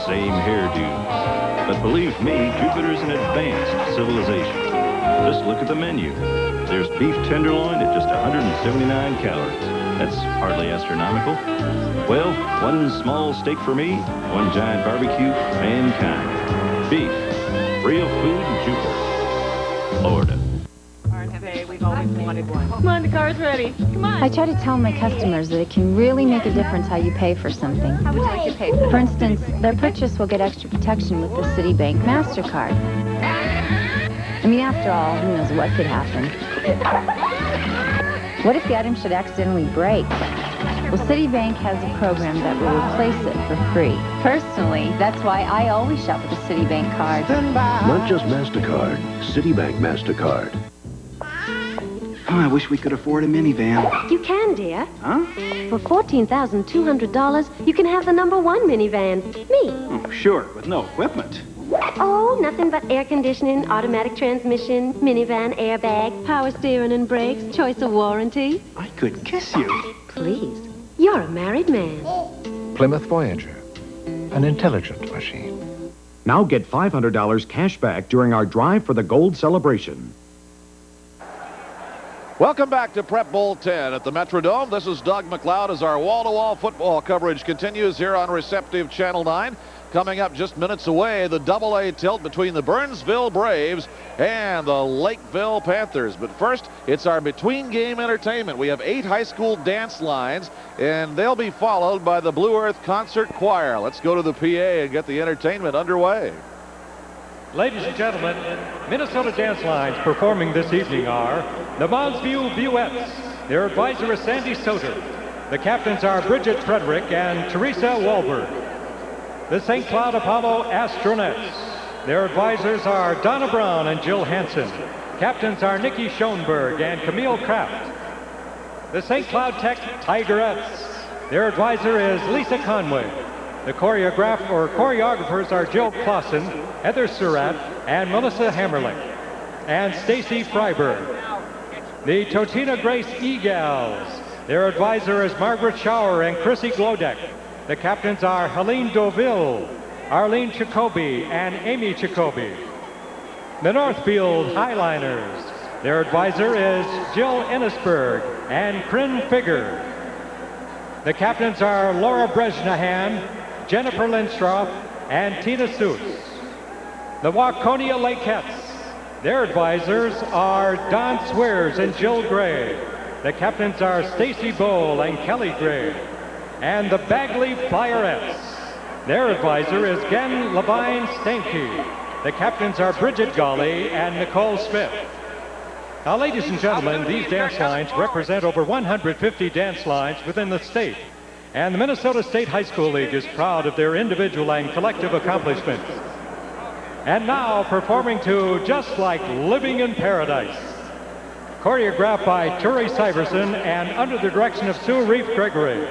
same hairdo. But believe me, Jupiter's an advanced civilization. Just look at the menu. There's beef tenderloin at just 179 calories. That's hardly astronomical. Well, one small steak for me, one giant barbecue for mankind. Beef, real food in Jupiter, Florida. We've always wanted one. Come on, the car's ready. Come on. I try to tell my customers that it can really make a difference how you pay for something. How would you like to pay for it? For instance, their purchase will get extra protection with the Citibank MasterCard. I mean, after all, who knows what could happen? What if the item should accidentally break? Well, Citibank has a program that will replace it for free. Personally, that's why I always shop with a Citibank card. Not just MasterCard, Citibank MasterCard. Oh, I wish we could afford a minivan. You can, dear. Huh? For $14,200, you can have the #1 minivan. Me. Oh, sure, with no equipment. Oh, nothing but air conditioning, automatic transmission, minivan, airbag, power steering and brakes, choice of warranty. I could kiss you. Please. You're a married man. Plymouth Voyager, an intelligent machine. Now get $500 cash back during our Drive for the Gold celebration. Welcome back to Prep Bowl 10 at the Metrodome. This is Doug McLeod as our wall-to-wall football coverage continues here on Receptive Channel 9. Coming up just minutes away, the AA tilt between the Burnsville Braves and the Lakeville Panthers. But first, it's our between-game entertainment. We have 8 high school dance lines, and they'll be followed by the Blue Earth Concert Choir. Let's go to the PA and get the entertainment underway. Ladies and gentlemen, Minnesota dance lines performing this evening are the Burnsville Buettes. Their advisor is Sandy Soter. The captains are Bridget Frederick and Teresa Wahlberg. The St. Cloud Apollo Astronauts. Their advisors are Donna Brown and Jill Hansen. Captains are Nikki Schoenberg and Camille Kraft. The St. Cloud Tech Tigerettes. Their advisor is Lisa Conway. The choreographers are Jill Clausen, Heather Surratt, and Melissa Hammerling, and Stacy Freiberg. The Totina Grace E-Gals. Their advisor is Margaret Schauer and Chrissy Glodek. The captains are Helene Deauville, Arlene Jacoby, and Amy Jacoby. The Northfield Highliners. Their advisor is Jill Ennisberg and Kryn Figger. The captains are Laura Bresnahan, Jennifer Lindström, and Tina Suits. The Waconia Lakettes. Their advisors are Don Swears and Jill Gray. The captains are Stacy Bowl and Kelly Gray. And the Bagley Flyerettes. Their advisor is Gen Levine Stanke. The captains are Bridget Golly and Nicole Smith. Now, ladies and gentlemen, these dance lines represent over 150 dance lines within the state. And the Minnesota State High School League is proud of their individual and collective accomplishments. And now, performing to Just Like Living in Paradise, choreographed by Turi Syverson and under the direction of Sue Reef Gregory.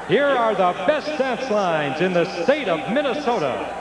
Here are the best dance lines in the state of Minnesota.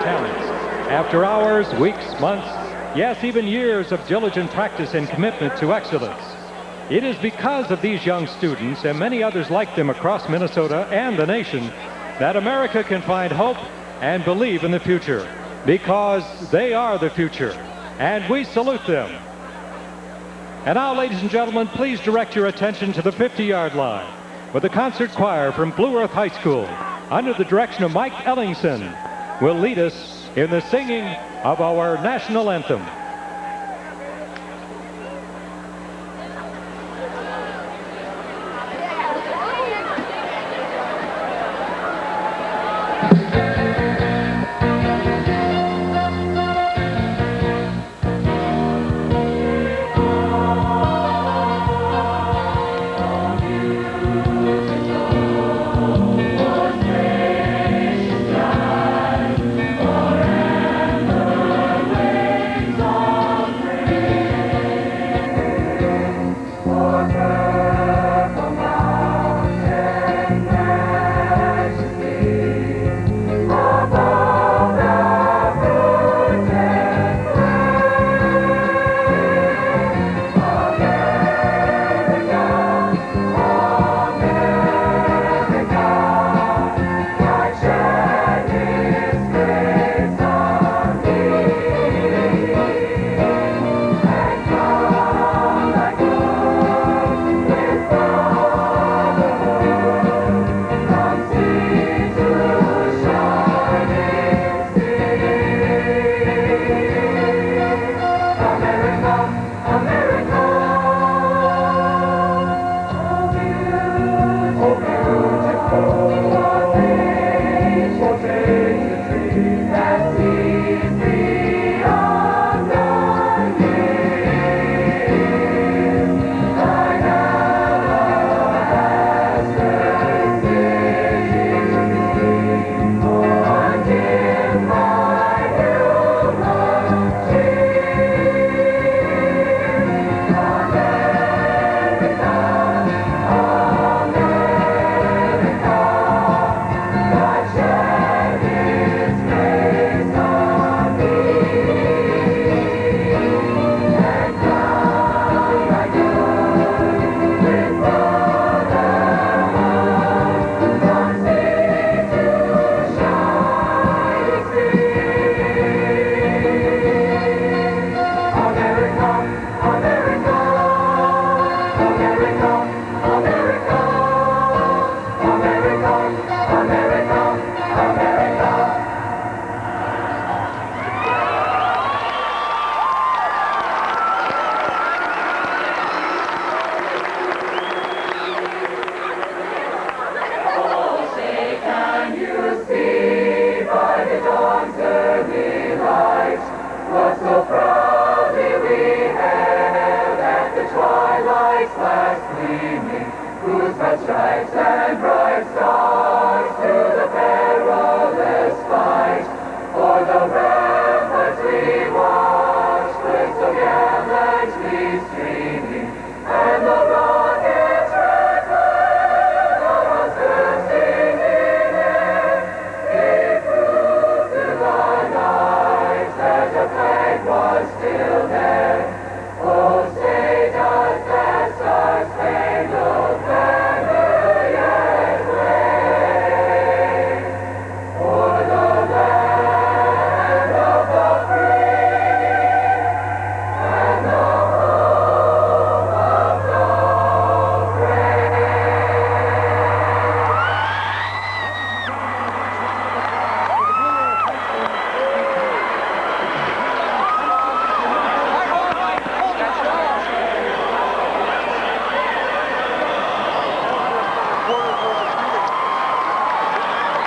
talents. After hours, weeks, months, yes, even years of diligent practice and commitment to excellence. It is because of these young students and many others like them across Minnesota and the nation that America can find hope and believe in the future, because they are the future, and we salute them. And now, ladies and gentlemen, please direct your attention to the 50-yard line, where the concert choir from Blue Earth High School, under the direction of Mike Ellingson, will lead us in the singing of our national anthem.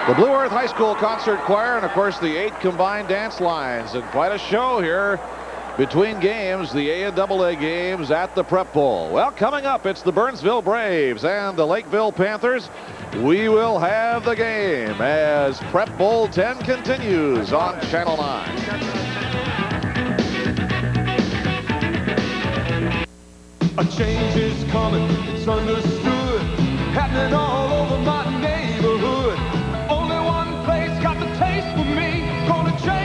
The Blue Earth High School Concert Choir and, of course, the 8 combined dance lines. And quite a show here between games, the A and AA games at the Prep Bowl. Well, coming up, it's the Burnsville Braves and the Lakeville Panthers. We will have the game as Prep Bowl 10 continues on Channel 9. A change is coming, it's understood, happening all over my neighborhood. Only one place got the taste for me, gonna change.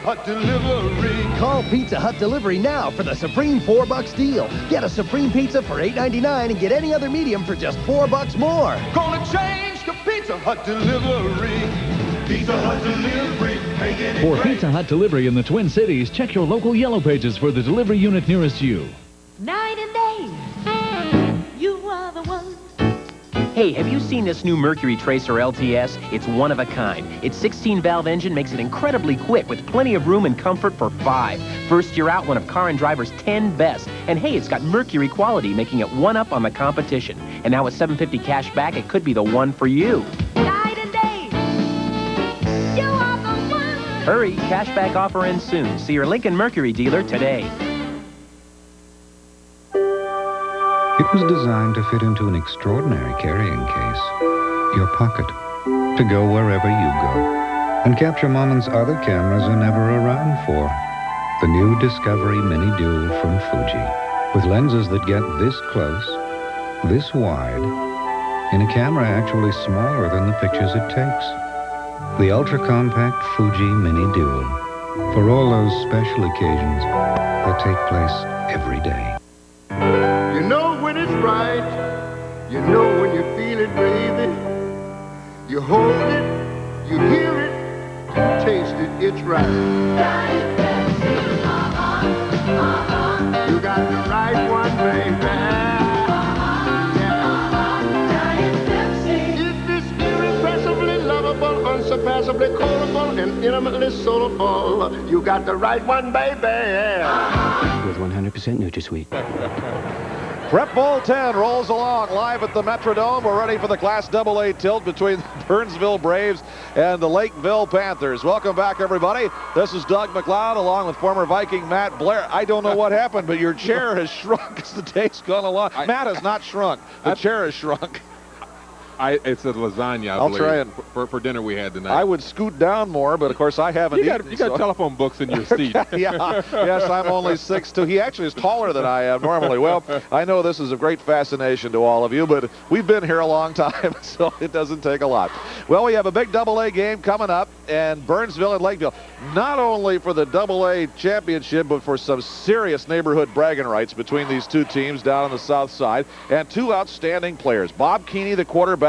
Hut Delivery. Call Pizza Hut Delivery now for the Supreme $4 deal. Get a Supreme Pizza for $8.99 and get any other medium for just $4 more. Gonna change to Pizza Hut Delivery. Pizza Hut Delivery, making it For great. Pizza Hut Delivery in the Twin Cities, check your local Yellow Pages for the delivery unit nearest you. Night and day, you are the one. Hey, have you seen this new Mercury Tracer LTS? It's one of a kind. Its 16-valve engine makes it incredibly quick with plenty of room and comfort for 5. First year out, one of Car and Driver's 10 best. And hey, it's got Mercury quality, making it one up on the competition. And now with $750 cash back, it could be the one for you. Night and day, you are the one. Hurry, cashback offer ends soon. See your Lincoln Mercury dealer today. It was designed to fit into an extraordinary carrying case, your pocket, to go wherever you go, and capture moments other cameras are never around for. The new Discovery Mini Dual from Fuji, with lenses that get this close, this wide, in a camera actually smaller than the pictures it takes. The ultra-compact Fuji Mini Dual, for all those special occasions that take place every day. You know when it's right. You know when you feel it, baby. You hold it, you hear it, you taste it, it's right. You got the right one, baby. It is irrepressibly lovable, unsurpassably quotable, and intimately soulful. You got the right one, baby. With 100% NutraSweet. Prep Bowl 10 rolls along live at the Metrodome. We're ready for the Class AA tilt between the Burnsville Braves and the Lakeville Panthers. Welcome back, everybody. This is Doug McLeod along with former Viking Matt Blair. I don't know what happened, but your chair has shrunk as the day's gone along. Matt has not shrunk. The chair has shrunk. It's a lasagna, I I'll believe, try and for dinner we had tonight. I would scoot down more, but of course I haven't eaten. You got telephone books in your seat. Yeah, yes, I'm only 6'2". He actually is taller than I am normally. Well, I know this is of great fascination to all of you, but we've been here a long time, so it doesn't take a lot. Well, we have a big AA game coming up, and Burnsville and Lakeville, not only for the AA championship, but for some serious neighborhood bragging rights between these two teams down on the south side, and two outstanding players, Bob Keeney, the quarterback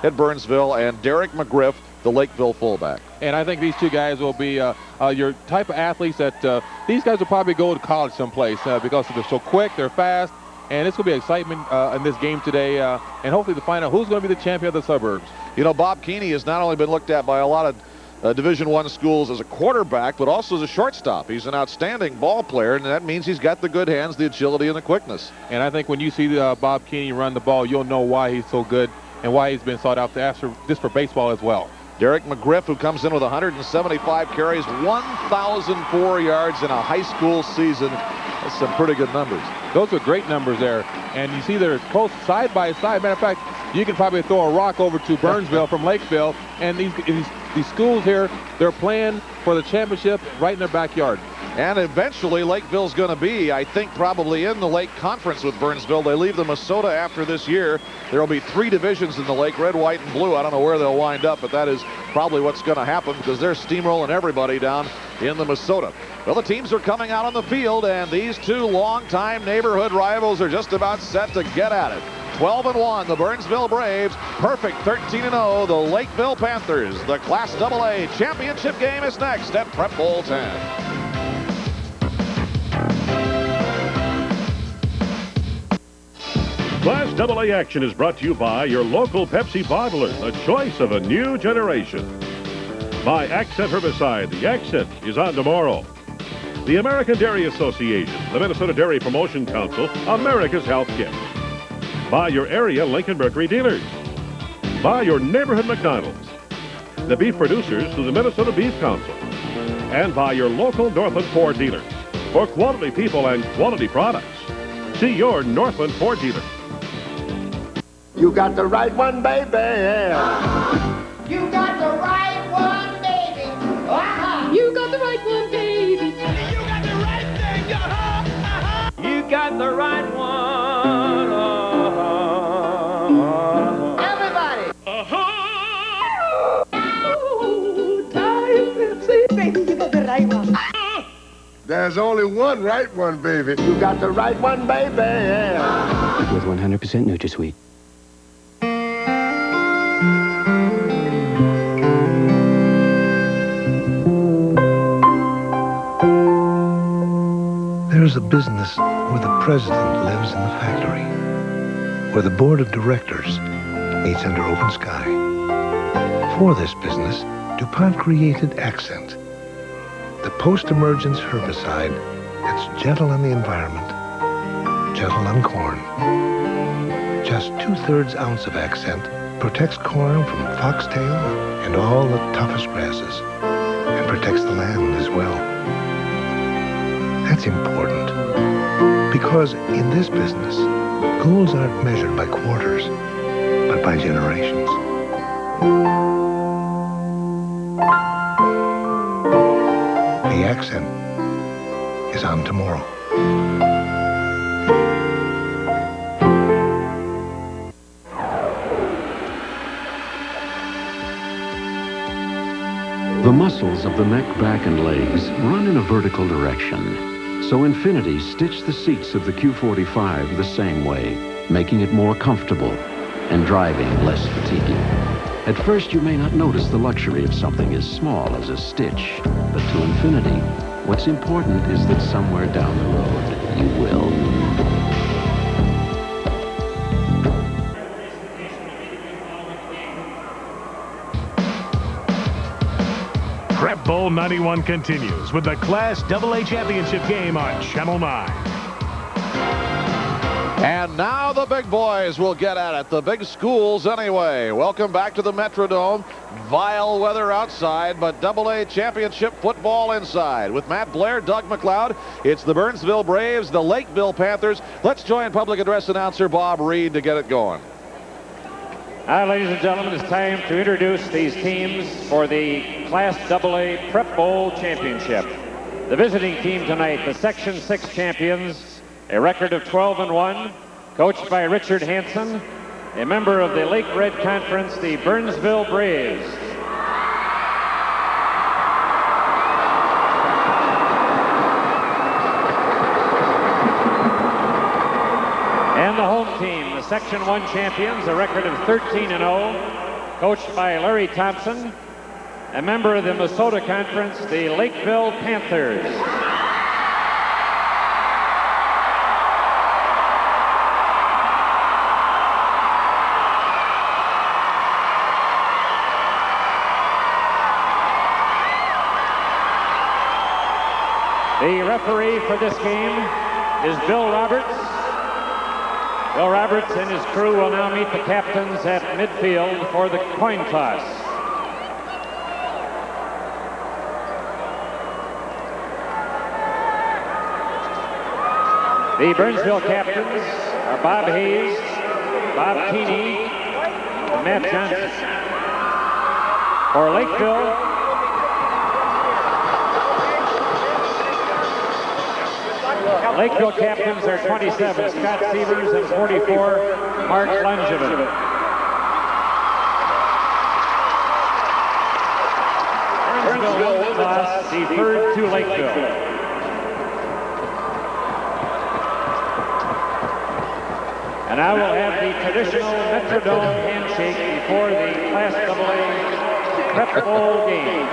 at Burnsville, and Derek McGriff, the Lakeville fullback. And I think these two guys will be your type of athletes that these guys will probably go to college someplace because they're so quick, they're fast, and it's going to be excitement in this game today, and hopefully to find out who's going to be the champion of the suburbs. You know, Bob Keeney has not only been looked at by a lot of Division I schools as a quarterback, but also as a shortstop. He's an outstanding ball player, and that means he's got the good hands, the agility, and the quickness. And I think when you see Bob Keeney run the ball, you'll know why he's so good and why he's been sought out after this for baseball as well. Derek McGriff, who comes in with 175 carries, 1,004 yards in a high school season. That's some pretty good numbers. Those are great numbers there. And you see they're close side by side. Matter of fact, you can probably throw a rock over to Burnsville from Lakeville. And these schools here, they're playing for the championship right in their backyard. And eventually, Lakeville's going to be, I think, probably in the Lake Conference with Burnsville. They leave the Minnesota after this year. There will be 3 divisions in the Lake, red, white, and blue. I don't know where they'll wind up, but that is probably what's going to happen because they're steamrolling everybody down in the Minnesota. Well, the teams are coming out on the field, and these two longtime neighborhood rivals are just about set to get at it. 12-1, the Burnsville Braves. Perfect 13-0, the Lakeville Panthers. The Class AA championship game is next at Prep Bowl 10. Class AA action is brought to you by your local Pepsi bottler, the choice of a new generation. By Accent Herbicide, the accent is on tomorrow. The American Dairy Association, the Minnesota Dairy Promotion Council, America's Health Kit. By your area Lincoln Mercury dealers. By your neighborhood McDonald's. The beef producers through the Minnesota Beef Council. And by your local Northland Ford dealers. For quality people and quality products, see your Northland Ford dealer. You got the right one, baby. You got the right one, baby. You got the right one, baby. You got the right thing. You got the right one. Everybody. Oh, Diet Pepsi. Baby, you got the right one. There's only one right one, baby. You got the right one, baby. Yeah. With 100% NutraSweet. There's a business where the president lives in the factory, where the board of directors meets under open sky. For this business, DuPont created Accent, the post-emergence herbicide that's gentle on the environment, gentle on corn. Just 2/3 ounce of Accent protects corn from foxtail and all the toughest grasses, and protects the land as well. That's important, because in this business, goals aren't measured by quarters, but by generations. The accent is on tomorrow. The muscles of the neck, back, and legs run in a vertical direction. So Infiniti stitched the seats of the Q45 the same way, making it more comfortable and driving less fatiguing. At first, you may not notice the luxury of something as small as a stitch, but to Infiniti, what's important is that somewhere down the road, you will. Prep Bowl 91 continues with the Class AA Championship game on Channel 9. And now the big boys will get at it. The big schools anyway. Welcome back to the Metrodome. Vile weather outside, but AA championship football inside. With Matt Blair, Doug McLeod, it's the Burnsville Braves, the Lakeville Panthers. Let's join public address announcer Bob Reed to get it going. Ladies and gentlemen, it's time to introduce these teams for the Class AA Prep Bowl Championship. The visiting team tonight, the Section 6 champions, a record of 12-1, coached by Richard Hansen, a member of the Lake Red Conference, the Burnsville Braves. And the home team, the Section 1 champions, a record of 13-0, coached by Larry Thompson, a member of the Minnesota Conference, the Lakeville Panthers. The referee for this game is Bill Roberts. Bill Roberts and his crew will now meet the captains at midfield for the coin toss. The Burnsville captains are Bob Hayes, Bob Keeney, and Matt Johnson. For Lakeville, Lakeville captains are 27, Scott Severs, and 44, Mark Langevin. Burnsville won the toss, deferred to Lakeville. And I will have the traditional Metrodome handshake before the Class AA Prep Bowl game.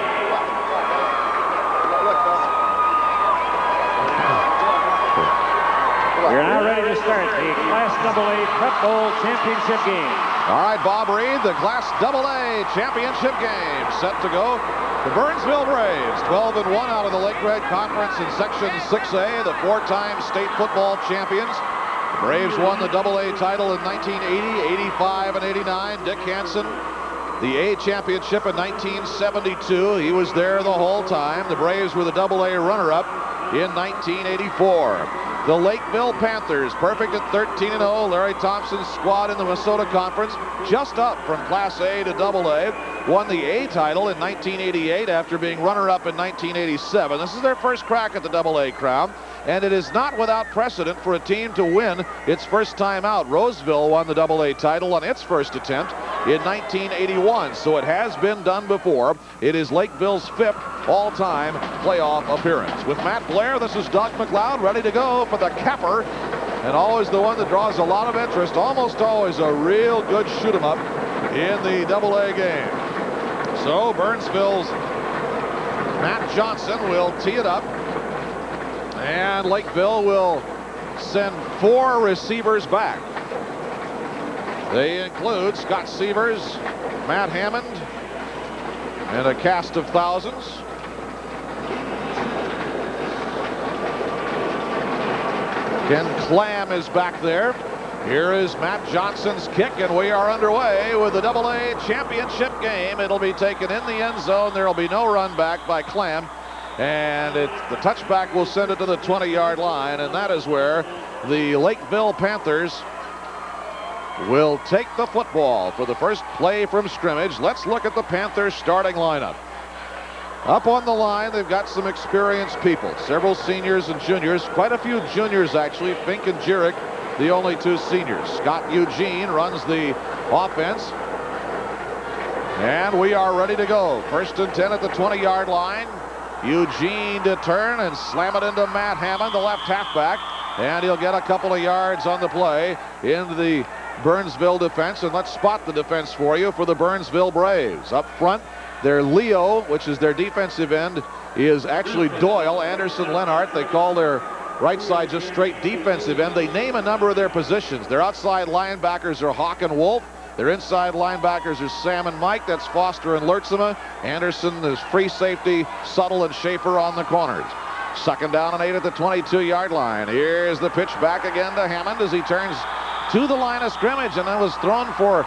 We're now ready to start the Class AA Prep Bowl Championship game. All right, Bob Reed, the Class AA Championship game set to go. The Burnsville Braves, 12-1 out of the Lake Red Conference in Section 6A, the four-time state football champions. The Braves won the AA title in 1980, 85, and 89. Dick Hansen, the A championship in 1972. He was there the whole time. The Braves were the AA runner-up in 1984. The Lakeville Panthers, perfect at 13-0. Larry Thompson's squad in the Minnesota Conference, just up from Class A to AA. Won the A title in 1988 after being runner-up in 1987. This is their first crack at the AA crown, and it is not without precedent for a team to win its first time out. Roseville won the AA title on its first attempt in 1981. So it has been done before. It is Lakeville's 5th all-time playoff appearance. With Matt Blair, this is Doug McLeod ready to go for the capper. And always the one that draws a lot of interest. Almost always a real good shoot-'em-up in the AA game. So Burnsville's Matt Johnson will tee it up. And Lakeville will send 4 receivers back. They include Scott Sievers, Matt Hammond, and a cast of thousands. Ken Clam is back there. Here is Matt Johnson's kick, and we are underway with the AA championship game. It'll be taken in the end zone. There will be no run back by Clam. And the touchback will send it to the 20-yard line, and that is where the Lakeville Panthers will take the football for the first play from scrimmage. Let's look at the Panthers starting lineup. Up on the line, they've got some experienced people, several seniors and juniors, quite a few juniors actually. Fink and Jurek, the only 2 seniors. Scott Eugene runs the offense. And we are ready to go. 1st and 10 at the 20-yard line. Eugene to turn and slam it into Matt Hammond, the left halfback, and he'll get a couple of yards on the play into the Burnsville defense. And let's spot the defense for you for the Burnsville Braves. Up front, their Leo, which is their defensive end, is actually Doyle, Anderson, Lenhart. They call their right side just straight defensive end. They name a number of their positions. Their outside linebackers are Hawk and Wolf. Their inside linebackers are Sam and Mike. That's Foster and Lurtzema. Anderson is free safety. Suttle and Schaefer on the corners. 2nd down and 8 at the 22-yard line. Here's the pitch back again to Hammond as he turns to the line of scrimmage, and that was thrown for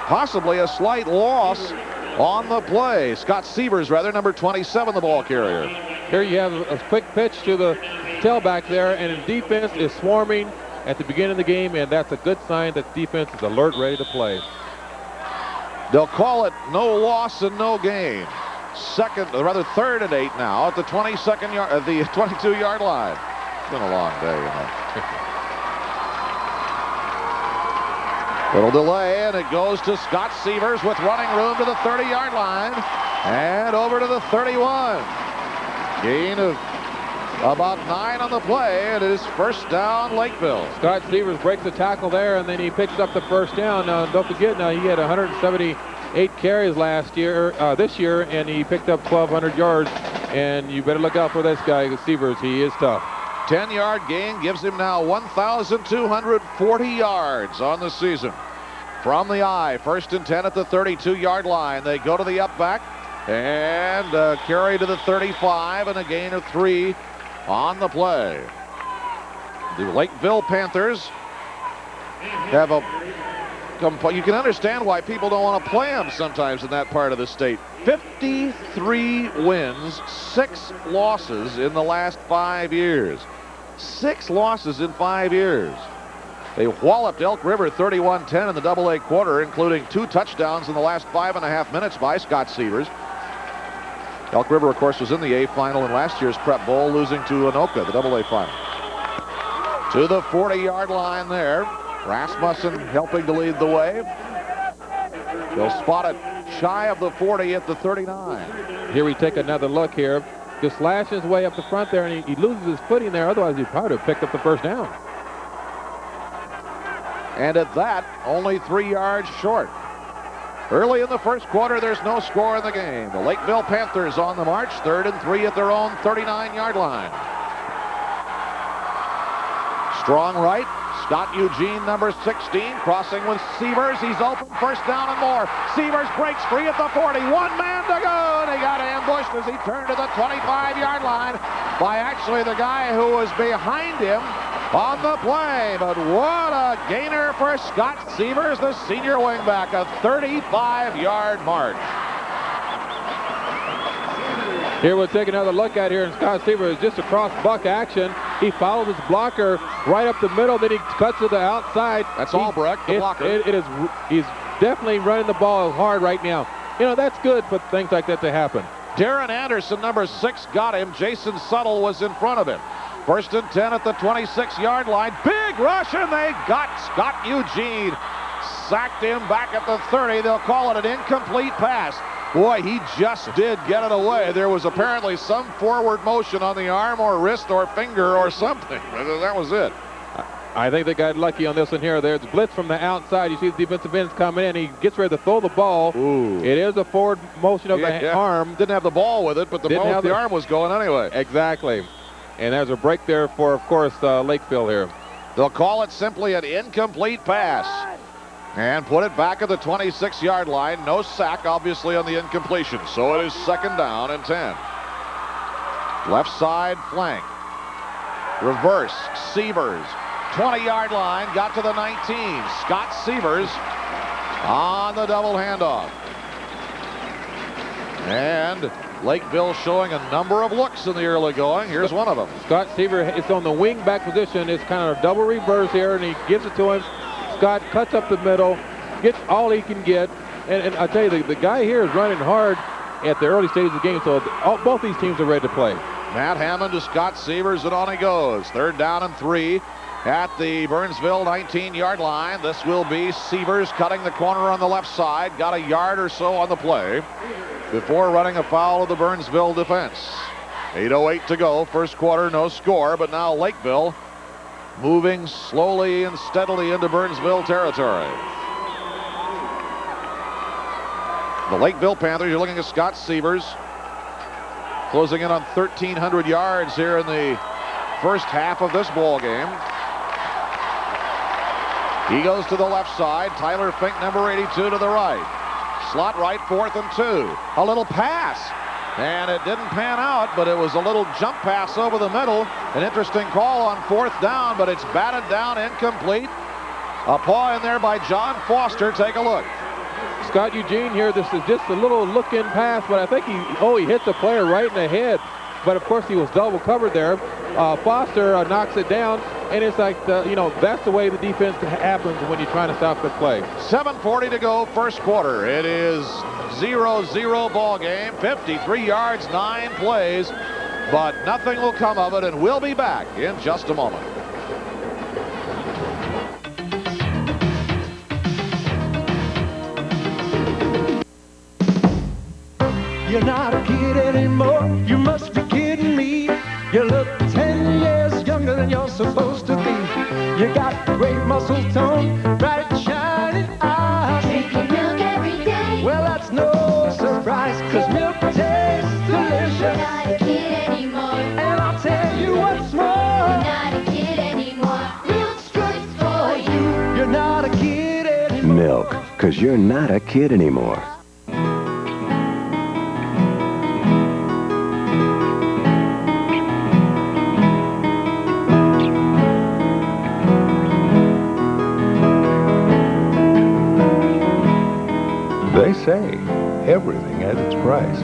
possibly a slight loss on the play. Scott Sievers, rather, number 27, the ball carrier. Here you have a quick pitch to the tailback there, and the defense is swarming at the beginning of the game, and that's a good sign that defense is alert, ready to play. They'll call it no loss and no gain. 3rd and 8 now at the 22-yard line. It's been a long day, you know. Little delay, and it goes to Scott Sievers with running room to the 30-yard line and over to the 31. Gain of about 9 on the play, and it is 1st down Lakeville. Scott Sievers breaks the tackle there, and then he picks up the 1st down. Now, don't forget, now he had 178 carries this year, and he picked up 1,200 yards. And you better look out for this guy, Sievers. He is tough. 10-yard gain gives him now 1,240 yards on the season. From the eye, 1st and 10 at the 32-yard line. They go to the up back and carry to the 35, and a gain of 3 on the play. The Lakeville Panthers have you can understand why people don't want to play them sometimes in that part of the state. 53 wins, 6 losses in the last 5 years. 6 losses in 5 years. They walloped Elk River 31-10 in the AA quarter, including 2 touchdowns in the last 5.5 minutes by Scott Sievers. Elk River, of course, was in the A final in last year's Prep Bowl, losing to Anoka, the AA final. To the 40-yard line there. Rasmussen helping to lead the way. They'll spot it shy of the 40 at the 39. Here we take another look here. Just slashes his way up the front there, and he loses his footing there. Otherwise, he probably would have picked up the 1st down. And at that, only 3 yards short. Early in the 1st quarter, there's no score in the game. The Lakeville Panthers on the march, 3rd and 3 at their own 39-yard line. Strong right. Scott Eugene, number 16, crossing with Sievers. He's open, 1st down and more. Sievers breaks free at the 40. 1 man to go, and he got ambushed as he turned to the 25-yard line by actually the guy who was behind him on the play. But what a gainer for Scott Sievers, the senior wingback, a 35-yard march. Here we'll take another look at here, and Scott Sievers just across buck action. He follows his blocker right up the middle, then he cuts to the outside. That's Albrecht, the blocker. He's definitely running the ball hard right now. You know, that's good for things like that to happen. Darren Anderson, number 6, got him. Jason Suttle was in front of him. 1st and 10 at the 26-yard line. Big rush, and they got Scott Eugene. sacked him back at the 30. They'll call it an incomplete pass. Boy, he just did get it away. There was apparently some forward motion on the arm or wrist or finger or something. That was it. I think they got lucky on this one here. There's a blitz from the outside. You see the defensive ends coming in. He gets ready to throw the ball. Ooh. It is a forward motion of the arm. Didn't have the ball with it, but the arm was going anyway. Exactly. And there's a break there for, of course, Lakeville here. They'll call it simply an incomplete pass. And put it back at the 26-yard line. No sack, obviously, on the incompletion. So it is 2nd down and 10. Left side flank. Reverse. Severs. 20-yard line. Got to the 19. Scott Severs on the double handoff. And Lakeville showing a number of looks in the early going. Here's one of them. Scott Severs is on the wing back position. It's kind of a double reverse here, and he gives it to him. Scott cuts up the middle, gets all he can get, and I tell you, the guy here is running hard at the early stages of the game, so both these teams are ready to play. Matt Hammond to Scott Severs, and on he goes. 3rd down and 3 at the Burnsville 19-yard line. This will be Severs cutting the corner on the left side. Got a yard or so on the play before running afoul of the Burnsville defense. 8:08 to go. First quarter, no score, but now Lakeville moving slowly and steadily into Burnsville territory. The Lakeville Panthers, you're looking at Scott Severs, closing in on 1,300 yards here in the first half of this ball game. He goes to the left side. Tyler Fink, number 82, to the right. Slot right, 4th and 2. A little pass. And it didn't pan out, but it was a little jump pass over the middle. An interesting call on 4th down, but it's batted down, incomplete. A paw in there by John Foster. Take a look. Scott Eugene here, this is just a little look-in pass, but I think he hit the player right in the head. But, of course, he was double covered there. Foster knocks it down, and it's like, that's the way the defense happens when you're trying to stop the play. 7:40 to go, first quarter. It is 0-0 ball game, 53 yards, 9 plays, but nothing will come of it, and we'll be back in just a moment. You're not a kid anymore, you must be kidding me. You look 10 years younger than you're supposed to be. You got great muscle tone, bright shining eyes. Drinking milk every day. Well, that's no surprise, 'cause milk tastes delicious. You're not a kid anymore. And I'll tell you what's more. You're not a kid anymore. Milk's good for you. You're not a kid anymore. Milk, 'cause you're not a kid anymore. They say everything has its price.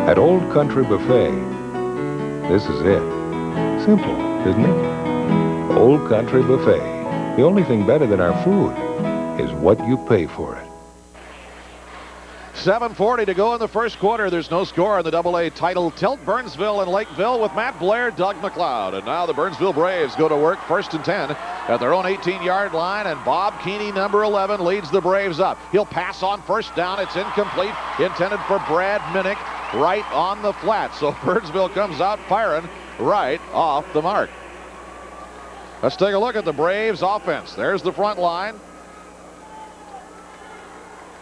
At Old Country Buffet, this is it. Simple, isn't it? Old Country Buffet. The only thing better than our food is what you pay for it. 7:40 to go in the first quarter. There's no score on the AA title tilt. Burnsville and Lakeville with Matt Blair, Doug McLeod. And now the Burnsville Braves go to work, 1st and 10 at their own 18-yard line. And Bob Keeney, number 11, leads the Braves up. He'll pass on 1st down. It's incomplete. Intended for Brad Minnick, right on the flat. So Burnsville comes out firing right off the mark. Let's take a look at the Braves offense. There's the front line.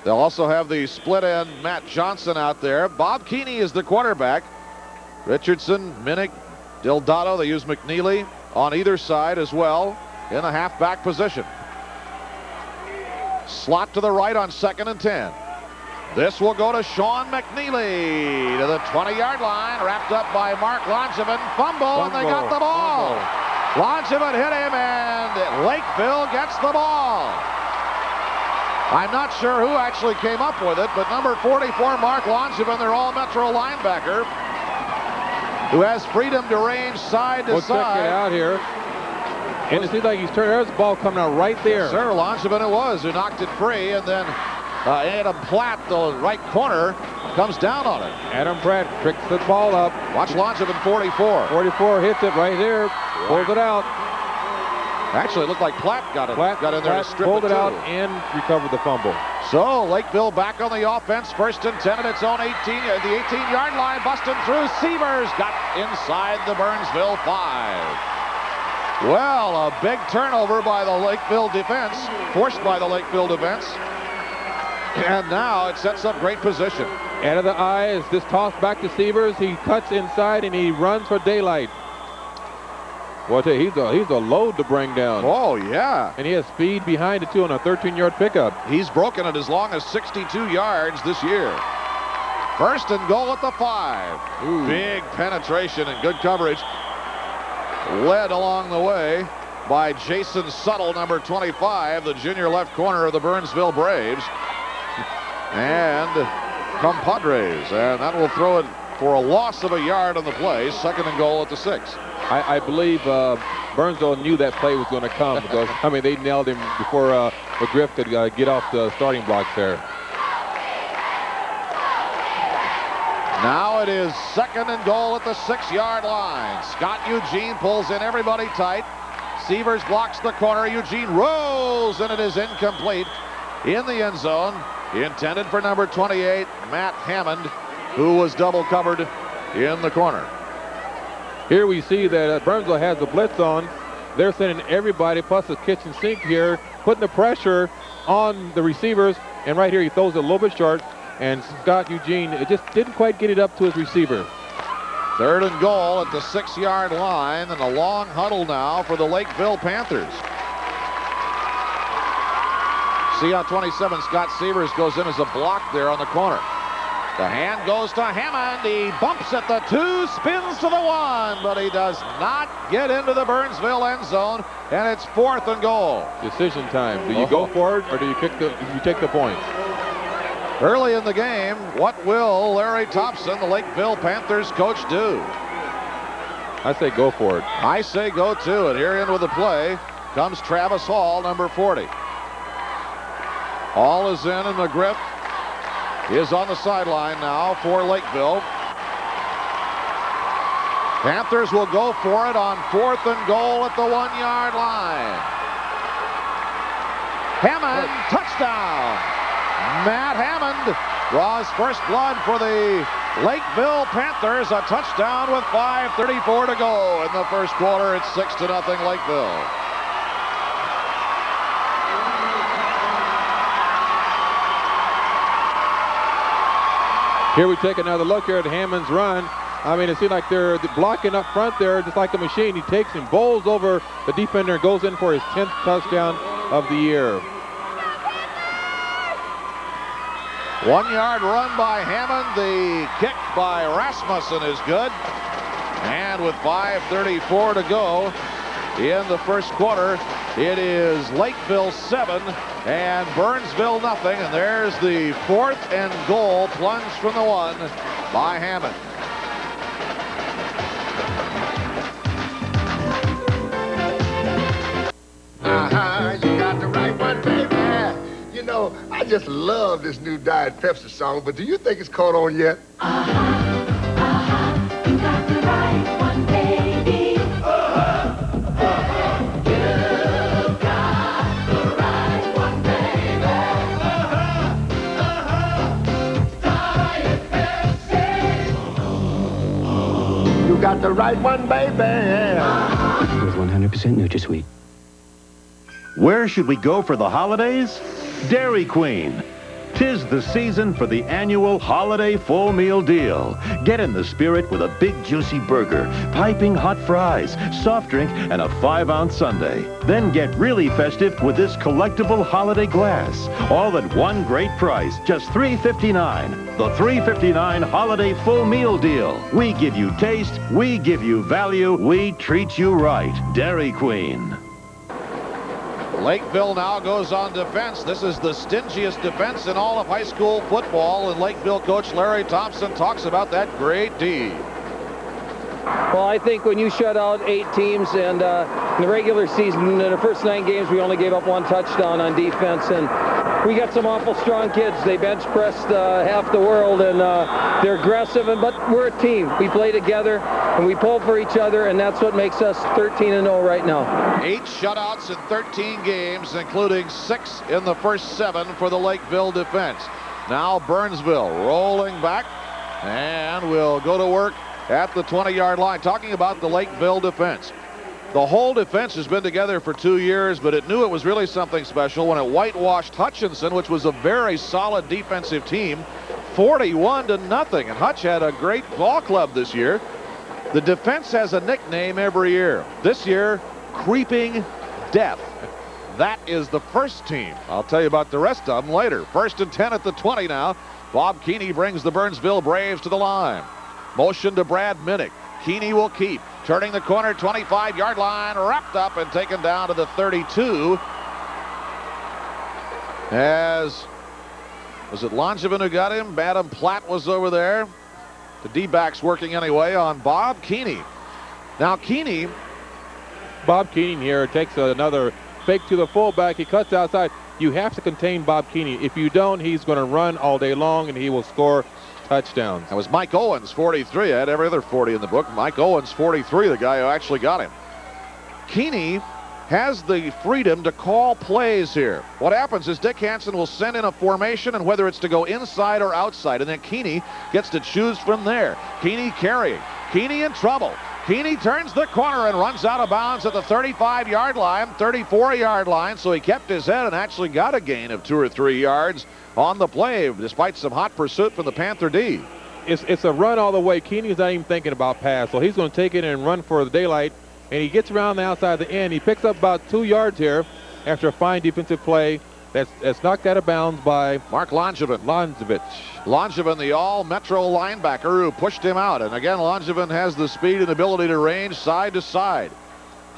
They'll also have the split end Matt Johnson out there. Bob Keeney is the quarterback. Richardson, Minnick, Dildado. They use McNeely on either side as well in the halfback position. Slot to the right on 2nd and 10. This will go to Sean McNeely to the 20-yard line, wrapped up by Mark Langevin. Fumble, and they got the ball. Langevin hit him, and Lakeville gets the ball. I'm not sure who actually came up with it, but number 44, Mark Langevin, their all-Metro linebacker, who has freedom to range side to side. We'll check it out here. And it seems like he's turned. There's the ball coming out right there. Yes, sir, Langevin it was who knocked it free, and then Adam Platt, the right corner, comes down on it. Adam Pratt tricks the ball up. Watch Langevin, 44. 44 hits it right there, pulls it out. Actually, it looked like Platt got in there to strip pulled it out too. and recovered the fumble. So Lakeville back on the offense. 1st and 10 at its own 18, the 18-yard line. Busting through. Sievers got inside the Burnsville 5. Well, a big turnover by the Lakeville defense, forced by the Lakeville defense. And now it sets up great position. Out of the eye is this toss back to Sievers. He cuts inside and he runs for daylight. Well, I tell you, he's a load to bring down. Oh, yeah. And he has speed behind it, too, on a 13-yard pickup. He's broken it as long as 62 yards this year. 1st and goal at the 5. Ooh. Big penetration and good coverage. Led along the way by Jason Suttle, number 25, the junior left corner of the Burnsville Braves. And compadres. And that will throw it for a loss of a yard on the play. 2nd and goal at the 6. I believe Burnsville knew that play was going to come because, I mean, they nailed him before McGriff could get off the starting blocks there. Now it is 2nd and goal at the 6-yard line. Scott Eugene pulls in everybody tight. Sievers blocks the corner. Eugene rolls, and it is incomplete in the end zone. Intended for number 28, Matt Hammond, who was double covered in the corner. Here we see that Burnsville has the blitz on. They're sending everybody plus the kitchen sink here, putting the pressure on the receivers. And right here, he throws it a little bit short. And Scott Eugene, it just didn't quite get it up to his receiver. 3rd and goal at the 6-yard line, and a long huddle now for the Lakeville Panthers. See how 27, Scott Sievers, goes in as a block there on the corner. The hand goes to Hammond. He bumps at the 2, spins to the 1, but he does not get into the Burnsville end zone, and it's 4th and goal. Decision time. Do you go for it, or do you take the points? Early in the game, what will Larry Thompson, the Lakeville Panthers coach, do? I say go for it. I say go too, and here in with the play comes Travis Hall, number 40. Hall is in, and McGriff is on the sideline now for Lakeville. Panthers will go for it on 4th and goal at the 1-yard line. Hammond, touchdown. Matt Hammond draws first blood for the Lakeville Panthers. A touchdown with 5:34 to go in the first quarter. It's 6-0 Lakeville. Here we take another look here at Hammond's run. I mean, it seems like they're blocking up front there, just like a machine. He takes and bowls over the defender and goes in for his 10th touchdown of the year. 1-yard run by Hammond. The kick by Rasmussen is good. And with 5:34 to go in the first quarter, it is Lakeville 7 and Burnsville nothing. And there's the 4th and goal, plunge from the 1 by Hammond. You got the right one, baby. You know, I just love this new Diet Pepsi song, but do you think it's caught on yet? You got the right one, baby. You got the right one, baby. Diet Pepsi. You got the right one, baby. With 100% NutraSweet. Where should we go for the holidays? Dairy Queen. 'Tis the season for the annual holiday full meal deal. Get in the spirit with a big juicy burger, piping hot fries, soft drink, and a 5-ounce sundae. Then get really festive with this collectible holiday glass. All at one great price, just $3.59. The $3.59 holiday full meal deal. We give you taste, we give you value, we treat you right. Dairy Queen. Lakeville now goes on defense. This is the stingiest defense in all of high school football, and Lakeville coach Larry Thompson talks about that great D. Well, I think when you shut out 8 teams, and in the regular season, in the first 9 games, we only gave up 1 touchdown on defense, and we got some awful strong kids. They bench pressed half the world, and they're aggressive, but we're a team. We play together, and we pull for each other, and that's what makes us 13-0 right now. 8 shutouts in 13 games, including 6 in the first 7 for the Lakeville defense. Now Burnsville rolling back, and we'll go to work at the 20-yard line. Talking about the Lakeville defense. The whole defense has been together for 2 years, but it knew it was really something special when it whitewashed Hutchinson, which was a very solid defensive team, 41-0. And Hutch had a great ball club this year. The defense has a nickname every year. This year, Creeping Death. That is the first team. I'll tell you about the rest of them later. 1st and 10 at the 20 now. Bob Keeney brings the Burnsville Braves to the line. Motion to Brad Minnick. Keeney will keep. Turning the corner, 25-yard line, wrapped up and taken down to the 32. Was it Langevin who got him? Adam Platt was over there. The D-backs working anyway on Bob Keeney. Now Bob Keeney here takes another fake to the fullback. He cuts outside. You have to contain Bob Keeney. If you don't, he's going to run all day long, and he will score touchdowns. That was Mike Owens, 43. I had every other 40 in the book. Mike Owens, 43, the guy who actually got him. Keeney has the freedom to call plays here. What happens is Dick Hansen will send in a formation, and whether it's to go inside or outside, and then Keeney gets to choose from there. Keeney carrying. Keeney in trouble. Keeney turns the corner and runs out of bounds at the 35-yard line, 34-yard line, so he kept his head and actually got a gain of 2 or 3 yards on the play, despite some hot pursuit from the Panther D. It's a run all the way. Keeney's not even thinking about pass, so he's going to take it and run for the daylight, and he gets around the outside of the end. He picks up about 2 yards here after a fine defensive play. That's knocked out of bounds by Mark Langevin. Langevin, the all-Metro linebacker who pushed him out. And again, Langevin has the speed and ability to range side to side.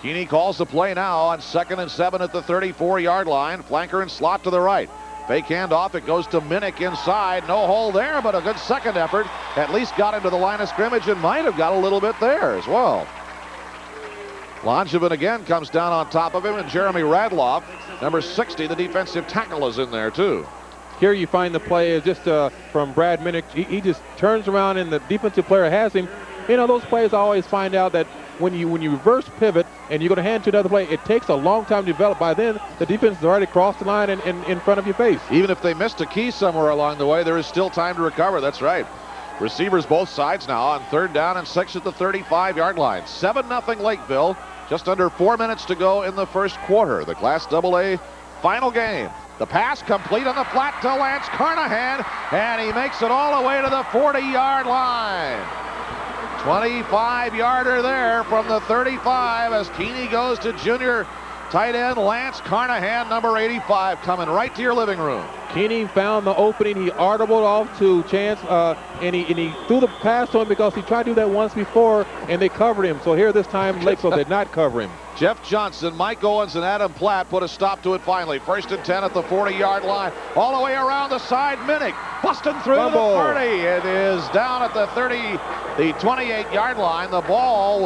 Keeney calls the play now on 2nd and 7 at the 34-yard line. Flanker and slot to the right. Fake handoff. It goes to Minnick inside. No hole there, but a good second effort. At least got into the line of scrimmage and might have got a little bit there as well. Langevin again comes down on top of him, and Jeremy Radloff, number 60, the defensive tackle, is in there too. Here you find the play is just from Brad Minnick. He just turns around and the defensive player has him. You know, those plays I always find out that when you reverse pivot and you're going to hand to another play, it takes a long time to develop. By then, the defense has already crossed the line and in front of your face. Even if they missed a key somewhere along the way, there is still time to recover. That's right. Receivers both sides now on 3rd down and 6 at the 35-yard line. 7-0 Lakeville. Just under 4 minutes to go in the first quarter. The Class AA final game. The pass complete on the flat to Lance Carnahan, and he makes it all the way to the 40-yard line. 25-yarder there from the 35 as Keeney goes to junior tight end Lance Carnahan, number 85, coming right to your living room. Keeney found the opening. He audibled off to Chance, and he threw the pass to him because he tried to do that once before, and they covered him. So here this time, Lakeville did not cover him. Jeff Johnson, Mike Owens, and Adam Platt put a stop to it finally. 1st and 10 at the 40-yard line. All the way around the side, Minnick busting through Fumble. the 30. It is down at the 28-yard line. The ball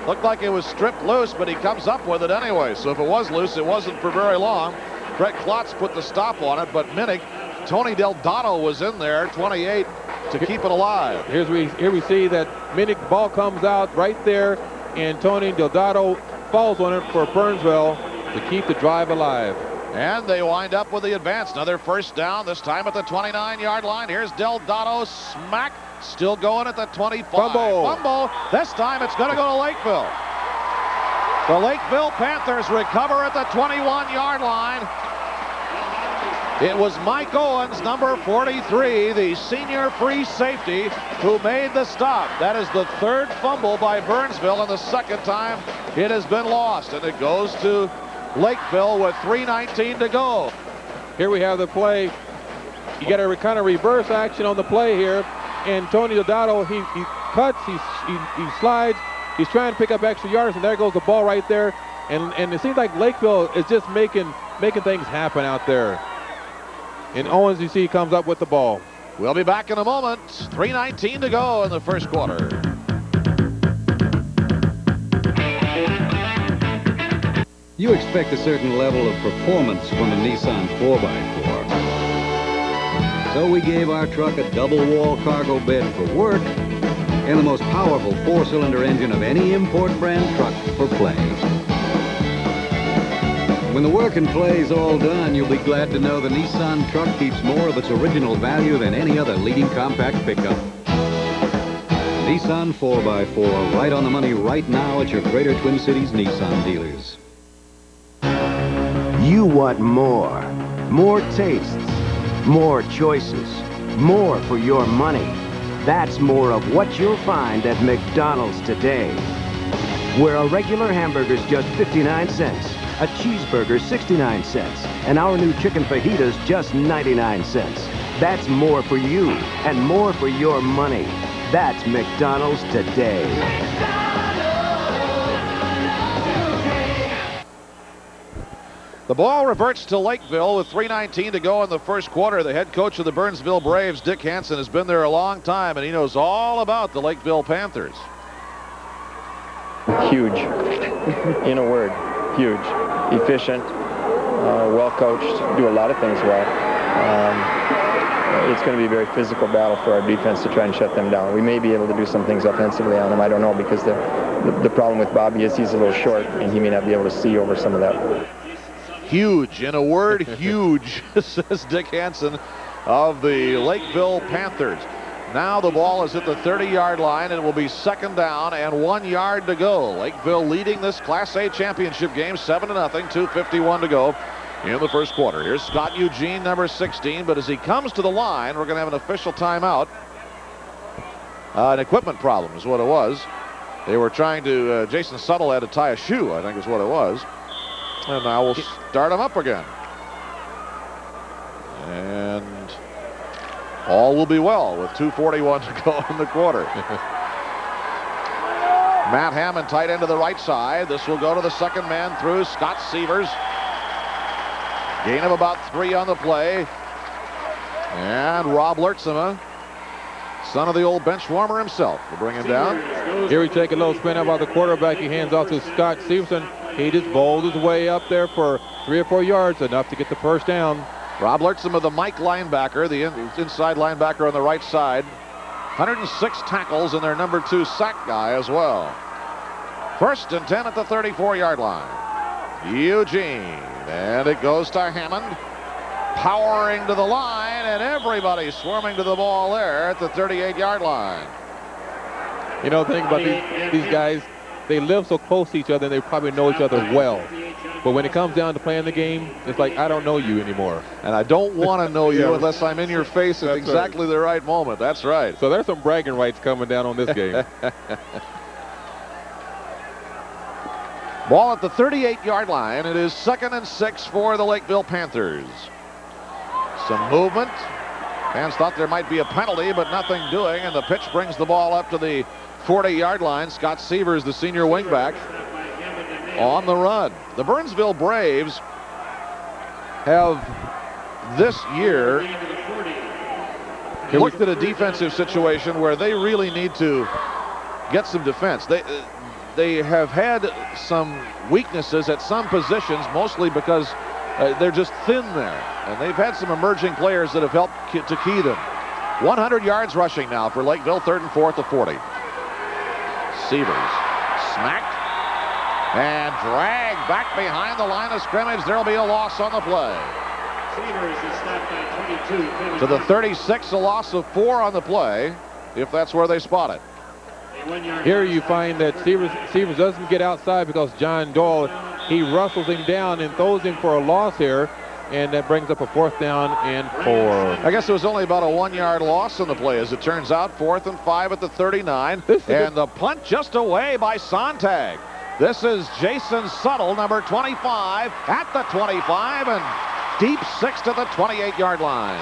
looked like it was stripped loose, but he comes up with it anyway. So if it was loose, it wasn't for very long. Fred Klotz put the stop on it, but Minnick, Tony Deldato was in there, 28, to keep it alive. Here we see that Minnick ball comes out right there, and Tony Deldato falls on it for Burnsville to keep the drive alive. And they wind up with the advance. Another 1st down, this time at the 29-yard line. Here's Deldato, smack, still going at the 25. Fumble. This time it's going to go to Lakeville. The Lakeville Panthers recover at the 21-yard line. It was Mike Owens, number 43, the senior free safety, who made the stop. That is the 3rd fumble by Burnsville, and the 2nd time it has been lost. And it goes to Lakeville with 3:19 to go. Here we have the play. You got a kind of reverse action on the play here. And Tony Deldato, he cuts, he slides. He's trying to pick up extra yards, and there goes the ball right there. And it seems like Lakeville is just making things happen out there. And Owens, you see, comes up with the ball. We'll be back in a moment. 3:19 to go in the first quarter. You expect a certain level of performance from a Nissan 4x4. So we gave our truck a double-wall cargo bed for work and the most powerful 4-cylinder engine of any import brand truck for play. When the work and play's all done, you'll be glad to know the Nissan truck keeps more of its original value than any other leading compact pickup. Nissan 4x4, right on the money right now at your Greater Twin Cities Nissan dealers. You want more. More tastes. More choices. More for your money. That's more of what you'll find at McDonald's today. Where a regular hamburger's just 59 cents, a cheeseburger 69 cents, and our new chicken fajitas just 99 cents. That's more for you and more for your money. That's McDonald's today. The ball reverts to Lakeville with 3:19 to go in the first quarter. The head coach of the Burnsville Braves, Dick Hansen, has been there a long time, and he knows all about the Lakeville Panthers. Huge, in a word, huge. Efficient, well coached, do a lot of things well. It's going to be a very physical battle for our defense to try and shut them down. We may be able to do some things offensively on them. I don't know, because the problem with Bobby is he's a little short, and he may not be able to see over some of that. Huge, in a word, huge, says Dick Hansen of the Lakeville Panthers. Now the ball is at the 30-yard line, and it will be second down and 1 yard to go. Lakeville leading this Class A championship game 7-0, 2:51 to go in the first quarter. Here's Scott Eugene, number 16, but as he comes to the line, we're going to have an official timeout. An equipment problem is what it was. They were trying to, Jason Suttle had to tie a shoe, I think is what it was. And now we'll start him up again. And all will be well with 2:41 to go in the quarter. Matt Hammond tight end to the right side. This will go to the second man through Scott Severs. Gain of about 3 on the play. And Rob Lertzema, son of the old bench warmer himself, will bring him down. Here we take a little spin out by the quarterback. He hands off to Scott Severson. He just bowled his way up there for 3 or 4 yards, enough to get the first down. Rob Lertzema, the Mike linebacker, the inside linebacker on the right side. 106 tackles, and their number 2 sack guy as well. First and 10 at the 34-yard line. Eugene, and it goes to Hammond. Powering to the line, and everybody swarming to the ball there at the 38-yard line. You know, the thing about these guys, they live so close to each other, and they probably know each other well. But when it comes down to playing the game, it's like, I don't know you anymore. And I don't want to know you unless I'm in your face at exactly the right moment. That's right. So there's some bragging rights coming down on this game. Ball at the 38-yard line. It is 2nd and 6 for the Lakeville Panthers. Some movement. Fans thought there might be a penalty, but nothing doing. And the pitch brings the ball up to the 40-yard line. Scott Severs, the senior wingback, on the run. The Burnsville Braves have this year looked at a defensive situation where they really need to get some defense. They have had some weaknesses at some positions, mostly because they're just thin there. And they've had some emerging players that have helped to key them. 100 yards rushing now for Lakeville, 3rd and 4 at the 40. Severs smacked and dragged back behind the line of scrimmage. There'll be a loss on the play. Severs is stopped by 22. To the 36, a loss of 4 on the play, if that's where they spot it. Here you find that Severs doesn't get outside because John Doyle, he rustles him down and throws him for a loss here, and that brings up a 4th down and 4. I guess it was only about a 1-yard loss on the play, as it turns out. 4th and 5 at the 39, and the punt just away by Sontag. This is Jason Suttle, number 25, at the 25, and deep 6 to the 28-yard line.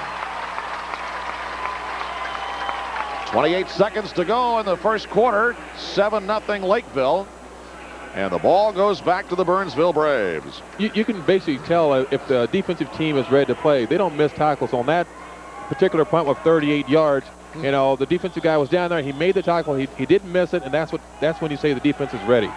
28 seconds to go in the first quarter. 7-0 Lakeville. And the ball goes back to the Burnsville Braves. You can basically tell if the defensive team is ready to play. They don't miss tackles on that particular punt with 38 yards. You know, the defensive guy was down there. He made the tackle. He didn't miss it, and that's when you say the defense is ready.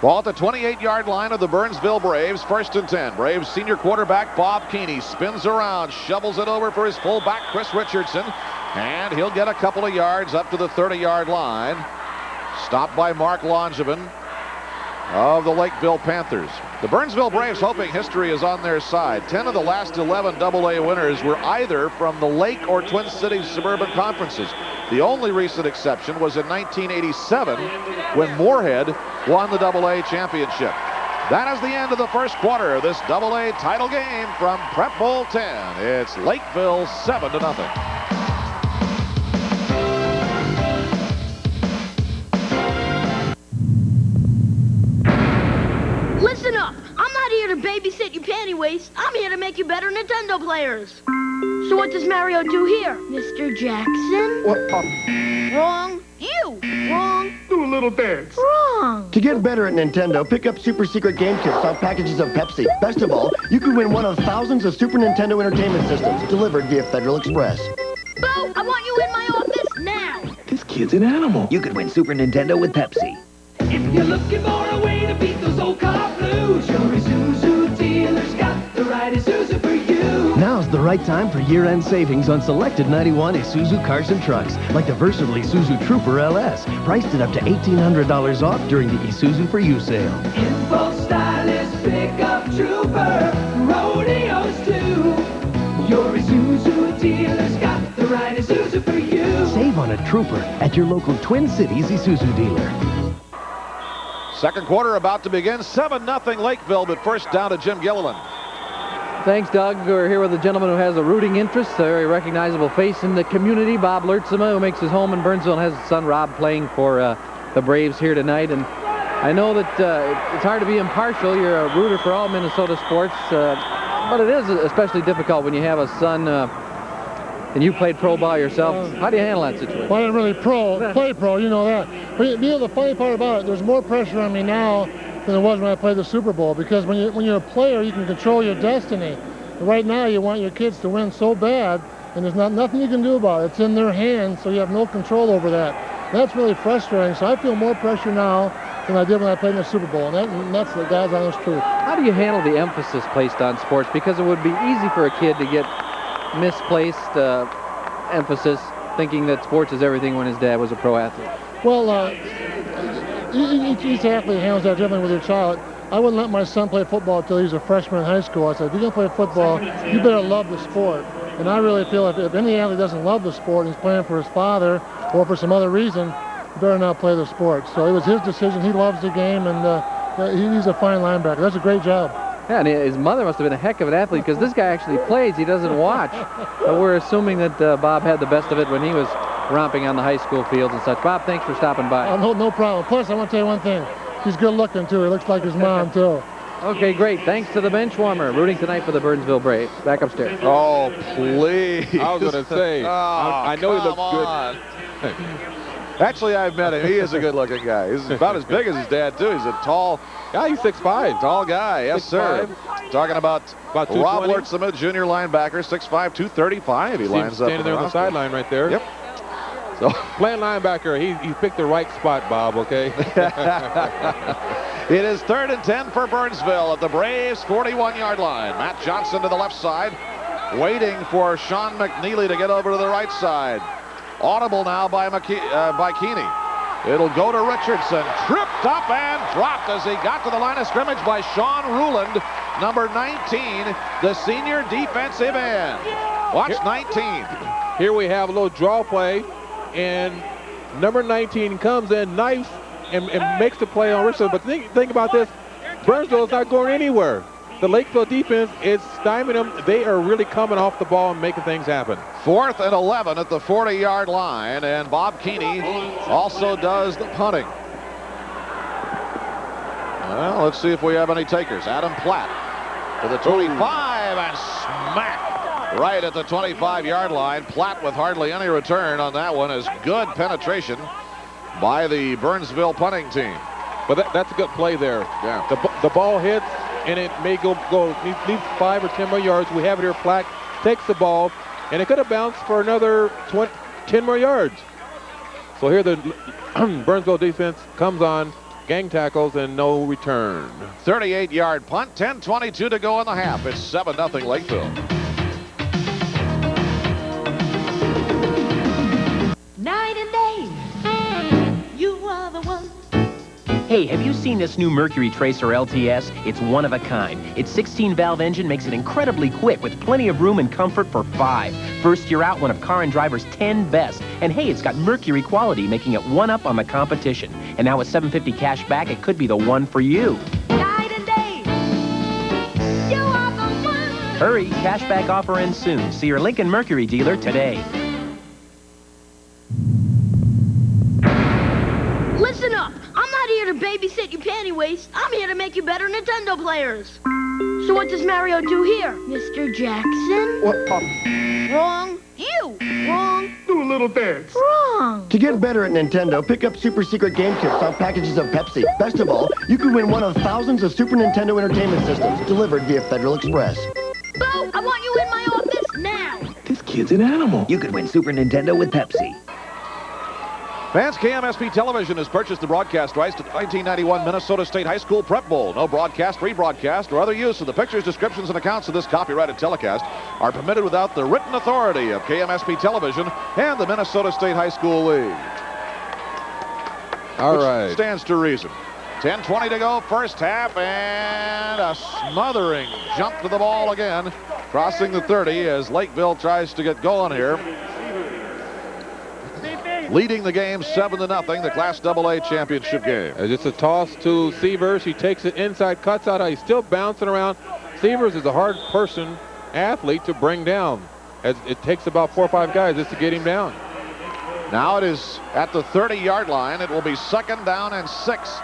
Ball at the 28-yard line of the Burnsville Braves. 1st and 10. Braves senior quarterback Bob Keeney spins around, shovels it over for his fullback Chris Richardson, and he'll get a couple of yards up to the 30-yard line. Stopped by Mark Langevin of the Lakeville Panthers. The Burnsville Braves hoping history is on their side. 10 of the last 11 AA winners were either from the Lake or Twin Cities suburban conferences. The only recent exception was in 1987 when Moorhead won the AA championship. That is the end of the first quarter of this AA title game from Prep Bowl 10. It's Lakeville 7-0. Listen up. I'm not here to babysit your panty waist. I'm here to make you better Nintendo players. So what does Mario do here, Mr. Jackson? What? Wrong. You. Wrong. Do a little dance. Wrong. To get better at Nintendo, pick up Super Secret Game Kits on packages of Pepsi. Best of all, you can win one of thousands of Super Nintendo entertainment systems delivered via Federal Express. Bo, I want you in my office now. This kid's an animal. You could win Super Nintendo with Pepsi. If you're looking for a way to beat those old car blues, your Isuzu dealer's got the right Isuzu for you. Now's the right time for year-end savings on selected 91 Isuzu cars and trucks, like the versatile Isuzu Trooper LS, priced at up to $1,800 off during the Isuzu for You sale. Info stylish pickup trooper, rodeos too. Your Isuzu dealer's got the right Isuzu for you. Save on a Trooper at your local Twin Cities Isuzu dealer. Second quarter about to begin. 7-0 Lakeville, but first down to Jim Gilliland. Thanks, Doug. We're here with a gentleman who has a rooting interest, a very recognizable face in the community, Bob Lertzema, who makes his home in Burnsville and has his son Rob playing for the Braves here tonight. And I know that it's hard to be impartial. You're a rooter for all Minnesota sports, but it is especially difficult when you have a son, and you played pro ball yourself. How do you handle that situation? Well, I didn't really play pro, you know that. But you know, the funny part about it, there's more pressure on me now than there was when I played the Super Bowl, because when you're a player, you can control your destiny. Right now, you want your kids to win so bad, and there's nothing you can do about it. It's in their hands, so you have no control over that. That's really frustrating, so I feel more pressure now than I did when I played in the Super Bowl, and that's the God's honest truth. How do you handle the emphasis placed on sports? Because it would be easy for a kid to get misplaced emphasis, thinking that sports is everything when his dad was a pro athlete. Well, each athlete handles that differently with their child. I wouldn't let my son play football until he's a freshman in high school. I said, if you're going to play football, you better love the sport. And I really feel if any athlete doesn't love the sport and he's playing for his father or for some other reason, you better not play the sport. So it was his decision. He loves the game, and he's a fine linebacker. That's a great job. Yeah, and his mother must have been a heck of an athlete, because this guy actually plays. He doesn't watch. But we're assuming that Bob had the best of it when he was romping on the high school fields and such. Bob, thanks for stopping by. No problem. Plus, I want to tell you one thing. He's good looking, too. He looks like his mom, too. Okay, great. Thanks to the bench warmer, rooting tonight for the Burnsville Braves. Back upstairs. Oh, please. I was going to say, I know he looks good. Actually, I've met him. He is a good-looking guy. He's about as big as his dad, too. He's a tall guy. He's 6'5". Tall guy, yes, 6'5". sir. Talking about Rob 220. Lertzema, junior linebacker, 6'5", 235. He lines up standing there on the sideline right there. Yep. So playing linebacker, he picked the right spot, Bob, okay? It is 3rd and 10 for Burnsville at the Braves' 41-yard line. Matt Johnson to the left side, waiting for Sean McNeely to get over to the right side. Audible now by Keeney. It'll go to Richardson. Tripped up and dropped as he got to the line of scrimmage by Sean Ruland, number 19, the senior defensive end. Watch 19. Here we have a little draw play, and number 19 comes in, knifes, and makes the play on Richardson. But think about this. Burnsville is not going anywhere. The Lakeville defense is stymieing them. They are really coming off the ball and making things happen. 4th and 11 at the 40-yard line, and Bob Keeney also does the punting. Well, let's see if we have any takers. Adam Platt to the 25 and smack right at the 25-yard line. Platt with hardly any return on that one. Is good penetration by the Burnsville punting team. But that's a good play there. Yeah. The ball hits, and it may needs 5 or 10 more yards. We have it here. Platt takes the ball, and it could have bounced for another 10 more yards. So here the Burnsville defense comes on, gang tackles and no return. 38-yard punt, 10:22 to go in the half. It's 7-0 Lakeville. Night and day, you are the one. Hey, have you seen this new Mercury Tracer LTS? It's one of a kind. Its 16-valve engine makes it incredibly quick with plenty of room and comfort for 5. First year out, one of Car and Driver's 10 best. And hey, it's got Mercury quality, making it one up on the competition. And now with $750 cash back, it could be the one for you. Night and day, you are the one. Hurry, cashback offer ends soon. See your Lincoln Mercury dealer today. Listen up. I'm not here to babysit your panty waist. I'm here to make you better Nintendo players. So what does Mario do here, Mr. Jackson? What? Wrong. You. Wrong. Do a little dance. Wrong. To get better at Nintendo, pick up super secret game kits on packages of Pepsi. Best of all, you can win one of thousands of Super Nintendo entertainment systems delivered via Federal Express. Bo, I want you in my office now. This kid's an animal. You could win Super Nintendo with Pepsi. Fans, KMSP Television has purchased the broadcast rights to the 1991 Minnesota State High School Prep Bowl. No broadcast, rebroadcast, or other use of the pictures, descriptions, and accounts of this copyrighted telecast are permitted without the written authority of KMSP Television and the Minnesota State High School League. All right. Stands to reason. 10:20 to go, first half, and a smothering jump to the ball again, crossing the 30 as Lakeville tries to get going here. Leading the game 7-0, the Class AA championship game. It's a toss to Severs. He takes it inside, cuts out. He's still bouncing around. Severs is a hard athlete to bring down, as it takes about 4 or 5 guys just to get him down. Now it is at the 30-yard line. It will be 2nd down and 6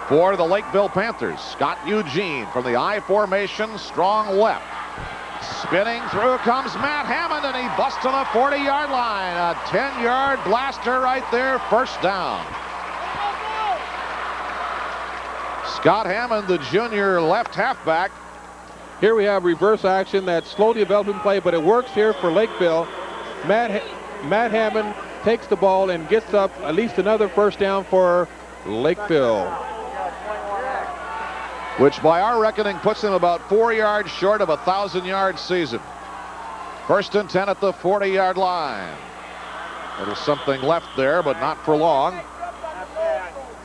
for the Lakeville Panthers. Scott Eugene from the I formation, strong left. Spinning through comes Matt Hammond, and he busts to the 40-yard line. A 10-yard blaster right there, first down. Scott Hammond, the junior left halfback. Here we have reverse action, that slow developing play, but it works here for Lakeville. Matt Hammond takes the ball and gets up at least another first down for Lakeville, which by our reckoning puts him about 4 yards short of a 1,000-yard season. 1st and 10 at the 40-yard line. There's something left there, but not for long.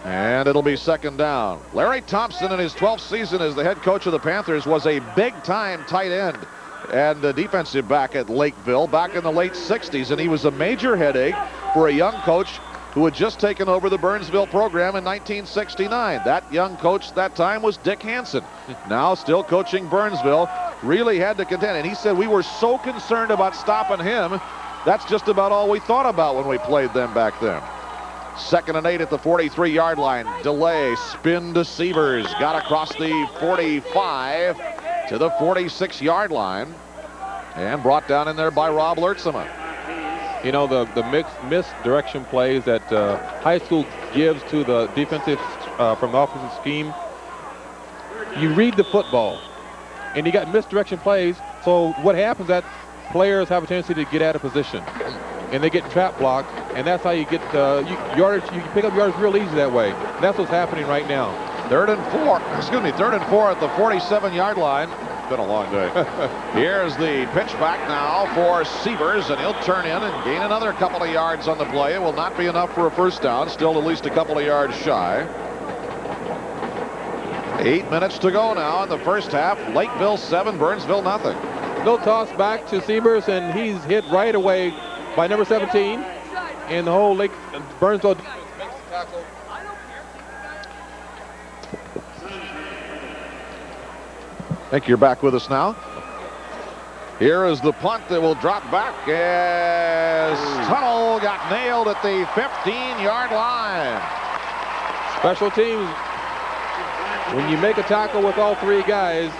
And it'll be 2nd down. Larry Thompson, in his 12th season as the head coach of the Panthers, was a big-time tight end and a defensive back at Lakeville back in the late 60s, and he was a major headache for a young coach who had just taken over the Burnsville program in 1969. That young coach that time was Dick Hansen. Now still coaching Burnsville, really had to contend. And he said, we were so concerned about stopping him, that's just about all we thought about when we played them back then. 2nd and 8 at the 43-yard line. Delay, spin to Severs. Got across the 45 to the 46-yard line. And brought down in there by Rob Lertzema. You know, the misdirection plays that high school gives to the defensive from the offensive scheme. You read the football, and you got misdirection plays. So what happens is that players have a tendency to get out of position, and they get trap blocked, and that's how you get yardage. You can pick up yards real easy that way. And that's what's happening right now. 3rd and 4 at the 47-yard line. Been a long day. Here's the pitch back now for Severs, and he'll turn in and gain another couple of yards on the play. It will not be enough for a first down, still at least a couple of yards shy. 8 minutes to go now in the first half. Lakeville 7, Burnsville nothing. No toss back to Severs, and he's hit right away by number 17, and the whole Burnsville makes the tackle. I think you're back with us now. Here is the punt that will drop back as Tunnel got nailed at the 15-yard line. Special teams, when you make a tackle with all 3 guys,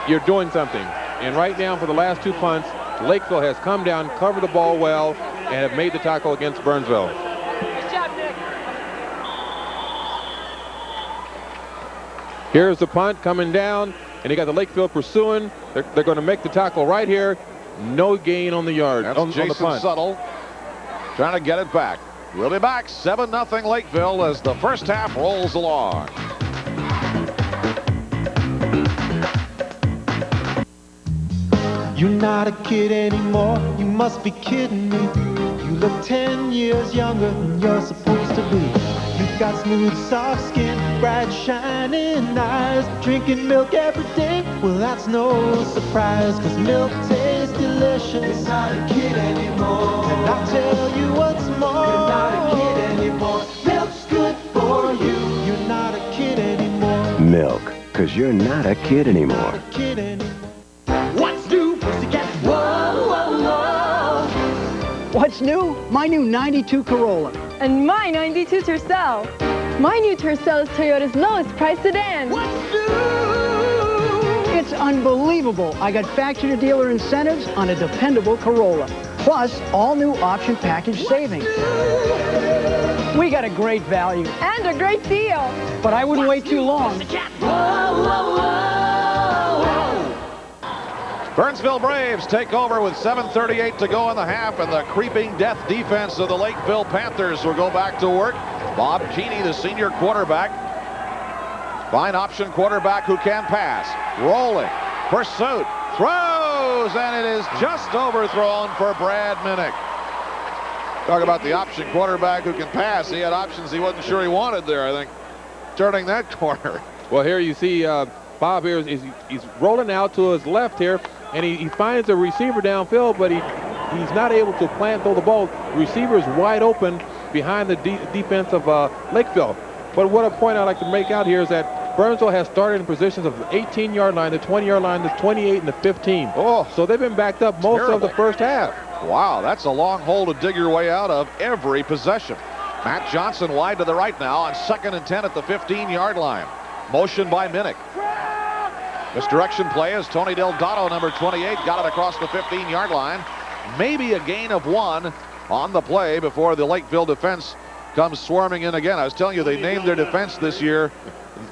you're doing something. And right now, for the last 2 punts, Lakeville has come down, covered the ball well, and have made the tackle against Burnsville. Here's the punt coming down, and they got the Lakeville pursuing. They're going to make the tackle right here. No gain on the yard. That's on Jason the punt. Suttle trying to get it back. We'll be back 7-0 Lakeville as the first half rolls along. You're not a kid anymore, you must be kidding me. You look 10 years younger than you're supposed to be. You've got smooth, soft skin, bright, shining eyes. Drinking milk every day, well that's no surprise, 'cause milk tastes delicious. You're not a kid anymore. And I'll tell you what's more. You're not a kid anymore. Milk's good for you. You're not a kid anymore. Milk, 'cause you're not a kid anymore. Kid anymore. What's new, pussycat? Whoa, whoa, whoa. What's new? My new 92 Corolla. And my 92 Tercel. My new Tercel is Toyota's lowest price sedan. What's new? It's unbelievable. I got factory-to-dealer incentives on a dependable Corolla. Plus, all new option package savings. We got a great value. And a great deal. But I wouldn't wait too long. Whoa, whoa, whoa. Burnsville Braves take over with 7:38 to go in the half, and the creeping death defense of the Lakeville Panthers will go back to work. Bob Keeney, the senior quarterback, fine option quarterback who can pass. Rolling, pursuit, throws, and it is just overthrown for Brad Minnick. Talk about the option quarterback who can pass. He had options he wasn't sure he wanted there, I think, turning that corner. Well, here you see Bob here he's rolling out to his left here, and he finds a receiver downfield, but he's not able to plant throw the ball. The receiver is wide open behind the defense of Lakeville. But what a point I'd like to make out here is that Burnsville has started in positions of the 18-yard line, the 20-yard line, the 28, and the 15. Oh, so they've been backed up most of the first half. Wow, that's a long hole to dig your way out of every possession. Matt Johnson wide to the right now on 2nd and 10 at the 15-yard line. Motion by Minnick. Misdirection play is Tony Delgado, number 28, got it across the 15-yard line. Maybe a gain of 1 on the play before the Lakeville defense comes swarming in again. I was telling you, they named their defense this year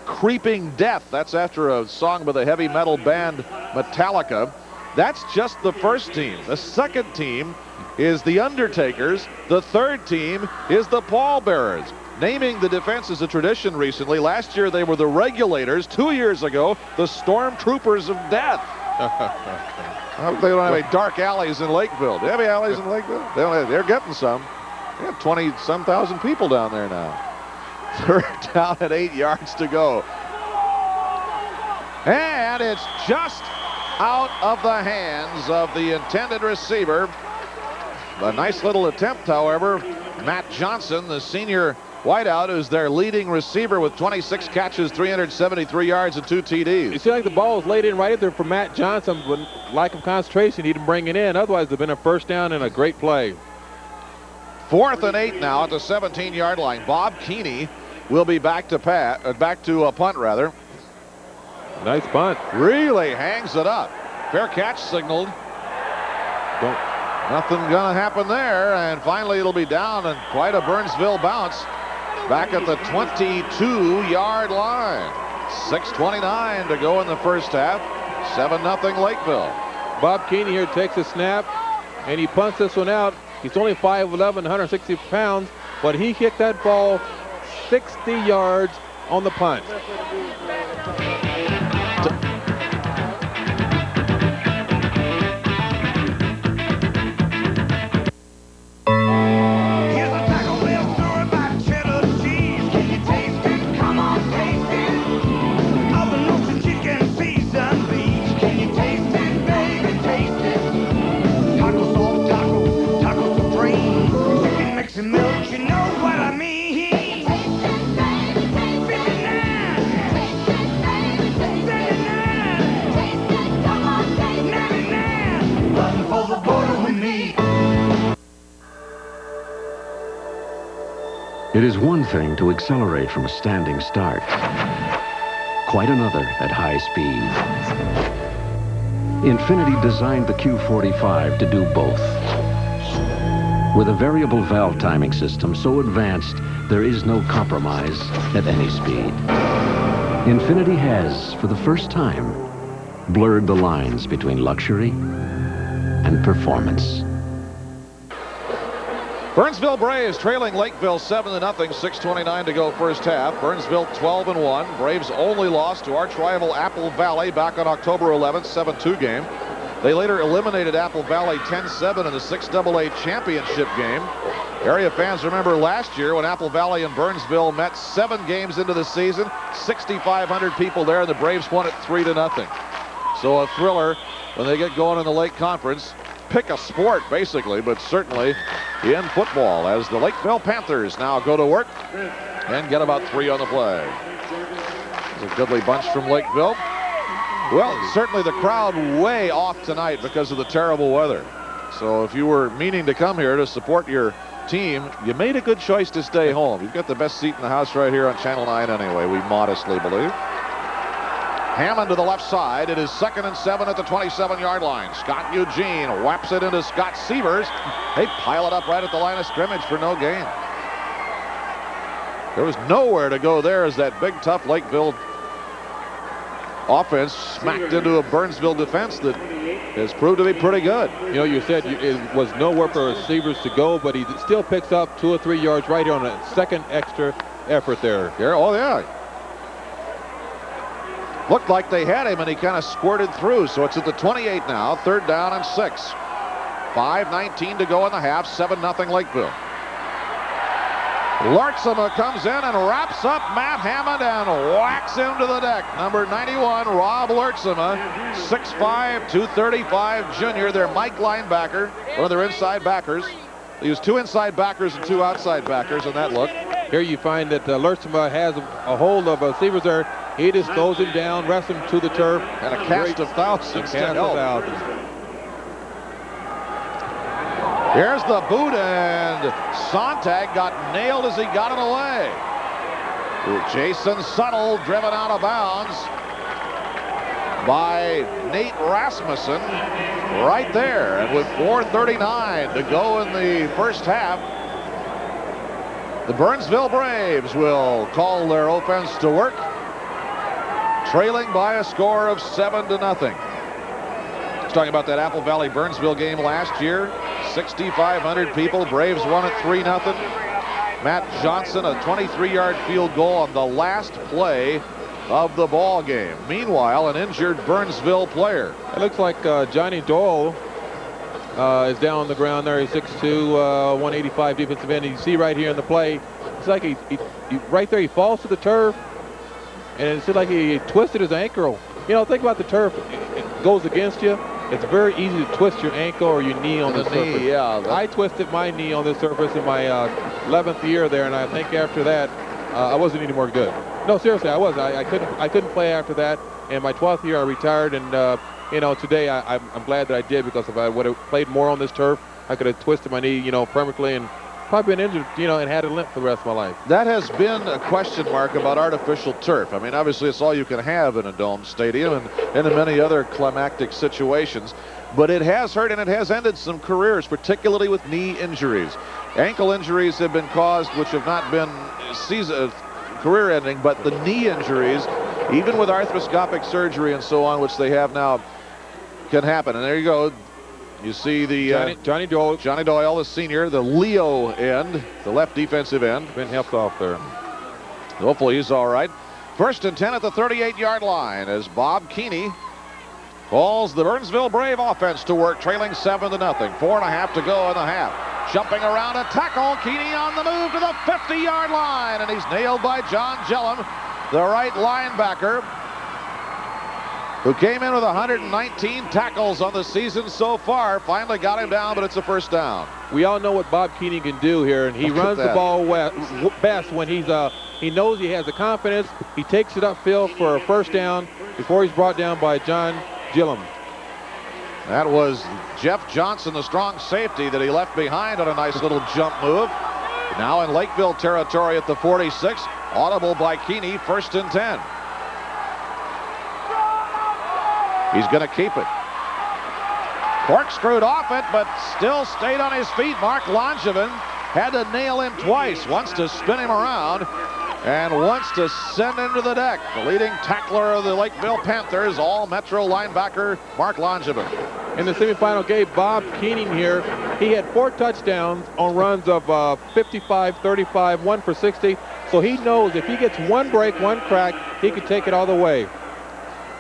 Creeping Death. That's after a song by the heavy metal band Metallica. That's just the first team. The second team is the Undertakers. The third team is the Pallbearers. Naming the defense is a tradition recently. Last year they were the Regulators. 2 years ago, the Stormtroopers of Death. They don't have any dark alleys in Lakeville. Do you have any alleys in Lakeville? They're getting some. They have 20-some thousand people down there now. 3rd down at 8 yards to go. And it's just out of the hands of the intended receiver. A nice little attempt, however. Matt Johnson, the senior wideout, is their leading receiver with 26 catches, 373 yards, and 2 TDs. You see like the ball was laid in right there for Matt Johnson, but lack of concentration, he didn't bring it in. Otherwise, it'd have been a first down and a great play. 4th and 8 now at the 17-yard line. Bob Keeney will be back to punt rather. Nice punt. Really hangs it up. Fair catch signaled. Nothing gonna happen there, and finally it'll be down, and quite a Burnsville bounce back at the 22-yard line. 6:29 to go in the first half. 7-0 Lakeville. Bob Keeney here takes a snap, and he punts this one out. He's only 5'11", 160 pounds, but he kicked that ball 60 yards on the punt. It is one thing to accelerate from a standing start, quite another at high speed. Infiniti designed the Q45 to do both. With a variable valve timing system so advanced, there is no compromise at any speed. Infiniti has, for the first time, blurred the lines between luxury and performance. Burnsville Braves trailing Lakeville 7-0, 6:29 to go first half. Burnsville 12-1. Braves only lost to arch rival Apple Valley back on October 11th, 7-2 game. They later eliminated Apple Valley 10-7 in the 6AA championship game. Area fans remember last year when Apple Valley and Burnsville met 7 games into the season, 6,500 people there, and the Braves won it 3-0. So a thriller when they get going in the Lake Conference. Pick a sport, basically, but certainly in football, as the Lakeville Panthers now go to work and get about 3 on the play. It's a goodly bunch from Lakeville. Well, certainly the crowd way off tonight because of the terrible weather. So if you were meaning to come here to support your team, you made a good choice to stay home. You've got the best seat in the house right here on Channel 9 anyway, we modestly believe. Hammond to the left side. It is 2nd and 7 at the 27-yard line. Scott Eugene whaps it into Scott Severs. They pile it up right at the line of scrimmage for no gain. There was nowhere to go there as that big, tough Lakeville offense smacked into a Burnsville defense that has proved to be pretty good. You know, you said it was nowhere for receivers to go, but he still picks up 2 or 3 yards right here on a second extra effort there. Oh, yeah. Looked like they had him, and he kind of squirted through. So it's at the 28 now, 3rd down and 6. 5:19 to go in the half, 7-0 Lakeville. Lartzema comes in and wraps up Matt Hammond and whacks him to the deck. Number 91, Rob Lartzema, 6'5", 235 junior. Their Mike linebacker, one of their inside backers. They use 2 inside backers and 2 outside backers in that look. Here you find that Lartzema has a hold of Severs there. He just throws him down, rests him to the turf. And a cast of thousands to help. Here's the boot, and Sontag got nailed as he got it away. Jason Suttle driven out of bounds by Nate Rasmussen right there. And with 4:39 to go in the first half, the Burnsville Braves will call their offense to work, trailing by a score of 7-0. Talking about that Apple Valley Burnsville game last year, 6,500 people. Braves won it 3-0. Matt Johnson, a 23-yard field goal on the last play of the ball game. Meanwhile, an injured Burnsville player. It looks like Johnny Doyle is down on the ground there. He's 6'2", 185 defensive end. You see right here in the play, it's like he right there, he falls to the turf, and it's like he twisted his ankle. You know, think about the turf. It goes against you. It's very easy to twist your ankle or your knee on the surface. Yeah, I twisted my knee on this surface in my 11th year there, and I think after that, I wasn't any more good. No, seriously, I was. I couldn't play after that. And my 12th year, I retired, and you know, today I'm glad that I did, because if I would have played more on this turf, I could have twisted my knee, you know, permanently, and probably been injured, you know, and had a limp for the rest of my life. That has been a question mark about artificial turf. I mean, obviously it's all you can have in a dome stadium and in many other climactic situations. But it has hurt, and it has ended some careers, particularly with knee injuries. Ankle injuries have been caused, which have not been career-ending, but the knee injuries, even with arthroscopic surgery and so on, which they have now, can happen. And there you go. You see the Johnny Doyle, the senior, the Leo end, the left defensive end. Been helped off there. Hopefully he's all right. 1st and 10 at the 38-yard line as Bob Keeney calls the Burnsville Brave offense to work, trailing 7-0. 4.5 to go in the half. Jumping around a tackle, Keeney on the move to the 50-yard line, and he's nailed by John Gillum, the right linebacker, who came in with 119 tackles on the season so far. Finally got him down, but it's a 1st down. We all know what Bob Keeney can do here, and he runs the ball best when he knows he has the confidence. He takes it upfield for a 1st down before he's brought down by John Gillum. That was Jeff Johnson, the strong safety that he left behind on a nice little jump move. Now in Lakeville territory at the 46. Audible by Keeney, 1st and 10. He's going to keep it. Corkscrewed off it, but still stayed on his feet. Mark Langevin had to nail him twice. Once to spin him around, and once to send him to the deck. The leading tackler of the Lakeville Panthers, all-Metro linebacker Mark Langevin. in the semifinal game, Bob Keening here, he had 4 touchdowns on runs of 55, 35, 1 for 60. So he knows if he gets one break, one crack, he could take it all the way.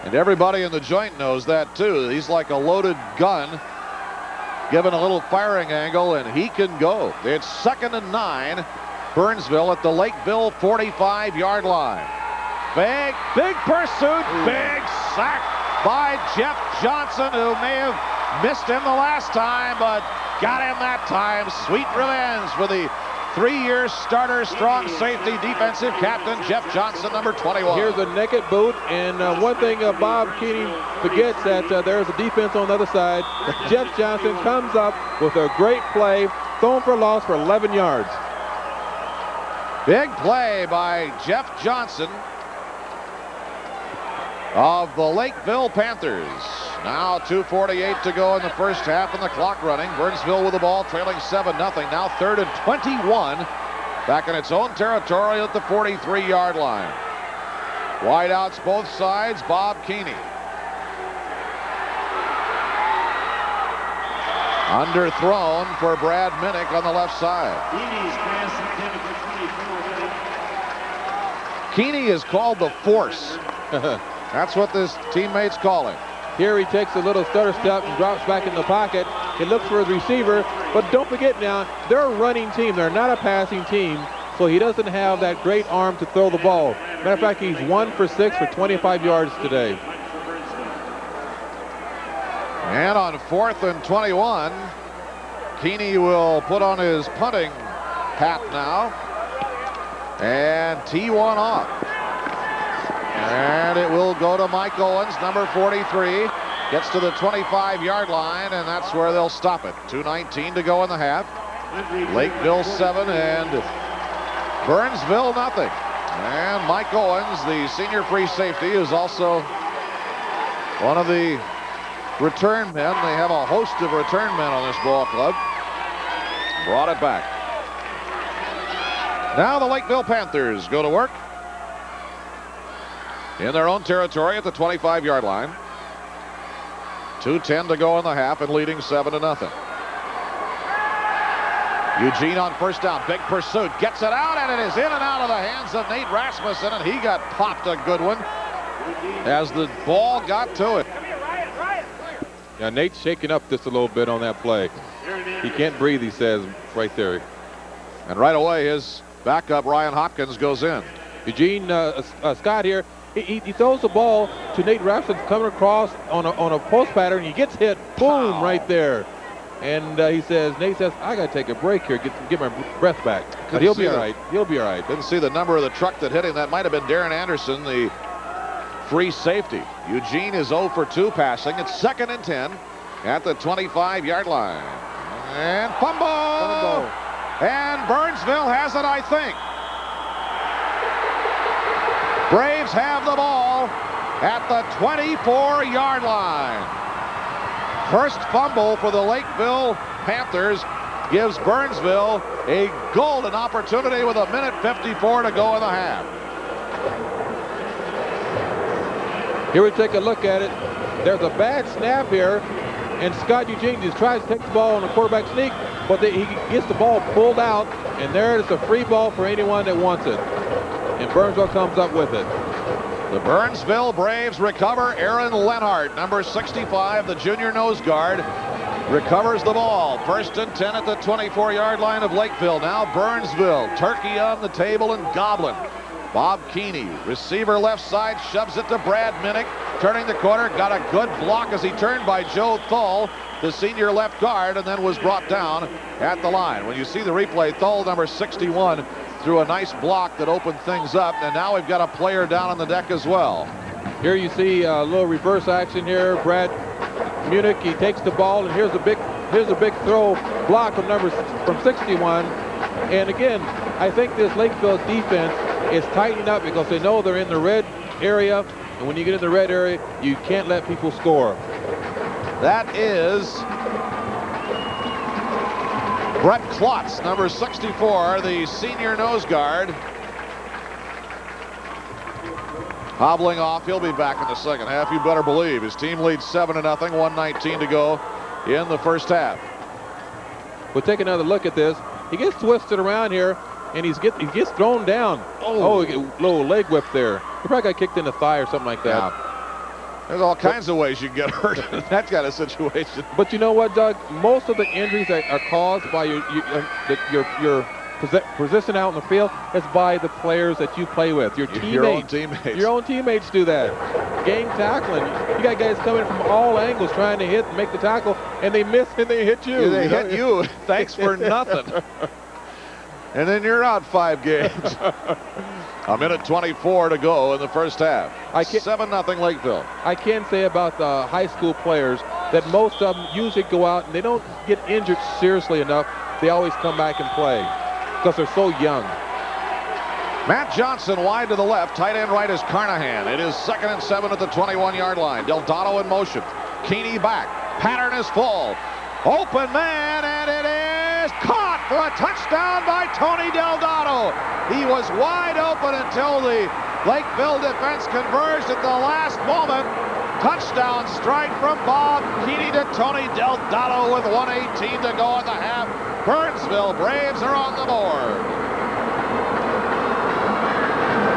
And everybody in the joint knows that too. He's like a loaded gun, given a little firing angle, and he can go. It's 2nd and 9. Burnsville at the Lakeville 45-yard line. Big pursuit, big sack by Jeff Johnson, who may have missed him the last time, but got him that time. Sweet revenge for the 3-year starter, strong safety, defensive captain, Jeff Johnson, number 21. Here's a naked boot, and one thing Bob Keeney forgets that there's a defense on the other side. Jeff Johnson comes up with a great play, thrown for a loss for 11 yards. Big play by Jeff Johnson of the Lakeville Panthers. Now 2:48 to go in the first half and the clock running. Burnsville with the ball trailing 7-0. Now 3rd and 21. Back in its own territory at the 43-yard line. Wide outs both sides. Bob Keeney. Underthrown for Brad Minnick on the left side. Keeney is called the Force. That's what this teammates call him. Here he takes a little stutter step and drops back in the pocket. He looks for his receiver, but don't forget now, they're a running team. They're not a passing team, so he doesn't have that great arm to throw the ball. Matter of fact, he's 1 for 6 for 25 yards today. And on 4th and 21, Keeney will put on his punting hat now and tee one off. And it will go to Mike Owens, number 43. Gets to the 25-yard line, and that's where they'll stop it. 2:19 to go in the half. Lakeville 7 and Burnsville nothing. And Mike Owens, the senior free safety, is also one of the return men. They have a host of return men on this ball club. Brought it back. Now the Lakeville Panthers go to work in their own territory at the 25-yard line. 2:10 to go in the half and leading 7-0. Eugene on first down. Big pursuit. Gets it out, and it is in and out of the hands of Nate Rasmussen, and he got popped a good one as the ball got to it. Yeah, Nate's shaking up just a little bit on that play. He can't breathe, he says, right there. And right away, his backup, Ryan Hopkins, goes in. Eugene Scott here. He throws the ball to Nate Rasmussen coming across on a post pattern. He gets hit, boom, right there. And Nate says, I got to take a break here, get my breath back. But he'll be all right. He'll be all right. Didn't see the number of the truck that hit him. That might have been Darren Anderson, the free safety. Eugene is 0 for 2 passing. It's 2nd and 10 at the 25-yard line. And fumble! And Burnsville has it, I think. Braves have the ball at the 24-yard line. First fumble for the Lakeville Panthers gives Burnsville a golden opportunity with 1:54 to go in the half. Here we take a look at it. There's a bad snap here, and Scott Eugene just tries to take the ball on a quarterback sneak, but he gets the ball pulled out, and there it is, a free ball for anyone that wants it. And Burnsville comes up with it. The Burnsville Braves recover. Aaron Lenhart, number 65, the junior nose guard, recovers the ball. 1st and 10 at the 24-yard line of Lakeville. Now Burnsville, turkey on the table and gobbling. Bob Keeney, receiver left side, shoves it to Brad Minnick. Turning the corner, got a good block as he turned by Joe Thull, the senior left guard, and then was brought down at the line. When you see the replay, Thull, number 61, threw a nice block that opened things up, and now we've got a player down on the deck as well. Here you see a little reverse action here. Brad Minnick, he takes the ball, and here's a big throw block from 61. And again, I think this Lakeville defense is tightening up because they know they're in the red area, and when you get in the red area, you can't let people score. That is Brett Klotz, number 64, the senior nose guard. Hobbling off. He'll be back in the second half. You better believe. His team leads 7-0, 1:19 to go in the first half. We'll take another look at this. He gets twisted around here, and he gets thrown down. Oh, little leg whip there. He probably got kicked in the thigh or something like that. Yeah. There's all kinds of ways you can get hurt in that kind of situation. But you know what, Doug? Most of the injuries that are caused by your position out in the field is by the players that you play with, your teammates. Your own teammates. Your own teammates do that. Game tackling. You got guys coming from all angles trying to hit and make the tackle, and they miss and they hit you. Yeah, they hit you. Thanks for nothing. And then you're out 5 games. A minute 24 to go in the first half. 7-0 Lakeville. I can say about the high school players that most of them usually go out and they don't get injured seriously enough. They always come back and play because they're so young. Matt Johnson wide to the left. Tight end right is Carnahan. It is 2nd and 7 at the 21-yard line. Delgado in motion. Keeney back. Pattern is full. Open man, and it is caught for a touchdown by Tony Delgado. He was wide open until the Lakeville defense converged at the last moment. Touchdown strike from Bob Keeney to Tony Delgado with 1:18 to go in the half. Burnsville Braves are on the board.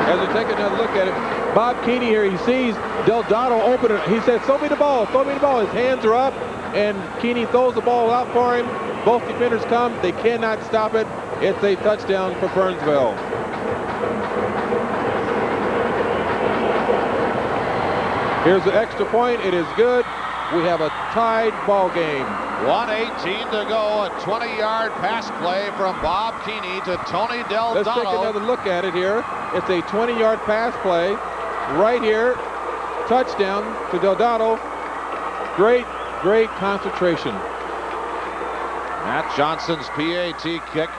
As we take another look at it, Bob Keeney here, he sees Delgado open it. He says, throw me the ball, throw me the ball. His hands are up, and Keeney throws the ball out for him. Both defenders come. They cannot stop it. It's a touchdown for Burnsville. Here's the extra point. It is good. We have a tied ball game. 1:18 to go. A 20-yard pass play from Bob Keeney to Tony Delgado. Let's take another look at it here. It's a 20-yard pass play right here. Touchdown to Delgado. Great concentration. Matt Johnson's PAT kick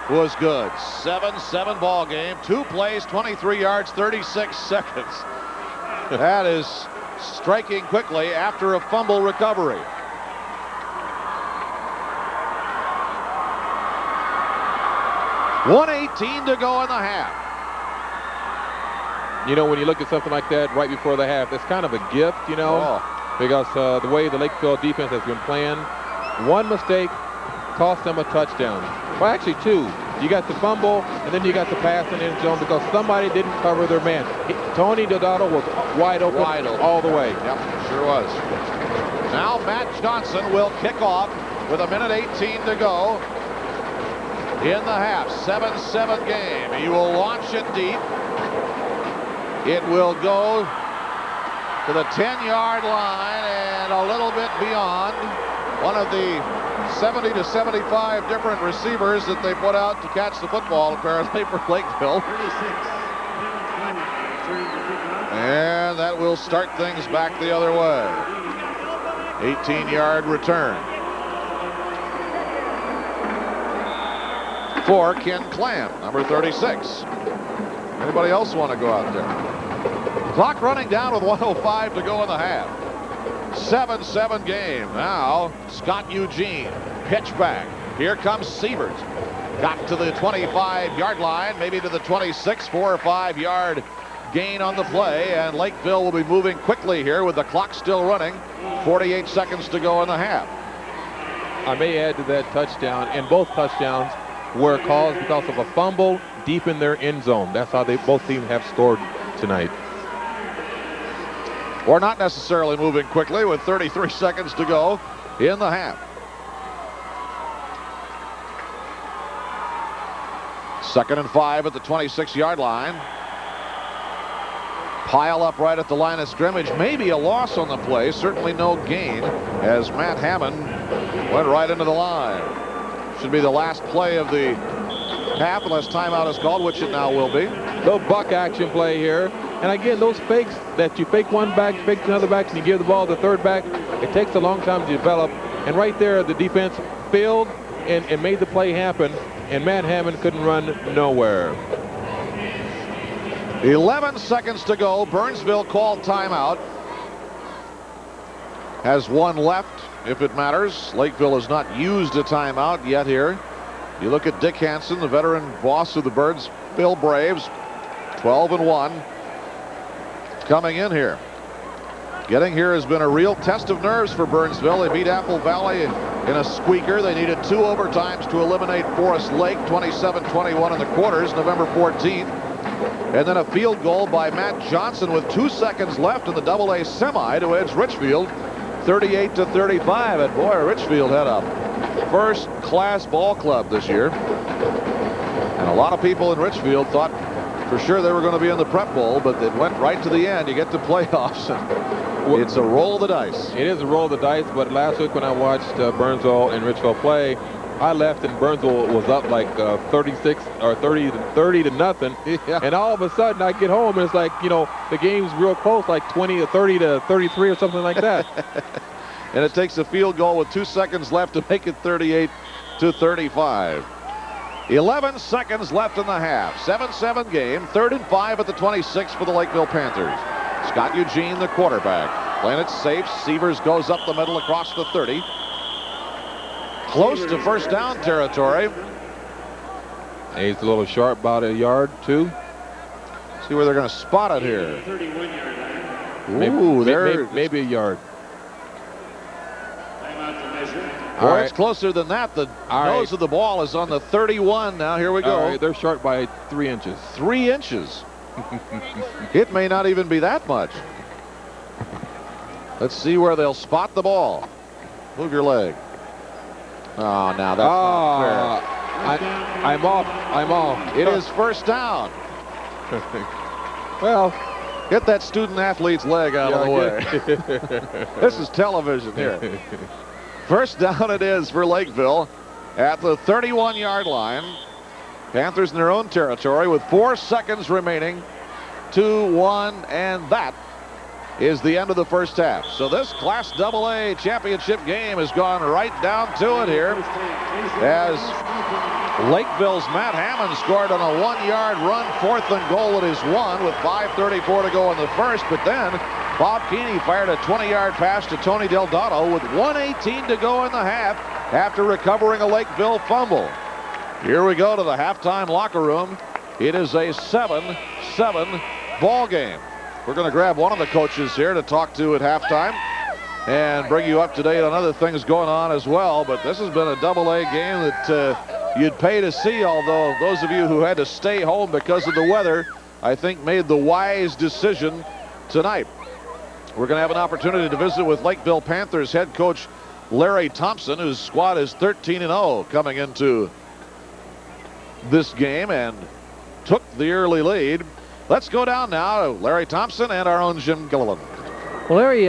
was good. 7-7 ball game. 2 plays, 23 yards, 36 seconds. That is striking quickly after a fumble recovery. $1:18 to go in the half. You know, when you look at something like that right before the half, it's kind of a gift, you know, because the way the Lakeville defense has been playing, one mistake cost them a touchdown. Well, actually 2. You got the fumble, and then you got the pass in the end zone because somebody didn't cover their man. Tony Delgado was wide open all the way. Yep, sure was. Now Matt Johnson will kick off with 1:18 to go in the half. 7-7 game. He will launch it deep. It will go to the 10-yard line and a little bit beyond. One of the 70 to 75 different receivers that they put out to catch the football, apparently, for Lakeville. And that will start things back the other way. 18-yard return for Ken Clam, number 36. Anybody else want to go out there? Clock running down with 1:05 to go in the half. 7-7 game. Now Scott Eugene, pitch back. Here comes Siebert. Got to the 25-yard line, maybe to the 26, 4 or 5 yard gain on the play, and Lakeville will be moving quickly here with the clock still running. 48 seconds to go in the half. I may add to that touchdown, and both touchdowns were caused because of a fumble deep in their end zone. That's how both teams have scored tonight. Or not necessarily moving quickly with 33 seconds to go in the half. Second and 5 at the 26-yard line. Pile up right at the line of scrimmage. Maybe a loss on the play. Certainly no gain as Matt Hammond went right into the line. Should be the last play of the half unless timeout is called, which it now will be. Little buck action play here. And again, those fakes that you fake one back, fake another back, and you give the ball to the third back, it takes a long time to develop. And right there, the defense failed and made the play happen, and Matt Hammond couldn't run nowhere. 11 seconds to go. Burnsville called timeout. Has one left, if it matters. Lakeville has not used a timeout yet here. You look at Dick Hansen, the veteran boss of the Burnsville Braves, 12-1. Coming in here. Getting here has been a real test of nerves for Burnsville. They beat Apple Valley in a squeaker. They needed 2 overtimes to eliminate Forest Lake, 27-21 in the quarters, November 14th. And then a field goal by Matt Johnson with 2 seconds left in the AA semi to edge Richfield, 38-35. And boy, Richfield had a first-class ball club this year. And a lot of people in Richfield thought for sure they were going to be in the Prep Bowl, but it went right to the end. You get to playoffs. It's a roll of the dice. It is a roll of the dice, but last week when I watched Burnsville and Richfield play, I left and Burnsville was up like 36 or 30 to nothing. Yeah. And all of a sudden I get home and it's like, you know, the game's real close, like 20 to 30 to 33 or something like that. And it takes a field goal with 2 seconds left to make it 38-35. 11 seconds left in the half. 7-7 game. 3rd and 5 at the 26 for the Lakeville Panthers. Scott Eugene, the quarterback. Playing it safe. Severs goes up the middle across the 30. Close to first down territory. He's a little sharp, about a yard, 2. See where they're going to spot it here. 31-yard line. Ooh, maybe a yard. Boy, it's closer than that. The nose of the ball is on the 31 now. Here we go. All right, they're short by 3 inches. 3 inches. It may not even be that much. Let's see where they'll spot the ball. Move your leg. Oh, now that's not fair. I'm off. It is first down. Well, get that student athlete's leg out of the way. This is television here. First down it is for Lakeville at the 31-yard line. Panthers in their own territory with 4 seconds remaining. 2-1, and that is the end of the first half. So this Class AA championship game has gone right down to it here as Lakeville's Matt Hammond scored on a 1-yard run, 4th and goal at his 1 with 5:34 to go in the first. But then Bob Keeney fired a 20-yard pass to Tony Delgado with 1:18 to go in the half after recovering a Lakeville fumble. Here we go to the halftime locker room. It is a 7-7 ball game. We're going to grab one of the coaches here to talk to at halftime and bring you up to date on other things going on as well. But this has been a AA game that you'd pay to see, although those of you who had to stay home because of the weather, I think made the wise decision tonight. We're going to have an opportunity to visit with Lakeville Panthers head coach Larry Thompson, whose squad is 13-0 coming into this game and took the early lead. Let's go down now to Larry Thompson and our own Jim Gilliland. Well, Larry,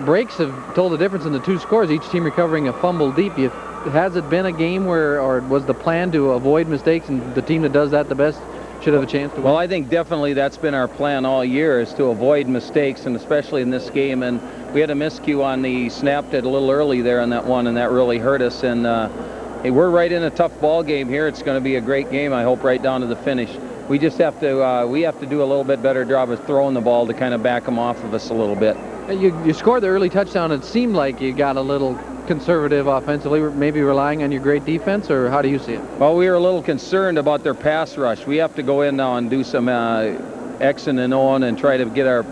breaks have told the difference in the 2 scores, each team recovering a fumble deep. Has it been a game where, or was the plan to avoid mistakes, and the team that does that the best should have a chance to win? Well, I think definitely that's been our plan all year, is to avoid mistakes, and especially in this game. And we had a miscue on the snap that a little early there on that one, and that really hurt us. And hey, we're right in a tough ball game here. It's going to be a great game, I hope, right down to the finish. We just have to we have to do a little bit better job of throwing the ball to kind of back them off of us a little bit. You scored the early touchdown. It seemed like you got a little conservative offensively, maybe relying on your great defense, or how do you see it? Well, we were a little concerned about their pass rush. We have to go in now and do some Xing and O'ing and try to get our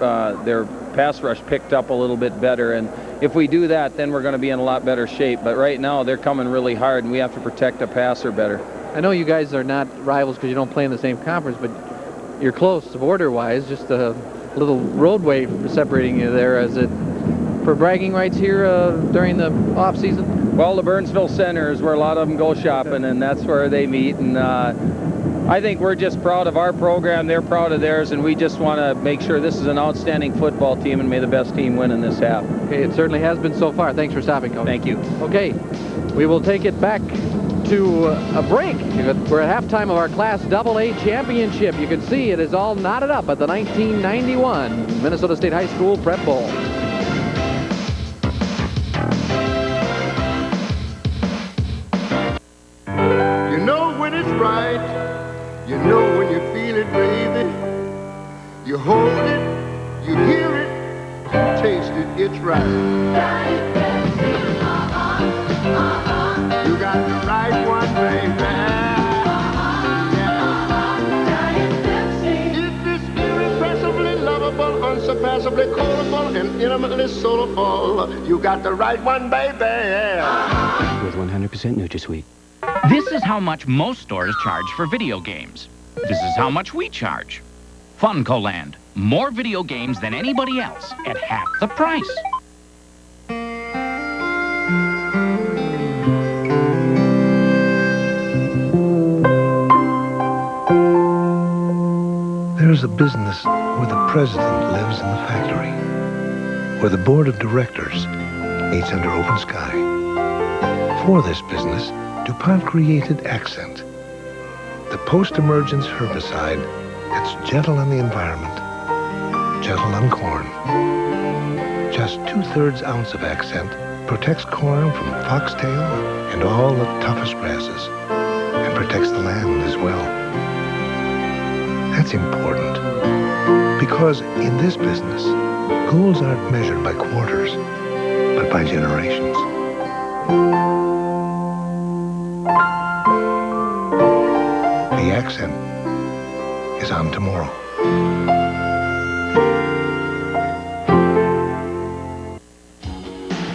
their pass rush picked up a little bit better. And if we do that, then we're going to be in a lot better shape. But right now they're coming really hard, and we have to protect the passer better. I know you guys are not rivals because you don't play in the same conference, but you're close border-wise, just a little roadway separating you there. Is it for bragging rights here during the off-season? Well, the Burnsville Center is where a lot of them go shopping, and that's where they meet. And I think we're just proud of our program. They're proud of theirs, and we just want to make sure this is an outstanding football team, and may the best team win in this half. Okay, it certainly has been so far. Thanks for stopping, Coach. Thank you. Okay, we will take it back to a break. We're at halftime of our Class AA championship. You can see it is all knotted up at the 1991 Minnesota State High School Prep Bowl. You know when it's right, you know when you feel it, baby. You hold it, you hear it, you taste it, it's right. You got the right one, baby. Yeah. It's this irrepressibly lovable, unsurpassable inexpressibly colorful and intimately soulful. You got the right one, baby. With 100% NutraSweet. This is how much most stores charge for video games. This is how much we charge. Funcoland. More video games than anybody else at half the price. There's a business where the president lives in the factory, where the board of directors meets under open sky. For this business, DuPont created Accent, the post-emergence herbicide that's gentle on the environment, gentle on corn. Just 2/3 ounce of Accent protects corn from foxtail and all the toughest grasses, and protects the land as well. That's important, because in this business, goals aren't measured by quarters, but by generations. The Accent is on tomorrow.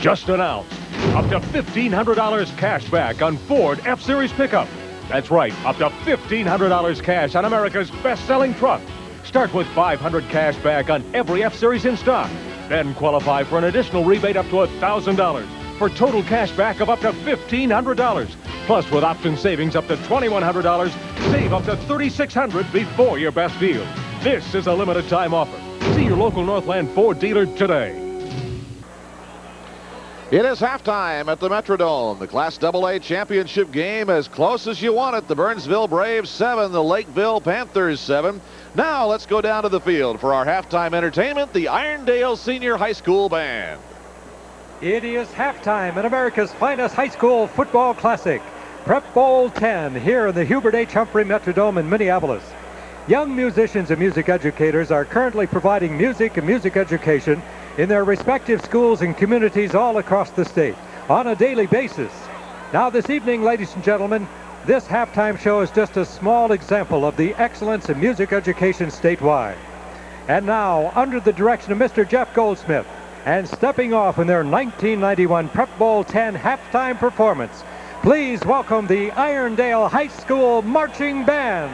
Just announced, up to $1,500 cash back on Ford F-Series pickup. That's right, up to $1,500 cash on America's best-selling truck. Start with $500 cash back on every F-Series in stock. Then qualify for an additional rebate up to $1,000 for total cash back of up to $1,500. Plus, with option savings up to $2,100, save up to $3,600 before your best deal. This is a limited time offer. See your local Northland Ford dealer today. It is halftime at the Metrodome. The Class AA championship game as close as you want it. The Burnsville Braves 7, the Lakeville Panthers 7. Now let's go down to the field for our halftime entertainment, the Irondale Senior High School Band. It is halftime at America's finest high school football classic, Prep Bowl 10, here in the Hubert H. Humphrey Metrodome in Minneapolis. Young musicians and music educators are currently providing music and music education in their respective schools and communities all across the state on a daily basis. Now this evening, ladies and gentlemen, this halftime show is just a small example of the excellence in music education statewide. And now, under the direction of Mr. Jeff Goldsmith, and stepping off in their 1991 Prep Bowl 10 halftime performance, please welcome the Irondale High School Marching Band.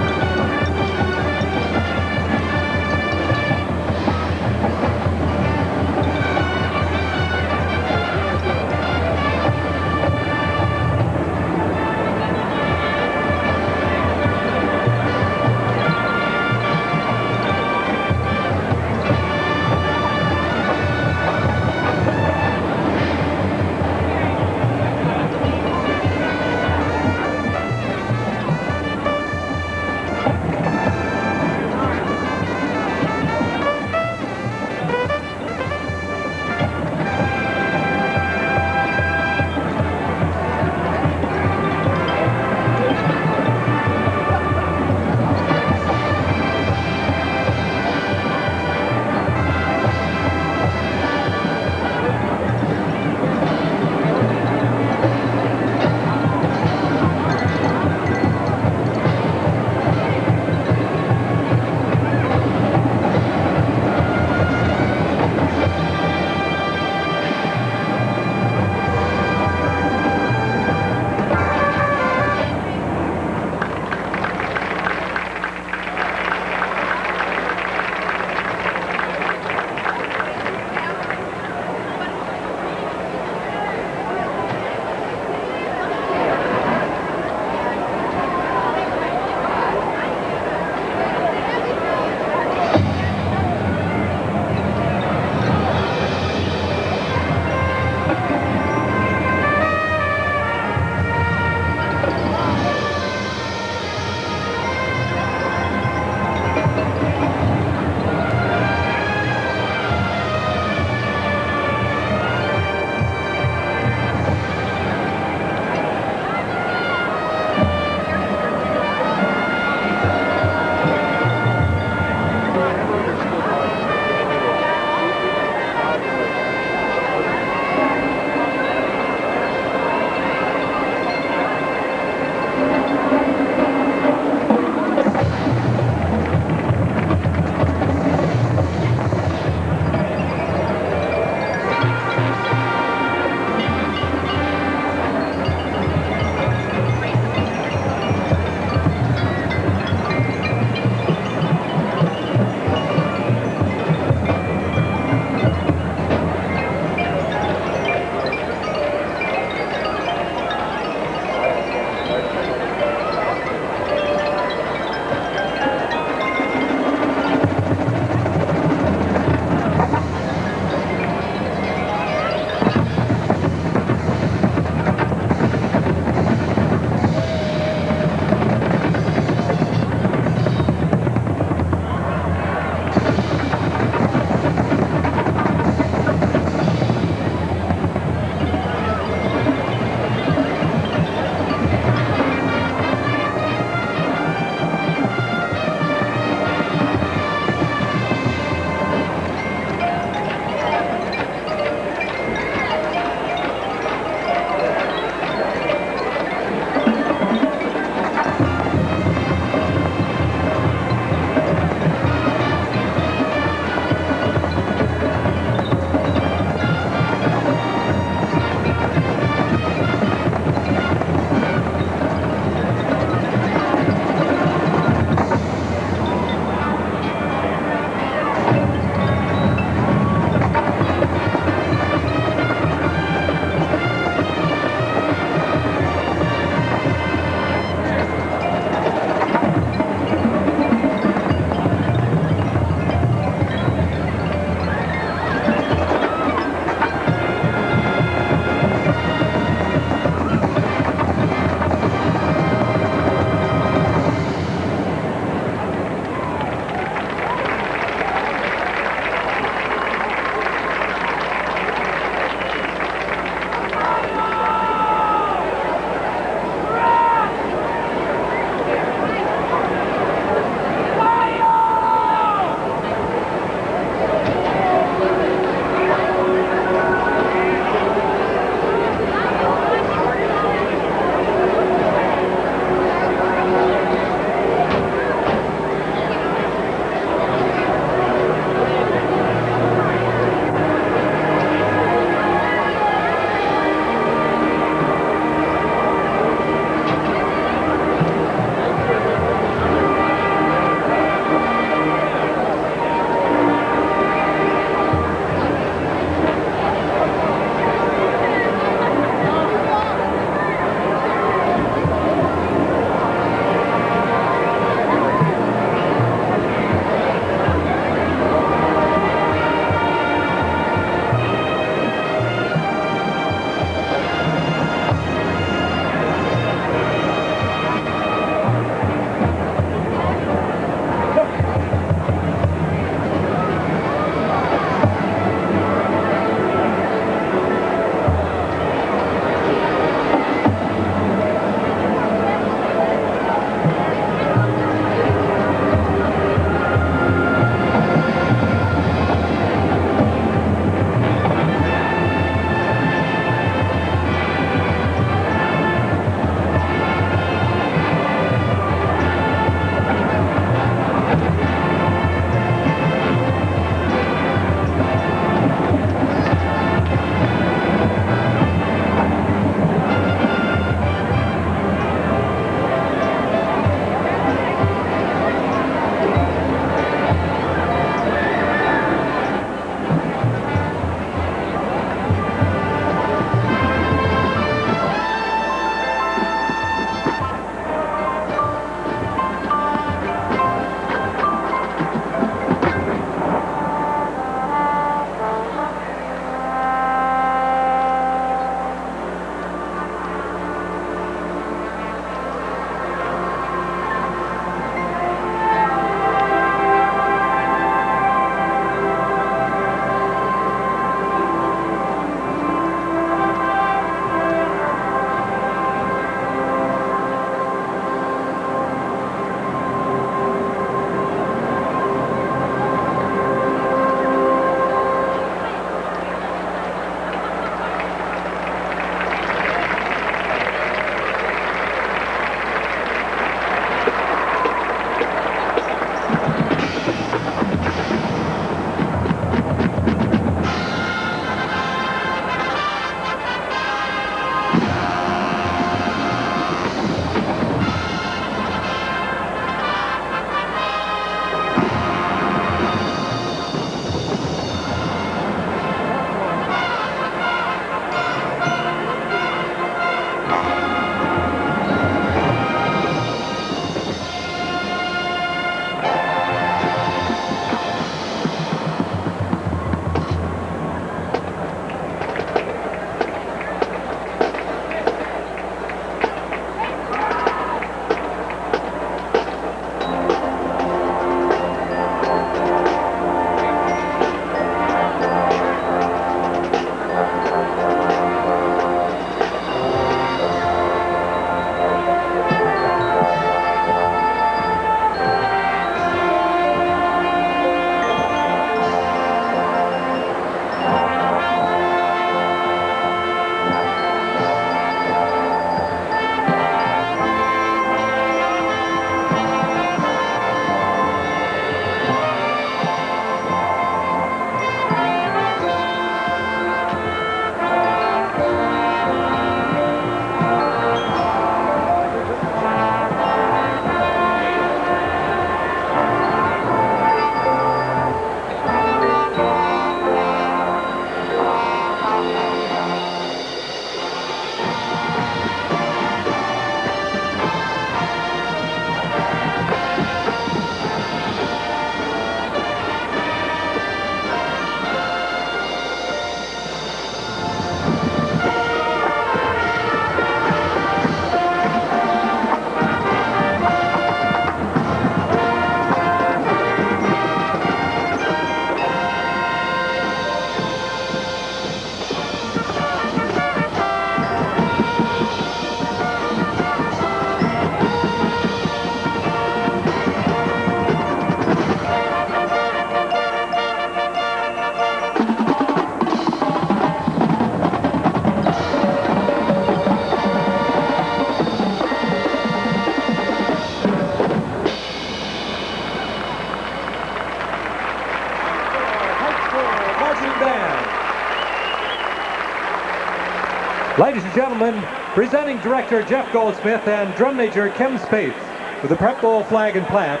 gentlemen, presenting director Jeff Goldsmith and drum major Kim Spates with the Prep Bowl flag and plaque,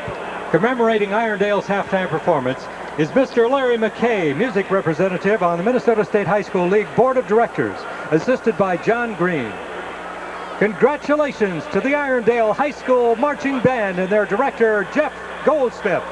commemorating Irondale's halftime performance, is Mr. Larry McKay, music representative on the Minnesota State High School League Board of Directors, assisted by John Green. Congratulations to the Irondale High School Marching Band and their director, Jeff Goldsmith.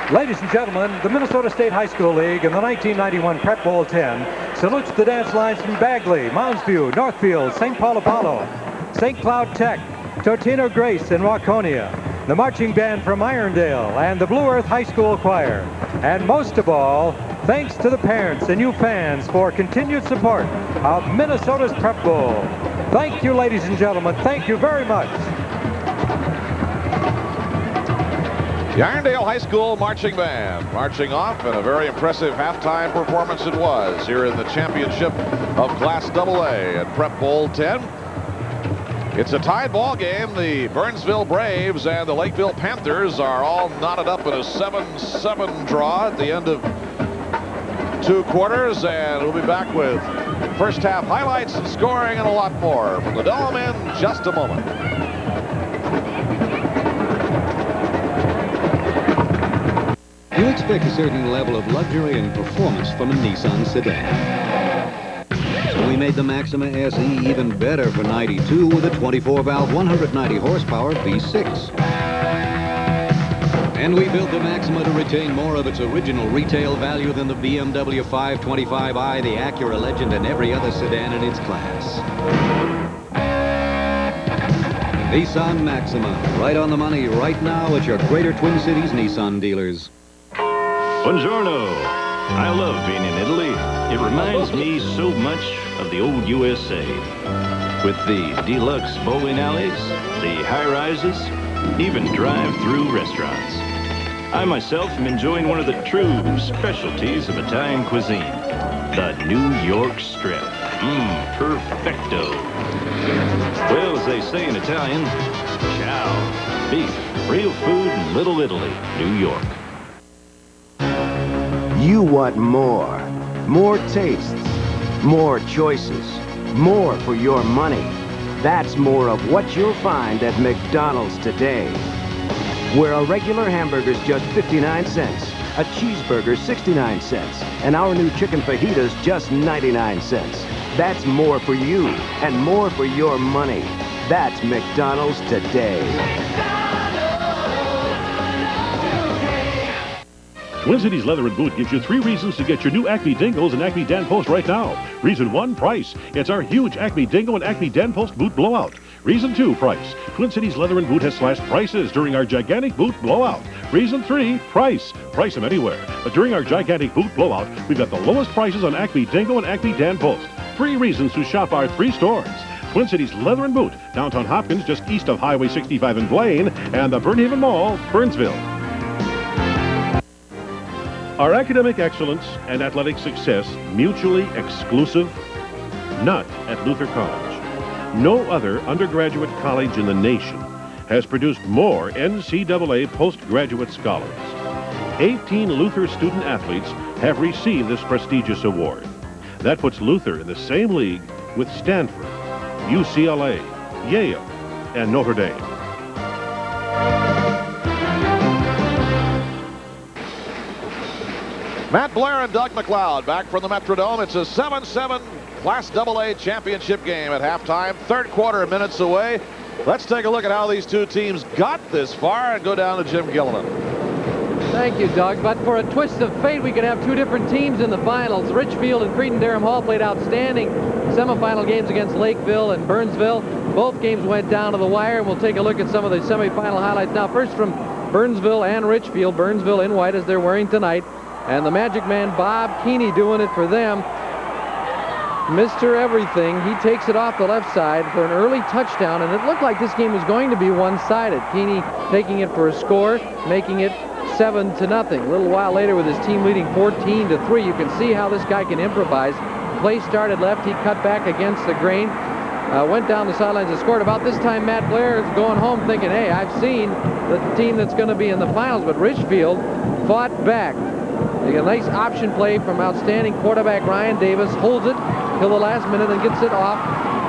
Ladies and gentlemen, the Minnesota State High School League in the 1991 Prep Bowl 10 salutes the dance lines from Bagley, Moundsview, Northfield, St. Paul Apollo, St. Cloud Tech, Totino Grace, and Waconia, the marching band from Irondale, and the Blue Earth High School Choir. And most of all, thanks to the parents and you fans for continued support of Minnesota's Prep Bowl. Thank you, ladies and gentlemen. Thank you very much. The Irondale High School Marching Band marching off, and a very impressive halftime performance it was here in the championship of Class AA at Prep Bowl 10. It's a tied ball game. The Burnsville Braves and the Lakeville Panthers are all knotted up in a 7-7 draw at the end of 2 quarters, and we'll be back with first half highlights and scoring and a lot more from the Dome in just a moment. You expect a certain level of luxury and performance from a Nissan sedan. So we made the Maxima SE even better for 92 with a 24-valve 190 horsepower V6. And we built the Maxima to retain more of its original retail value than the BMW 525i, the Acura Legend, and every other sedan in its class. Nissan Maxima, right on the money right now at your Greater Twin Cities Nissan dealers. Buongiorno. I love being in Italy. It reminds me so much of the old USA. With the deluxe bowling alleys, the high-rises, even drive-through restaurants. I myself am enjoying one of the true specialties of Italian cuisine, the New York Strip. Perfecto. Well, as they say in Italian, ciao. Beef, real food in Little Italy, New York. You want more. More tastes. More choices. More for your money. That's more of what you'll find at McDonald's today. Where a regular hamburger's just 59 cents, a cheeseburger 69 cents, and our new chicken fajitas just 99 cents. That's more for you and more for your money. That's McDonald's today. Twin Cities Leather and Boot gives you 3 reasons to get your new Acme Dingles and Acme Dan Post right now. Reason 1, price. It's our huge Acme Dingo and Acme Dan Post boot blowout. Reason 2, price. Twin Cities Leather and Boot has slashed prices during our gigantic boot blowout. Reason 3, price. Price them anywhere. But during our gigantic boot blowout, we've got the lowest prices on Acme Dingo and Acme Dan Post. 3 reasons to shop our 3 stores. Twin Cities Leather and Boot, downtown Hopkins, just east of Highway 65 in Blaine, and the Burnhaven Mall, Burnsville. Are academic excellence and athletic success mutually exclusive? Not at Luther College. No other undergraduate college in the nation has produced more NCAA postgraduate scholars. 18 Luther student athletes have received this prestigious award. That puts Luther in the same league with Stanford, UCLA, Yale, and Notre Dame. Matt Blair and Doug McLeod back from the Metrodome. It's a 7-7 Class AA championship game at halftime. 3rd quarter minutes away. Let's take a look at how these 2 teams got this far and go down to Jim Gilliland. Thank you, Doug. But for a twist of fate, we could have 2 different teams in the finals. Richfield and Cretin-Derham Hall played outstanding semifinal games against Lakeville and Burnsville. Both games went down to the wire, and we'll take a look at some of the semifinal highlights now. First from Burnsville and Richfield. Burnsville in white as they're wearing tonight. And the Magic Man, Bob Keeney, doing it for them. Mr. Everything, he takes it off the left side for an early touchdown, and it looked like this game was going to be one-sided. Keeney taking it for a score, making it 7-0. A little while later with his team leading 14-3, you can see how this guy can improvise. Play started left, he cut back against the grain, went down the sidelines and scored. About this time, Matt Blair is going home thinking, hey, I've seen the team that's going to be in the finals, but Richfield fought back. They get a nice option play from outstanding quarterback Ryan Davis, holds it till the last minute and gets it off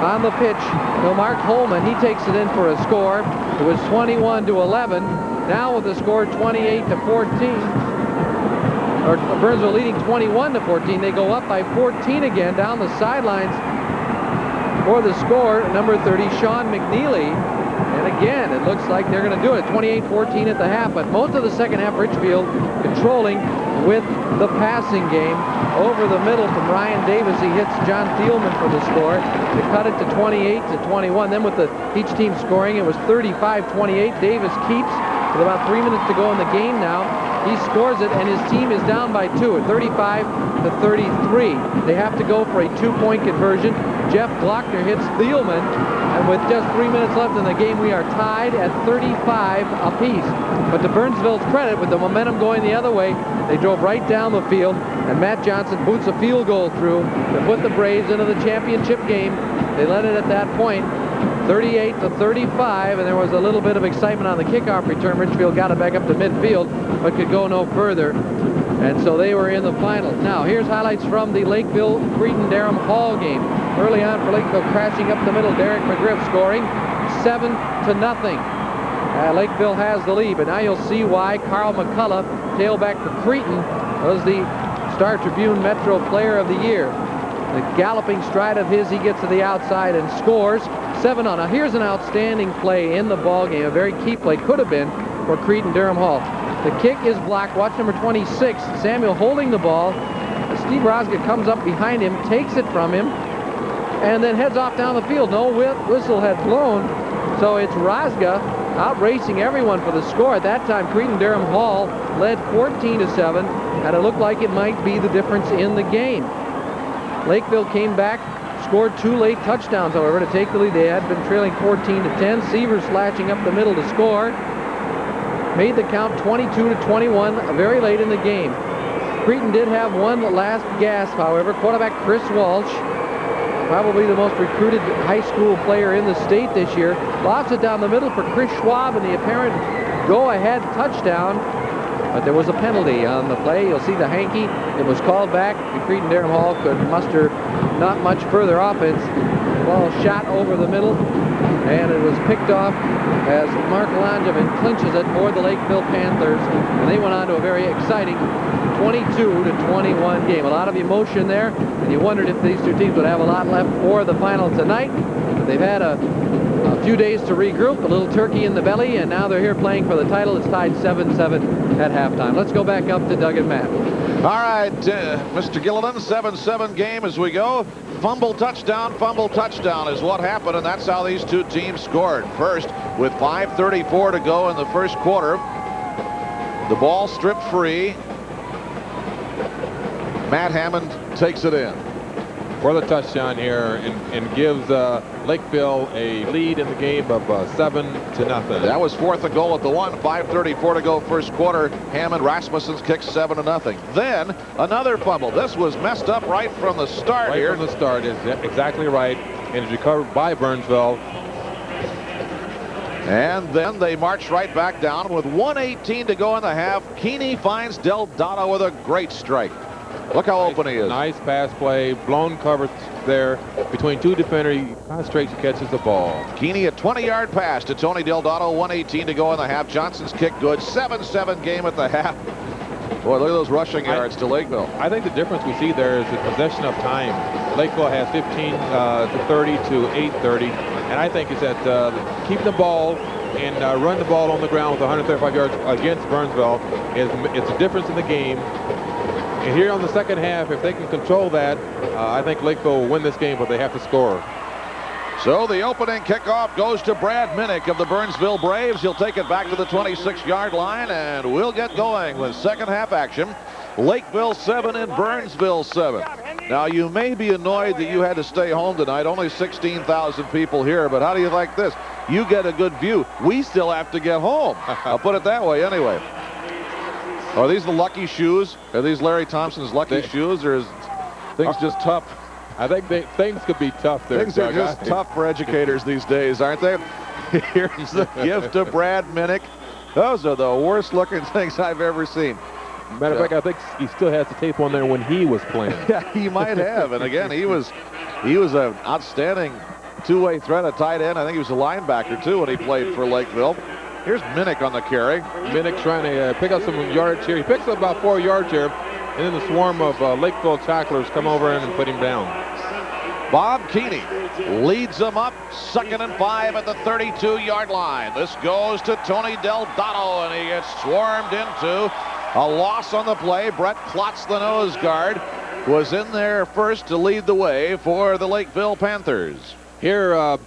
on the pitch. So Mark Holman, he takes it in for a score. It was 21-11. Now with the score 28-14. Or Burnsville leading 21-14. They go up by 14 again down the sidelines for the score. Number 30, Sean McNeely. And again, it looks like they're going to do it. 28-14 at the half, but most of the second half, Richfield controlling with the passing game. Over the middle from Ryan Davis, he hits John Thielman for the score. They cut it to 28-21. Then with each team scoring, it was 35-28. Davis keeps with about 3 minutes to go in the game now. He scores it, and his team is down by 2 at 35-33. They have to go for a 2-point conversion. Jeff Glockner hits Thielman, and with just 3 minutes left in the game, we are tied at 35 apiece. But to Burnsville's credit, with the momentum going the other way, they drove right down the field, and Matt Johnson boots a field goal through to put the Braves into the championship game. They led it at that point, 38-35, and there was a little bit of excitement on the kickoff return. Richfield got it back up to midfield, but could go no further. And so they were in the finals. Now, here's highlights from the Lakeville-Cretin-Derham Hall game. Early on for Lakeville, crashing up the middle, Derek McGriff scoring 7-0. Lakeville has the lead, but now you'll see why Carl McCullough, tailback for Cretin, was the Star Tribune Metro Player of the Year. The galloping stride of his, he gets to the outside and scores 7-0. Now here's an outstanding play in the ball game, a very key play, could have been for Cretin-Derham Hall. The kick is blocked. Watch number 26, Samuel holding the ball. Steve Rosga comes up behind him, takes it from him, and then heads off down the field. No whistle had blown, so it's Rosga out racing everyone for the score. At that time, Cretin-Derham Hall led 14-7, and it looked like it might be the difference in the game. Lakeville came back, scored 2 late touchdowns, however, to take the lead. They had been trailing 14-10. Severs slashing up the middle to score. Made the count 22-21 very late in the game. Cretin did have one last gasp, however. Quarterback Chris Walsh, probably the most recruited high school player in the state this year, lofts it down the middle for Chris Schwab and the apparent go-ahead touchdown. But there was a penalty on the play. You'll see the hanky. It was called back. Cretin-Derham Hall could muster not much further offense. The ball shot over the middle, and it was picked off as Mark Langevin clinches it for the Lakeville Panthers, and they went on to a very exciting 22-21 game. A lot of emotion there, and you wondered if these two teams would have a lot left for the final tonight. But they've had a few days to regroup, a little turkey in the belly, and now they're here playing for the title. It's tied 7-7 at halftime. Let's go back up to Doug and Matt. All right, Mr. Gilliland, 7-7 game as we go. Fumble touchdown is what happened, and that's how these two teams scored. First, with 5:34 to go in the first quarter, the ball stripped free. Matt Hammond takes it in for the touchdown here and gives Lakeville a lead in the game of 7-0. That was 4th and goal at the 1. 5:34 to go first quarter. Hammond Rasmussen's kick 7-0. Then another fumble. This was messed up right from the start here. Right from the start is exactly right, and it's recovered by Burnsville. And then they march right back down with 1:18 to go in the half. Keeney finds Del Dotto with a great strike. Look how open he is. Nice pass play, blown coverage there between two defenders. He concentrates and catches the ball. Keeney, a 20-yard pass to Tony Del Dotto. 1:18 to go in the half. Johnson's kick good. 7-7 game at the half. Boy, look at those rushing yards to Lakeville. I think the difference we see there is the possession of time. Lakeville has 15-30 to 8:30, and I think it's that keeping the ball and run the ball on the ground with 135 yards against Burnsville it's a difference in the game. And here on the second half, if they can control that, I think Lakeville will win this game, but they have to score. So the opening kickoff goes to Brad Minnick of the Burnsville Braves. He'll take it back to the 26-yard line, and we'll get going with second half action. Lakeville 7 and Burnsville 7. Now, you may be annoyed that you had to stay home tonight. Only 16,000 people here, but how do you like this? You get a good view. We still have to get home. I'll put it that way anyway. Are these the lucky shoes? Are these Larry Thompson's lucky shoes, or is things just tough? I think things could be tough there. Things are just tough for educators these days, aren't they? Here's the gift to Brad Minnick. Those are the worst looking things I've ever seen. Matter of fact, I think he still has the tape on there when he was playing. Yeah, he might have. And again, he was an outstanding two-way threat at tight end. I think he was a linebacker, too, when he played for Lakeville. Here's Minnick on the carry. Minnick trying to pick up some yards here. He picks up about 4 yards here, and then the swarm of Lakeville tacklers come over in and put him down. Bob Keeney leads them up, 2nd and 5 at the 32-yard line. This goes to Tony Delgado, and he gets swarmed into a loss on the play. Brett Klotz, the nose guard, was in there first to lead the way for the Lakeville Panthers. Here,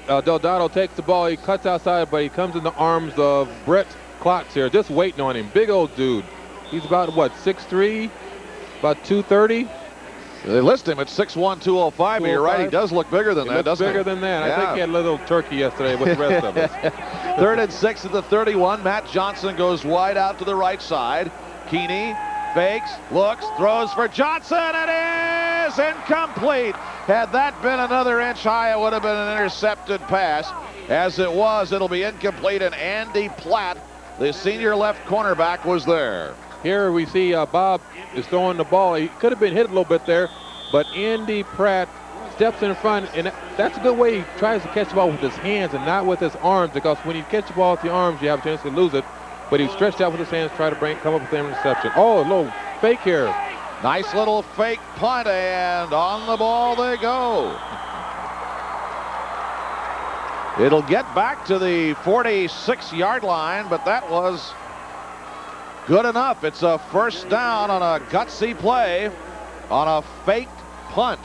Delgado takes the ball. He cuts outside, but he comes in the arms of Brett Klotz here, just waiting on him. Big old dude. He's about, what, 6'3", about 230? They list him at 6'1", 205. You're right, he does look bigger than that, doesn't he? Bigger than that. Yeah. I think he had a little turkey yesterday with the rest of us. 3rd and 6 at the 31. Matt Johnson goes wide out to the right side. Keeney fakes, looks, throws for Johnson. It is incomplete. Had that been another inch high, it would have been an intercepted pass. As it was, it'll be incomplete, and Andy Platt, the senior left cornerback, was there. Here we see Bob is throwing the ball. He could have been hit a little bit there, but Andy Pratt steps in front, and that's a good way. He tries to catch the ball with his hands and not with his arms, because when you catch the ball with the arms, you have a chance to lose it. But he stretched out with his hands, try to come up with an interception. Oh, a little fake here. Nice little fake punt, and on the ball they go. It'll get back to the 46-yard line, but that was good enough. It's a first down on a gutsy play on a faked punt.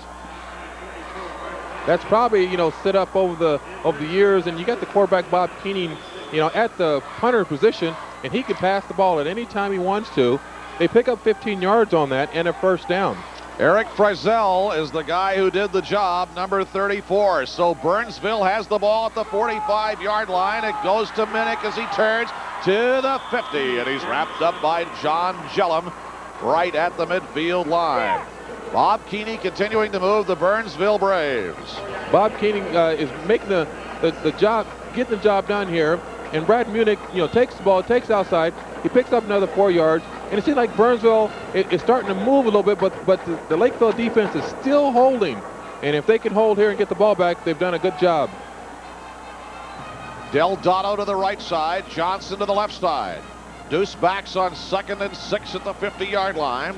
That's probably, set up over the years, and you got the quarterback Bob Keeney, at the punter position, and he can pass the ball at any time he wants to. They pick up 15 yards on that and a first down. Eric Frizzell is the guy who did the job, number 34. So Burnsville has the ball at the 45-yard line. It goes to Minnick as he turns to the 50, and he's wrapped up by John Gillum right at the midfield line. Bob Keeney continuing to move the Burnsville Braves. Bob Keeney is making the job, getting the job done here, and Brad Munich, takes the ball, takes outside. He picks up another 4 yards, and it seems like Burnsville is starting to move a little bit, but the Lakeville defense is still holding. And if they can hold here and get the ball back, they've done a good job. Delgado to the right side, Johnson to the left side. Deuce backs on 2nd and 6 at the 50-yard line.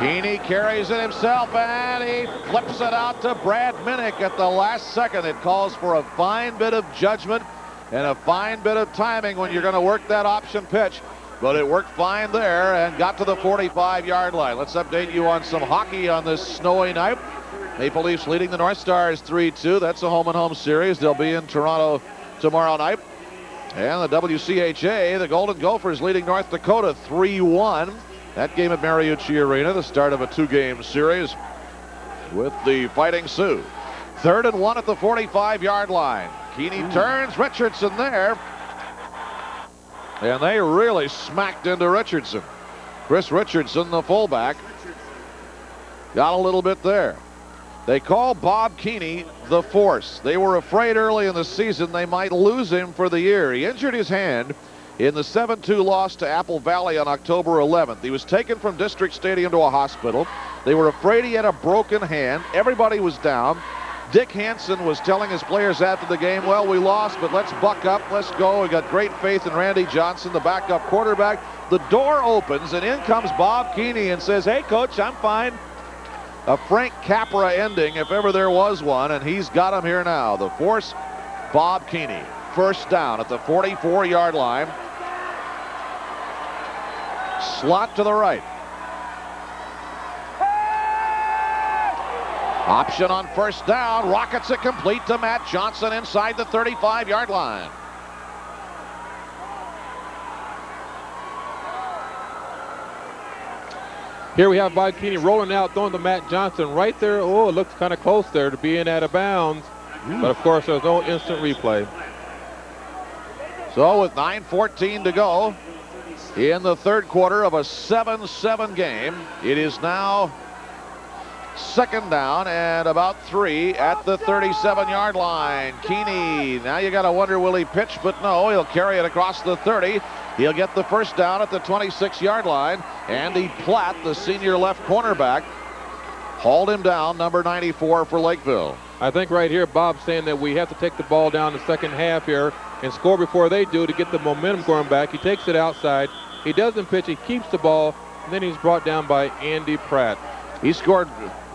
Keeney carries it himself, and he flips it out to Brad Minnick at the last second. It calls for a fine bit of judgment and a fine bit of timing when you're going to work that option pitch. But it worked fine there and got to the 45-yard line. Let's update you on some hockey on this snowy night. Maple Leafs leading the North Stars 3-2. That's a home-and-home series. They'll be in Toronto tomorrow night. And the WCHA, the Golden Gophers leading North Dakota 3-1. That game at Mariucci Arena, the start of a 2-game series with the Fighting Sioux. 3rd and 1 at the 45-yard line. Keeney turns, Richardson there. And they really smacked into Richardson. Chris Richardson, the fullback, got a little bit there. They call Bob Keeney the Force. They were afraid early in the season they might lose him for the year. He injured his hand in the 7-2 loss to Apple Valley on October 11th. He was taken from District Stadium to a hospital. They were afraid he had a broken hand. Everybody was down. Dick Hansen was telling his players after the game, well, we lost, but let's buck up, let's go. We got great faith in Randy Johnson, the backup quarterback. The door opens, and in comes Bob Keeney and says, hey, Coach, I'm fine. A Frank Capra ending, if ever there was one, and he's got him here now. The Force, Bob Keeney. First down at the 44-yard line. Slot to the right. Option on first down. Rockets it complete to Matt Johnson inside the 35-yard line. Here we have Bob Keeney rolling out, throwing to Matt Johnson right there. Oh, it looks kind of close there to being out of bounds. But, of course, there's no instant replay. So with 9:14 to go in the third quarter of a 7-7 game, it is now second down and about 3 at the 37-yard line. Keeney, now you got to wonder, will he pitch? But no, he'll carry it across the 30 He'll get the first down at the 26-yard line. Andy Platt, the senior left cornerback, hauled him down, number 94 for Lakeville. I think right here, Bob's saying that we have to take the ball down the second half here and score before they do to get the momentum going back. He takes it outside. He doesn't pitch. He keeps the ball, and then he's brought down by Andy Pratt.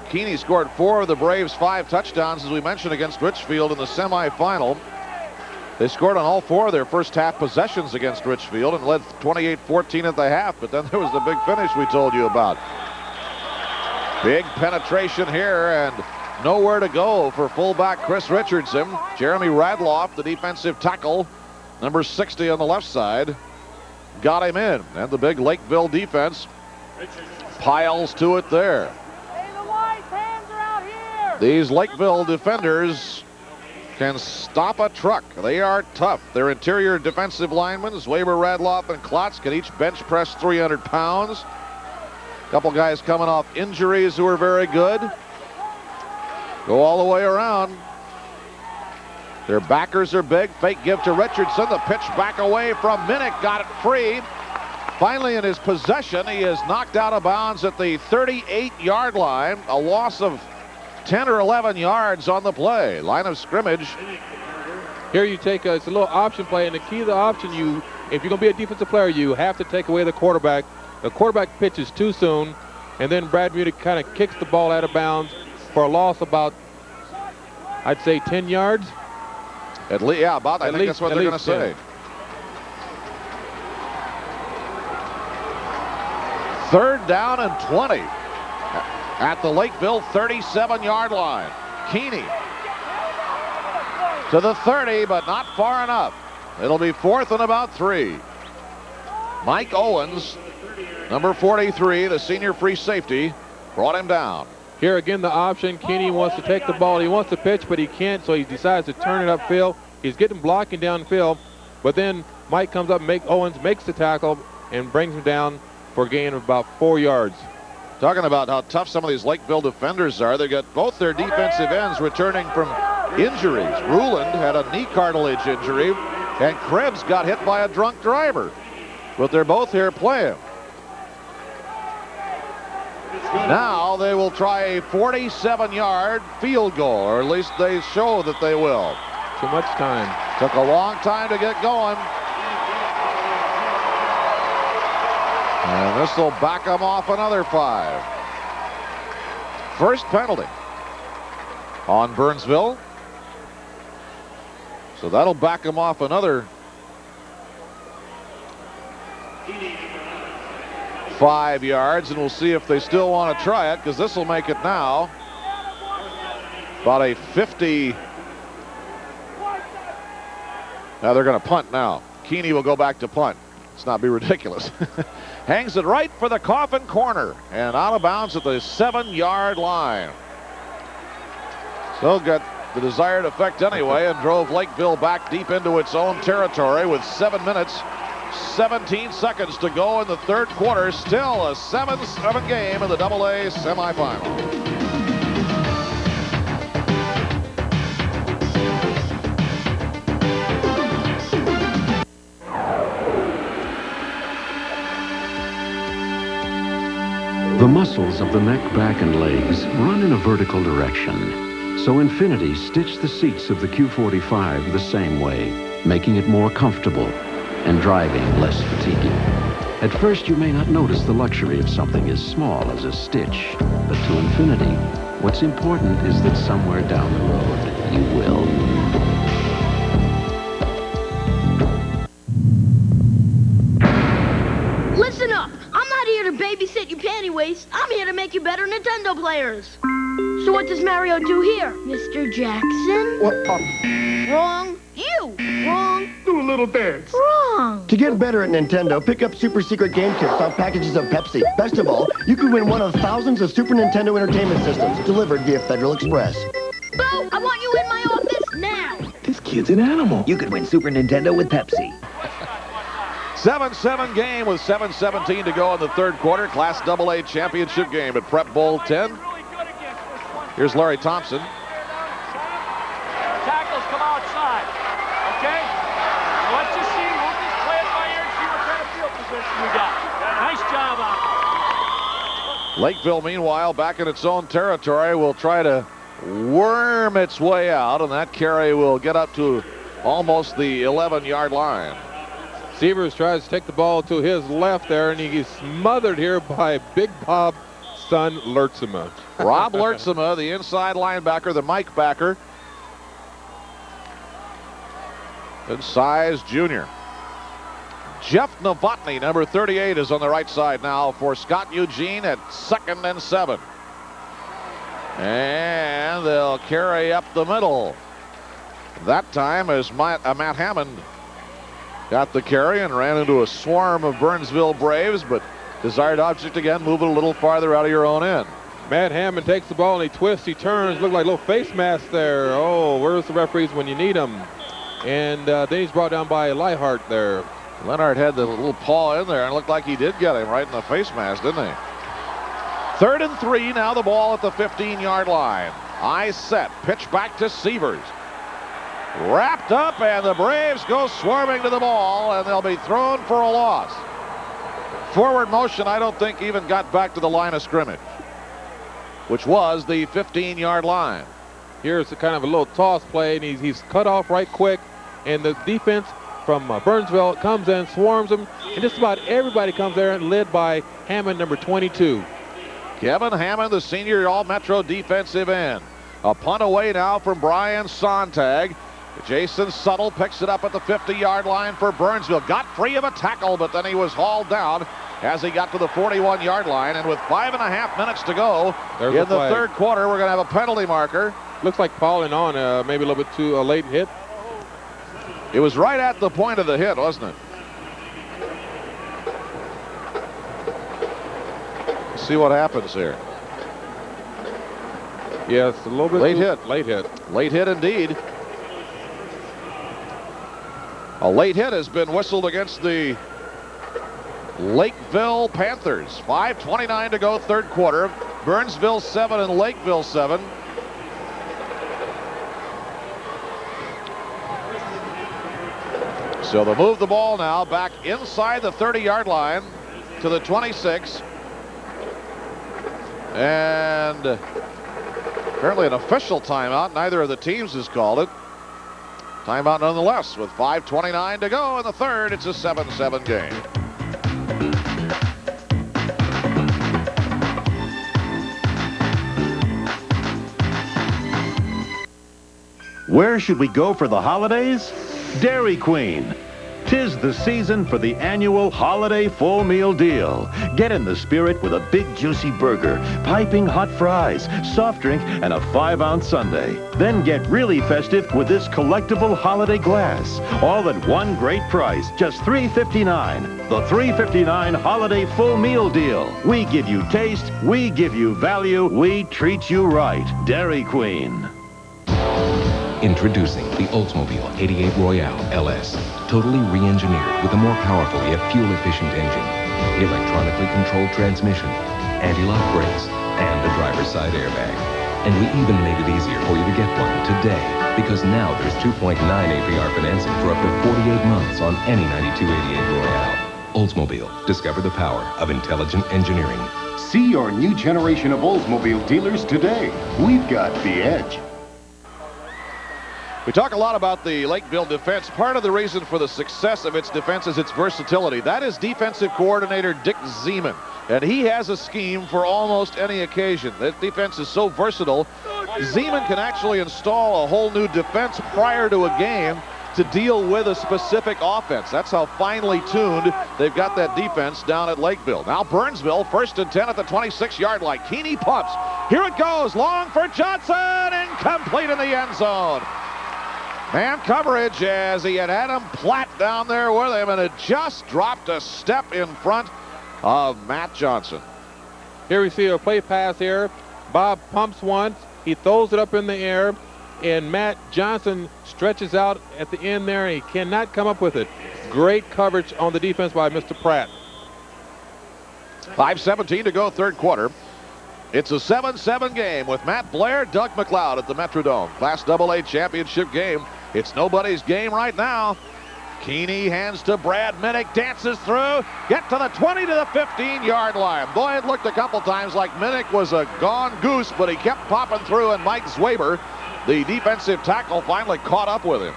Keeney scored 4 of the Braves' 5 touchdowns, as we mentioned, against Richfield in the semifinal. They scored on all 4 of their first half possessions against Richfield and led 28-14 at the half, but then there was the big finish we told you about. Big penetration here and nowhere to go for fullback Chris Richardson. Jeremy Radloff, the defensive tackle, number 60 on the left side, got him in. And the big Lakeville defense piles to it there. These Lakeville defenders can stop a truck. They are tough. Their interior defensive linemen, Weber, Radloff, and Klotz, can each bench press 300 pounds. A couple guys coming off injuries who are very good. Go all the way around. Their backers are big. Fake give to Richardson. The pitch back away from Minnick. Got it free. Finally in his possession, he is knocked out of bounds at the 38-yard line. A loss of 10 or 11 yards on the play. Line of scrimmage. Here you take it's a little option play, and the key to the option, if you're going to be a defensive player, you have to take away the quarterback. The quarterback pitches too soon, and then Brad Munich kind of kicks the ball out of bounds for a loss about, I'd say, 10 yards. At least, yeah, about. I think that's what they're going to say. 3rd down and 20 at the Lakeville 37-yard line. Keeney to the 30, but not far enough. It'll be 4th and about 3. Mike Owens, number 43, the senior free safety, brought him down. Here again, the option. Keeney wants to take the ball. He wants to pitch, but he can't, so he decides to turn it upfield. He's getting blocking downfield, but then Mike comes up, Owens makes the tackle and brings him down for a gain of about 4 yards. Talking about how tough some of these Lakeville defenders are. They got both their defensive ends returning from injuries. Ruland had a knee cartilage injury, and Krebs got hit by a drunk driver. But they're both here playing. Now they will try a 47-yard field goal, or at least they show that they will. Too much time. Took a long time to get going. And this will back them off another 5. First penalty on Burnsville. So that'll back them off another 5 yards, and we'll see if they still want to try it, because this will make it now about a 50. Now they're going to punt now. Keeney will go back to punt. Let's not be ridiculous. Hangs it right for the coffin corner and out of bounds at the 7-yard line. So got the desired effect anyway and drove Lakeville back deep into its own territory with 7 minutes, 17 seconds to go in the 3rd quarter. Still a 7-7 game in the AA semifinal. The muscles of the neck, back, and legs run in a vertical direction. So Infiniti stitched the seats of the Q45 the same way, making it more comfortable and driving less fatiguing. At first, you may not notice the luxury of something as small as a stitch, but to Infiniti, what's important is that somewhere down the road, you will. Listen up. I'm not here to babysit your panty waist. I'm here to make you better Nintendo players. So what does Mario do here, Mr. Jackson? What? Wrong. You. Wrong. Do a little dance. Wrong. To get better at Nintendo, pick up super secret game kits on packages of Pepsi. Best of all, you could win one of thousands of Super Nintendo entertainment systems delivered via Federal Express. Bo, I want you in my office now. This kid's an animal. You could win Super Nintendo with Pepsi. 7-7 game with 7:17 to go in the 3rd quarter. Class AA championship game at Prep Bowl 10. Here's Larry Thompson. Tackles come outside. Okay? Let's just see. We'll just play it by ear and see what Lakeville, meanwhile, back in its own territory, will try to worm its way out, and that carry will get up to almost the 11-yard line. Severs tries to take the ball to his left there, and he's smothered here by Big Bob's son, Lertzema. Rob Lertzema, the inside linebacker, the Mike backer. Good size junior. Jeff Novotny, number 38, is on the right side now for Scott Eugene at 2nd and 7. And they'll carry up the middle. That time as Matt Hammond got the carry and ran into a swarm of Burnsville Braves, but desired object again, move it a little farther out of your own end. Matt Hammond takes the ball and he twists, he turns, look like a little face mask there. Oh, where's the referees when you need them? And then he's brought down by Leihart there. Leonard had the little paw in there and looked like he did get him right in the face mask, didn't he? 3rd and 3, now the ball at the 15-yard line. Eye set, pitch back to Severs. Wrapped up, and the Braves go swarming to the ball, and they'll be thrown for a loss. Forward motion, I don't think, even got back to the line of scrimmage, which was the 15-yard line. Here's a kind of a little toss play, and he's cut off right quick, and the defense from Burnsville comes in, swarms him, and just about everybody comes there, led by Hammond, number 22. Kevin Hammond, the senior All-Metro defensive end. A punt away now from Brian Sontag. Jason Suttle picks it up at the 50-yard line for Burnsville. Got free of a tackle, but then he was hauled down as he got to the 41-yard line. And with 5.5 minutes to go in the third quarter, we're going to have a penalty marker. Looks like falling on, maybe a little bit too late hit. It was right at the point of the hit, wasn't it? See what happens here. Yes, a little bit late hit. Late hit. Late hit indeed. A late hit has been whistled against the Lakeville Panthers. 5:29 to go, third quarter. Burnsville 7 and Lakeville 7. So they'll move the ball now back inside the 30-yard line to the 26. And apparently an official timeout. Neither of the teams has called it. Timeout nonetheless with 5:29 to go in the third. It's a 7-7 game. Where should we go for the holidays? Dairy Queen. 'Tis the season for the annual holiday full meal deal. Get in the spirit with a big juicy burger, piping hot fries, soft drink, and a 5-ounce sundae. Then get really festive with this collectible holiday glass. All at one great price, just $3.59. The $3.59 holiday full meal deal. We give you taste, we give you value, we treat you right. Dairy Queen. Introducing the Oldsmobile 88 Royale LS. Totally re-engineered with a more powerful yet fuel-efficient engine, electronically controlled transmission, anti-lock brakes, and a driver's side airbag. And we even made it easier for you to get one today, because now there's 2.9 APR financing for up to 48 months on any 9288 Royale. Oldsmobile. Discover the power of intelligent engineering. See your new generation of Oldsmobile dealers today. We've got the edge. We talk a lot about the Lakeville defense. Part of the reason for the success of its defense is its versatility. That is defensive coordinator Dick Zeman, and he has a scheme for almost any occasion. That defense is so versatile. Zeman can actually install a whole new defense prior to a game to deal with a specific offense. That's how finely tuned they've got that defense down at Lakeville. Now Burnsville, 1st and 10 at the 26-yard line. Keeney pumps. Here it goes, long for Johnson, incomplete in the end zone. Man coverage as he had Adam Platt down there with him, and it just dropped a step in front of Matt Johnson. Here we see a play pass here. Bob pumps once. He throws it up in the air, and Matt Johnson stretches out at the end there, and he cannot come up with it. Great coverage on the defense by Mr. Pratt. 5:17 to go, third quarter. It's a 7-7 game with Matt Blair, Doug McLeod at the Metrodome. Class AA championship game. It's nobody's game right now. Keeney hands to Brad Minnick, dances through, get to the 20 to the 15-yard line. Boy, it looked a couple times like Minnick was a gone goose, but he kept popping through, and Mike Zwaber, the defensive tackle, finally caught up with him.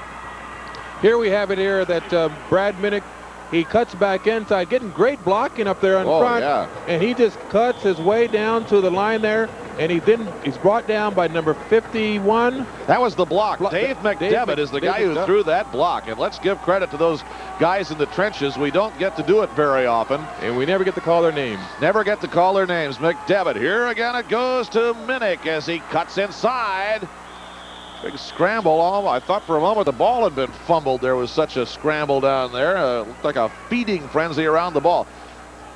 Here we have it here that Brad Minnick, he cuts back inside, getting great blocking up there in front. Yeah. And he just cuts his way down to the line there, and he's brought down by number 51. That was the block. Dave McDevitt is the guy who threw that block. And let's give credit to those guys in the trenches. We don't get to do it very often. And we never get to call their names. Never get to call their names. McDevitt. Here again it goes to Minnick as he cuts inside. Big scramble. I thought for a moment the ball had been fumbled. There was such a scramble down there. Looked like a feeding frenzy around the ball.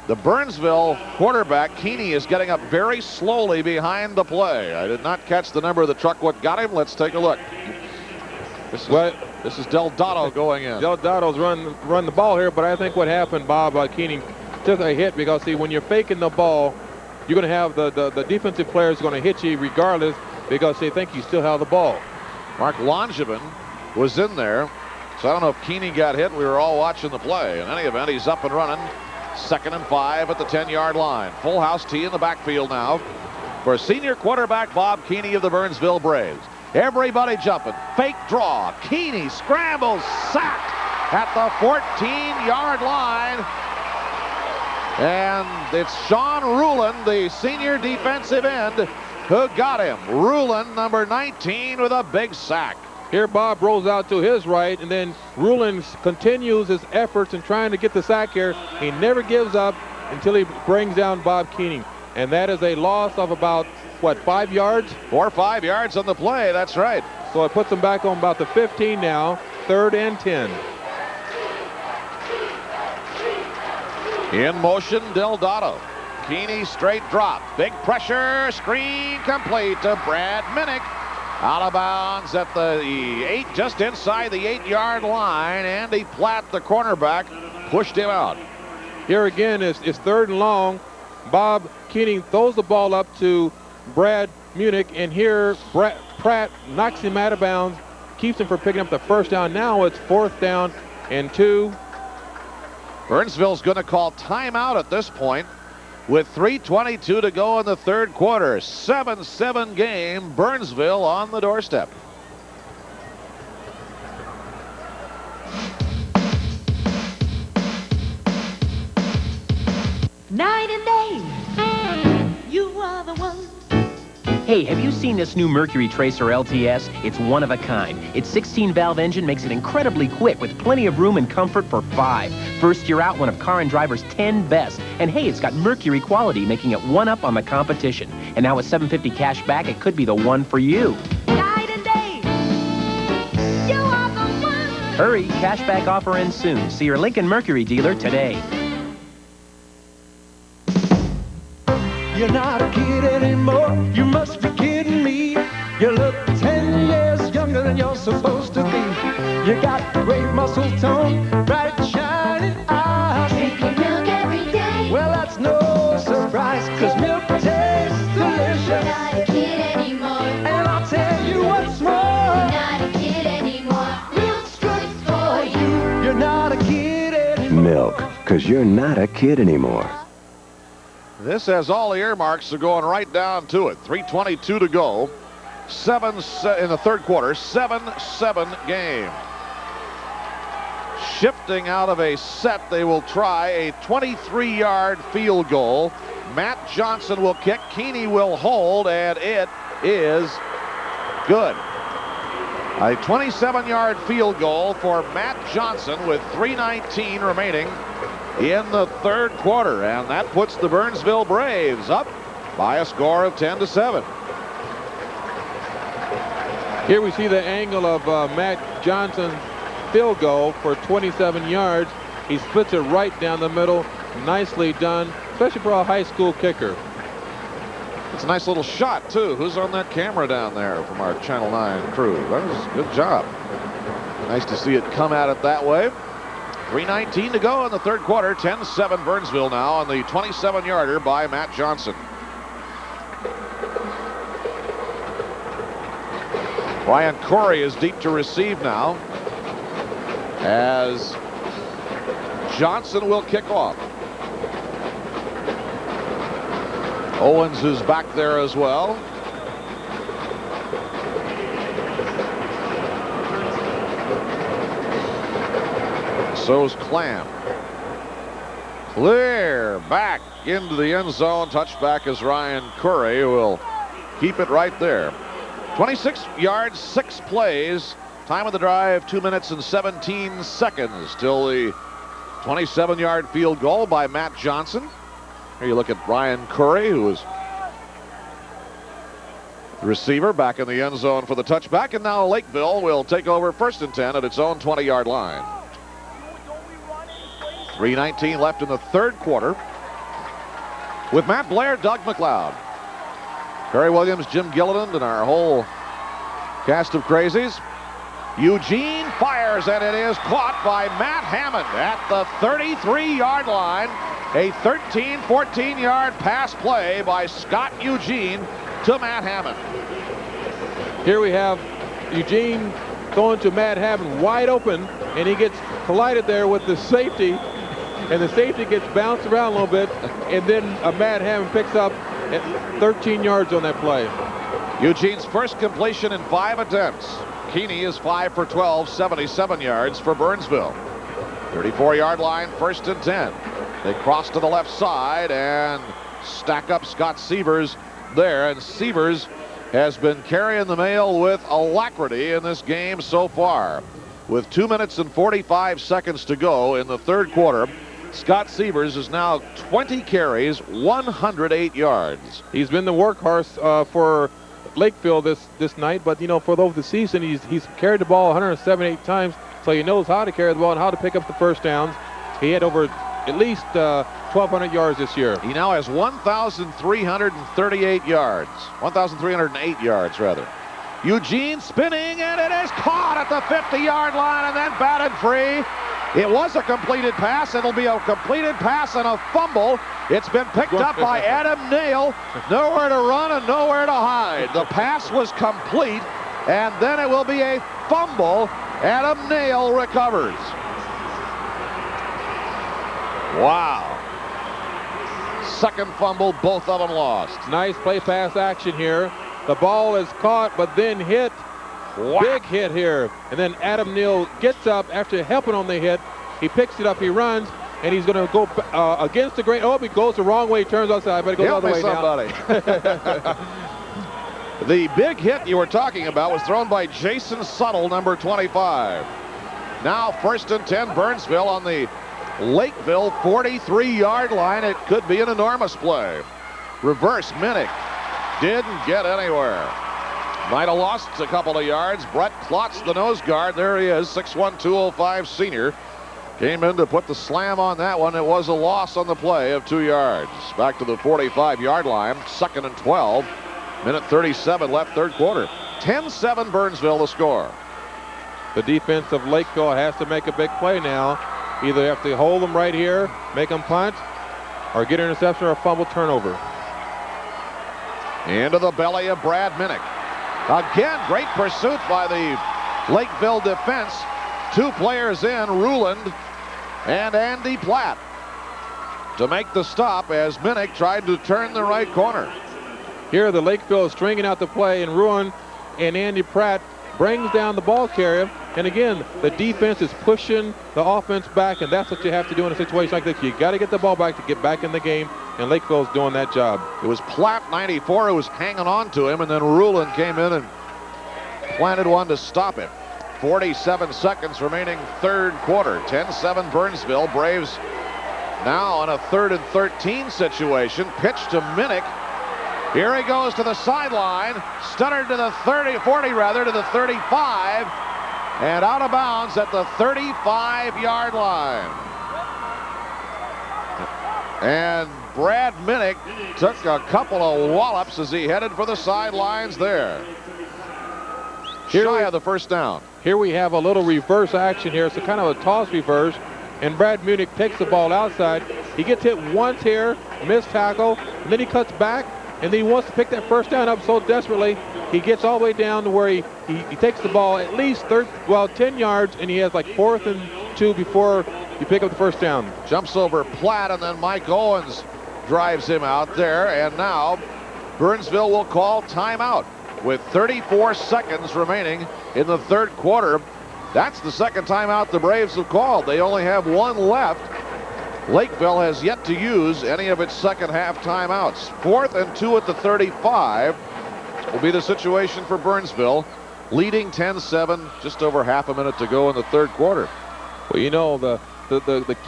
The Burnsville quarterback, Keeney, is getting up very slowly behind the play. I did not catch the number of the truck. What got him? Let's take a look. This is Delgado going in. Delgado's run the ball here, but I think what happened, Bob, Keeney took a hit because, see, when you're faking the ball, you're going to have the defensive players going to hit you regardless because they think you still have the ball. Mark Langevin was in there, so I don't know if Keeney got hit. We were all watching the play. In any event, he's up and running. 2nd and 5 at the 10-yard line. Full house tee in the backfield now for senior quarterback Bob Keeney of the Burnsville Braves. Everybody jumping. Fake draw. Keeney scrambles, sacked at the 14-yard line. And it's Sean Rulin, the senior defensive end, who got him. Rulin, number 19, with a big sack. Here Bob rolls out to his right, and then Rulin continues his efforts in trying to get the sack here. He never gives up until he brings down Bob Keeney. And that is a loss of about, what, 5 yards? 4 or 5 yards on the play, that's right. So it puts him back on about the 15 now, 3rd and 10. In motion, Delgado. Keeney straight drop. Big pressure, screen complete to Brad Minnick. Out of bounds at the 8, just inside the 8-yard line. Andy Platt, the cornerback, pushed him out. Here again is 3rd and long. Bob Keeney throws the ball up to Brad Minnick, and here Pratt knocks him out of bounds, keeps him from picking up the first down. Now it's 4th down and 2. Burnsville's going to call timeout at this point with 3:22 to go in the 3rd quarter. 7-7 game, Burnsville on the doorstep. Night and day, you are the one. Hey, have you seen this new Mercury Tracer LTS? It's one of a kind. Its 16-valve engine makes it incredibly quick with plenty of room and comfort for 5. First year out, one of Car and Driver's 10 best. And hey, it's got Mercury quality, making it one up on the competition. And now with $750 cash back, it could be the one for you. Night and day, you are the one. Hurry, cashback offer ends soon. See your Lincoln Mercury dealer today. You're not a kid anymore, you must be kidding me. You look 10 years younger than you're supposed to be. You got great muscle tone, bright shining eyes. Drinking milk every day. Well, that's no surprise, cause milk tastes delicious. You're not a kid anymore. And I'll tell you what's more. You're not a kid anymore. Milk's good for you. You're not a kid anymore. Milk, cause you're not a kid anymore. This has all the earmarks, so going right down to it. 3:22 to go. 7 in the 3rd quarter. 7-7 game. Shifting out of a set, they will try a 23-yard field goal. Matt Johnson will kick. Keeney will hold, and it is good. A 27-yard field goal for Matt Johnson with 3:19 remaining in the 3rd quarter, and that puts the Burnsville Braves up by a score of 10-7. Here we see the angle of Matt Johnson's field goal for 27 yards. He splits it right down the middle. Nicely done, especially for a high school kicker. It's a nice little shot, too. Who's on that camera down there from our Channel 9 crew? That was a good job. Nice to see it come at it that way. 3:19 to go in the 3rd quarter. 10-7 Burnsville now on the 27-yarder by Matt Johnson. Ryan Corey is deep to receive now. as Johnson will kick off. Owens is back there as well. So's Clam. Clear back into the end zone. Touchback is Ryan Curry, who will keep it right there. 26 yards, 6 plays. Time of the drive, 2 minutes and 17 seconds till the 27-yard field goal by Matt Johnson. Here you look at Ryan Curry, who is the receiver back in the end zone for the touchback. And now Lakeville will take over 1st and 10 at its own 20-yard line. 3:19 left in the 3rd quarter. With Matt Blair, Doug McLeod, Barry Williams, Jim Gilliland, and our whole cast of crazies. Eugene fires, and it is caught by Matt Hammond at the 33-yard line. A 14-yard pass play by Scott Eugene to Matt Hammond. Here we have Eugene going to Matt Hammond wide open, and he gets collided there with the safety, and the safety gets bounced around a little bit, and then Matt Hammond picks up at 13 yards on that play. Eugene's first completion in 5 attempts. Keeney is 5 for 12, 77 yards for Burnsville. 34-yard line, 1st and 10. They cross to the left side and stack up Scott Sievers there, and Sievers has been carrying the mail with alacrity in this game so far. With 2 minutes and 45 seconds to go in the 3rd quarter, Scott Sievers is now 20 carries, 108 yards. He's been the workhorse for Lakeville this night, but you know, for the season, he's carried the ball 178 times, so he knows how to carry the ball and how to pick up the first downs. He had over at least 1,200 yards this year. He now has 1,338 yards. 1,308 yards, rather. Eugene spinning, and it is caught at the 50-yard line and then batted free. It was a completed pass. It'll be a completed pass and a fumble. It's been picked up by Adam Nail. Nowhere to run and nowhere to hide. The pass was complete, and then it will be a fumble. Adam Nail recovers. Wow. Second fumble, both of them lost. Nice play pass action here. The ball is caught, but then hit. Wow. Big hit here. And then Adam Neal gets up after helping on the hit. He picks it up, he runs, and he's going to go against the grain. Oh, he goes the wrong way, turns outside, but it goes the other way somebody. Now. The big hit you were talking about was thrown by Jason Suttle, number 25. Now 1st and 10, Burnsville on the Lakeville 43-yard line. It could be an enormous play. Reverse, Minnick didn't get anywhere. Might have lost a couple of yards. Brett Klotz, the nose guard. There he is, 6'1", 205 senior. Came in to put the slam on that one. It was a loss on the play of 2 yards. Back to the 45-yard line. 2nd and 12. Minute 37 left, 3rd quarter. 10-7 Burnsville the score. The defense of Lakeville has to make a big play now. Either have to hold them right here, make them punt, or get an interception or a fumble turnover. Into the belly of Brad Minnick. Again, great pursuit by the Lakeville defense. 2 players in, Ruland and Andy Platt, to make the stop as Minnick tried to turn the right corner. Here the Lakeville is stringing out the play, and Ruland and Andy Pratt brings down the ball carrier. And again, the defense is pushing the offense back, and that's what you have to do in a situation like this. You got to get the ball back to get back in the game, and Lakeville's doing that job. It was Platt, 94, who was hanging on to him, and then Ruland came in and planted one to stop it. 47 seconds remaining, 3rd quarter. 10-7 Burnsville. Braves now on a 3rd and 13 situation. Pitch to Minnick. Here he goes to the sideline. Stuttered to the 40 to the 35. And out of bounds at the 35-yard line. And Brad Minnick took a couple of wallops as he headed for the sidelines there. Shy of the first down. Here we have a little reverse action here. It's a kind of a toss reverse. And Brad Minnick takes the ball outside. He gets hit once here, missed tackle, and then he cuts back, and then he wants to pick that first down up so desperately. He gets all the way down to where he takes the ball at least 10 yards, and he has like 4th and 2 before you pick up the first down. Jumps over Platt, and then Mike Owens drives him out there, and now Burnsville will call timeout with 34 seconds remaining in the third quarter. That's the second timeout the Braves have called. They only have one left. Lakeville has yet to use any of its second half timeouts. 4th and 2 at the 35 will be the situation for Burnsville, leading 10-7, just over half a minute to go in the third quarter. Well, you know, the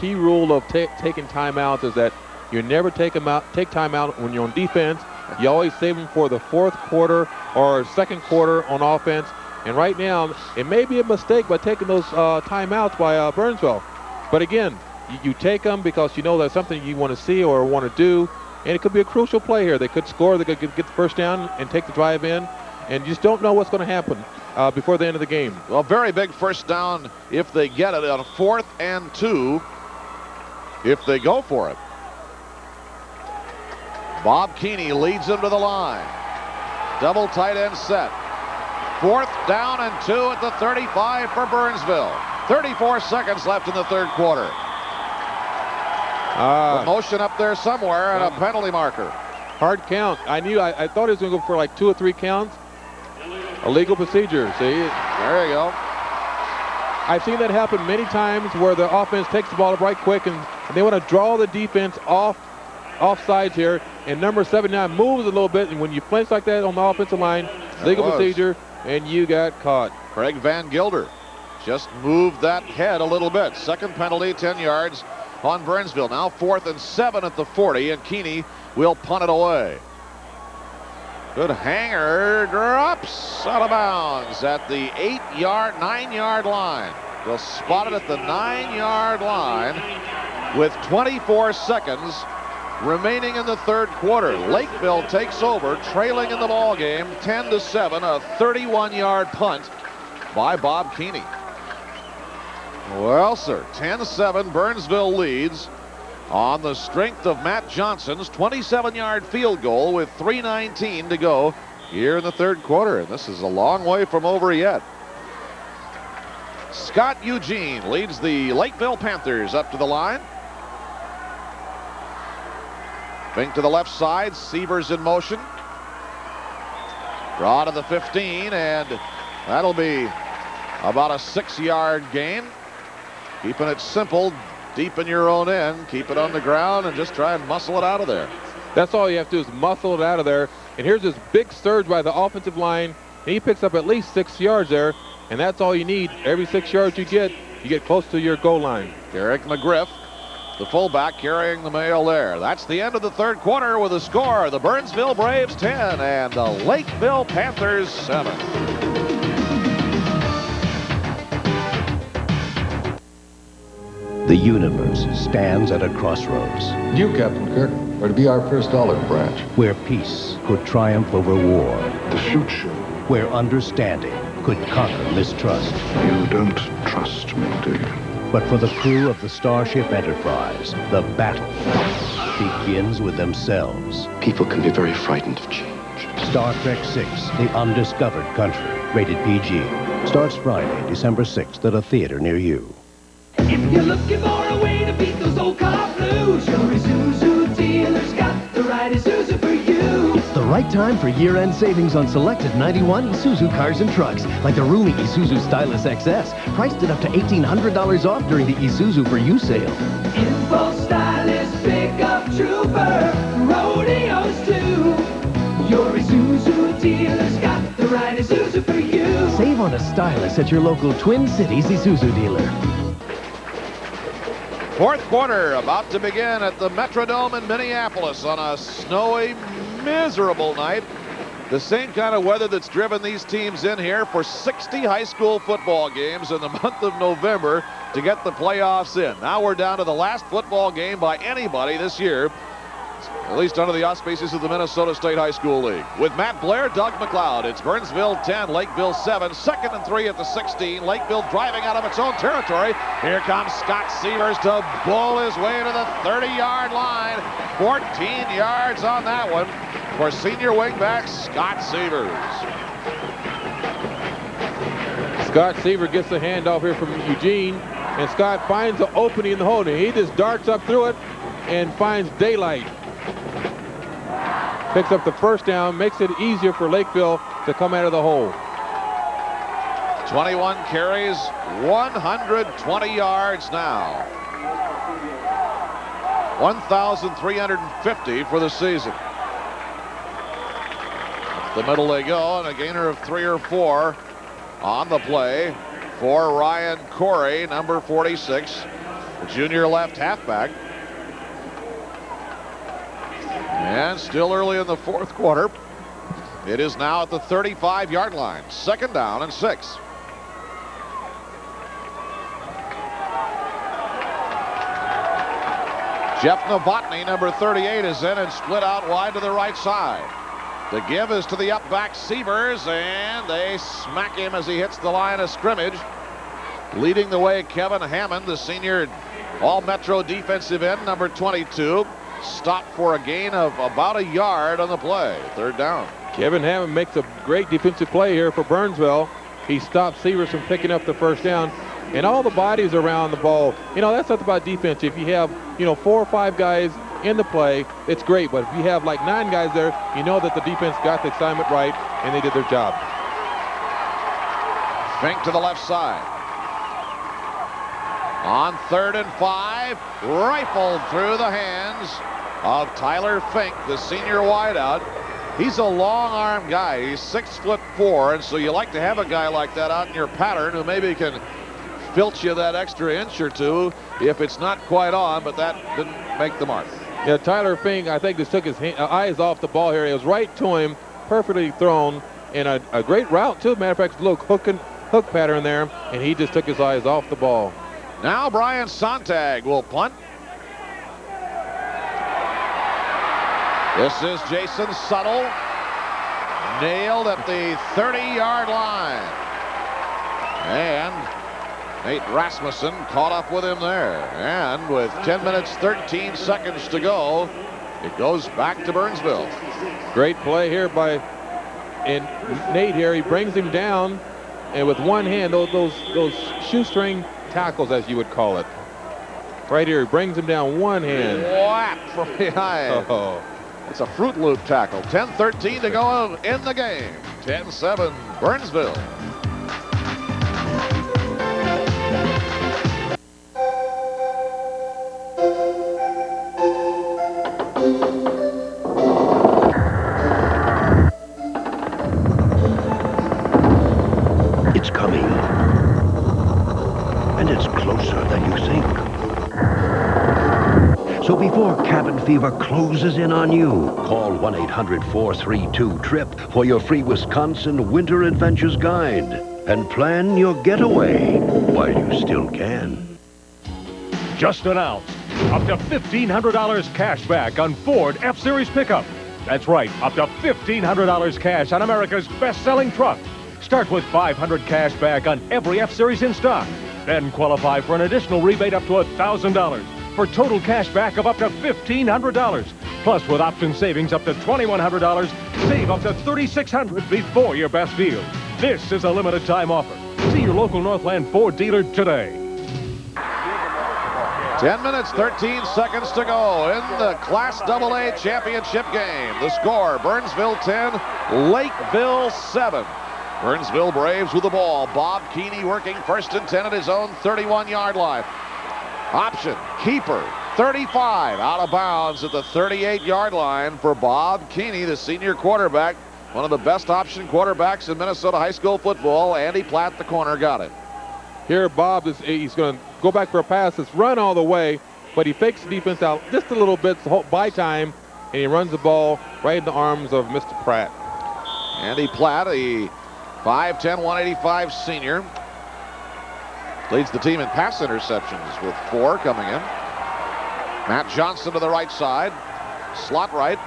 key rule of taking timeouts is that you never take timeout when you're on defense. You always save them for the fourth quarter or second quarter on offense. And right now, it may be a mistake by taking those timeouts by Burnsville. But again, you take them because you know that's something you want to see or want to do. And it could be a crucial play here. They could score, they could get the first down and take the drive in. And you just don't know what's going to happen before the end of the game. Well, very big first down if they get it on 4th and 2, if they go for it. Bob Keeney leads them to the line. Double tight end set. 4th down and 2 at the 35 for Burnsville. 34 seconds left in the third quarter. A motion up there somewhere and a penalty marker. Hard count. I thought he was going to go for like 2 or 3 counts. Illegal procedure. See? There you go. I've seen that happen many times where the offense takes the ball up right quick and they want to draw the defense offsides here. And number 79 moves a little bit, and when you flinch like that on the offensive line, legal procedure, and you got caught. Craig Van Gilder just moved that head a little bit. Second penalty, 10 yards on Burnsville. Now 4th and 7 at the 40, and Keeney will punt it away. Good hanger, drops out of bounds at the 9-yard line. They'll spot it at the 9-yard line with 24 seconds remaining in the third quarter. Lakeville takes over, trailing in the ball game, 10-7, a 31-yard punt by Bob Keeney. Well, sir, 10-7, Burnsville leads on the strength of Matt Johnson's 27-yard field goal with 3:19 to go here in the third quarter. And this is a long way from over yet. Scott Eugene leads the Lakeville Panthers up to the line. Fink to the left side, Sievers in motion. Draw to the 15, and that'll be about a 6-yard gain. Keeping it simple, deep in your own end. Keep it on the ground and just try and muscle it out of there. That's all you have to do is muscle it out of there. And here's this big surge by the offensive line. And he picks up at least 6 yards there, and that's all you need. Every 6 yards you get close to your goal line. Derek McGriff, the fullback, carrying the mail there. That's the end of the third quarter with a score. The Burnsville Braves 10 and the Lakeville Panthers 7. The universe stands at a crossroads. You, Captain Kirk, are to be our first olive branch. Where peace could triumph over war. The future. Where understanding could conquer mistrust. You don't trust me, do you? But for the crew of the Starship Enterprise, the battle begins with themselves. People can be very frightened of change. Star Trek VI, The Undiscovered Country, rated PG. Starts Friday, December 6th at a theater near you. If you're looking for a way to beat those old car blues, your Isuzu dealer's got the right Isuzu for you. It's the right time for year-end savings on selected 91 Isuzu cars and trucks, like the roomy Isuzu Stylus XS, priced at up to $1,800 off during the Isuzu for You sale. Info Stylus Pickup Trooper, rodeos too. Your Isuzu dealer's got the right Isuzu for you. Save on a Stylus at your local Twin Cities Isuzu dealer. Fourth quarter about to begin at the Metrodome in Minneapolis on a snowy, miserable night. The same kind of weather that's driven these teams in here for 60 high school football games in the month of November to get the playoffs in. Now we're down to the last football game by anybody this year, at least under the auspices of the Minnesota State High School League. With Matt Blair, Doug McLeod, it's Burnsville 10, Lakeville 7, 2nd and 3 at the 16. Lakeville driving out of its own territory. Here comes Scott Sievers to bowl his way to the 30-yard line. 14 yards on that one. for senior wingback Scott Severs. Scott Seaver gets the handoff here from Eugene, and Scott finds an opening in the hole. He just darts up through it and finds daylight. Picks up the first down, makes it easier for Lakeville to come out of the hole. 21 carries, 120 yards now. 1,350 for the season. Up the middle they go, and a gainer of 3 or 4 on the play for Ryan Corey, number 46, the junior left halfback. And still early in the fourth quarter. It is now at the 35-yard line. 2nd down and 6. Jeff Novotny, number 38, is in and split out wide to the right side. The give is to the up back Severs, and they smack him as he hits the line of scrimmage. Leading the way, Kevin Hammond, the senior All-Metro defensive end, number 22. Stopped for a gain of about a yard on the play. 3rd down. Kevin Hammond makes a great defensive play here for Burnsville. He stops Severs from picking up the first down. And all the bodies around the ball, that's something about defense. If you have, 4 or 5 guys in the play, it's great. But if you have like 9 guys there, you know that the defense got the assignment right and they did their job. Fink to the left side. On 3rd and 5, rifled through the hands of Tyler Fink, the senior wideout. He's a long-arm guy. He's 6'4", and so you like to have a guy like that out in your pattern who maybe can filch you that extra inch or two if it's not quite on, but that didn't make the mark. Yeah, Tyler Fink, I think, just took his eyes off the ball here. It was right to him, perfectly thrown, and a great route, too. Matter of fact, look, hook pattern there, and he just took his eyes off the ball. Now Brian Sontag will punt. This is Jason Suttle, nailed at the 30-yard line. And Nate Rasmussen caught up with him there. And with 10 minutes, 13 seconds to go, it goes back to Burnsville. Great play here by Nate here. He brings him down, and with one hand, those shoestring tackles, as you would call it. Right here, he brings him down one hand. Whap from behind. Oh. It's a Fruit Loop tackle. 10:13 to go in the game. 10-7 Burnsville. It's coming. And it's closer than you think. So before cabin fever closes in on you, call 1-800-432-TRIP for your free Wisconsin Winter Adventures Guide and plan your getaway while you still can. Just announced, up to $1,500 cash back on Ford F-Series pickup. That's right, up to $1,500 cash on America's best-selling truck. Start with $500 cash back on every F-Series in stock. Then qualify for an additional rebate up to $1,000. For total cash back of up to $1,500. Plus, with option savings up to $2,100, save up to $3,600 before your best deal. This is a limited time offer. See your local Northland Ford dealer today. 10 minutes, 13 seconds to go in the Class AA championship game. The score, Burnsville 10, Lakeville 7. Burnsville Braves with the ball. Bob Keeney working 1st and 10 at his own 31-yard line. Option, keeper, 35, out of bounds at the 38-yard line for Bob Keeney, the senior quarterback, one of the best option quarterbacks in Minnesota high school football. Andy Platt, the corner, got it. Here, Bob, he's going to go back for a pass. It's run all the way, but he fakes the defense out just a little bit, by time, and he runs the ball right in the arms of Mr. Pratt. Andy Platt, a 5'10", 185 senior. Leads the team in pass interceptions with 4 coming in. Matt Johnson to the right side. Slot right.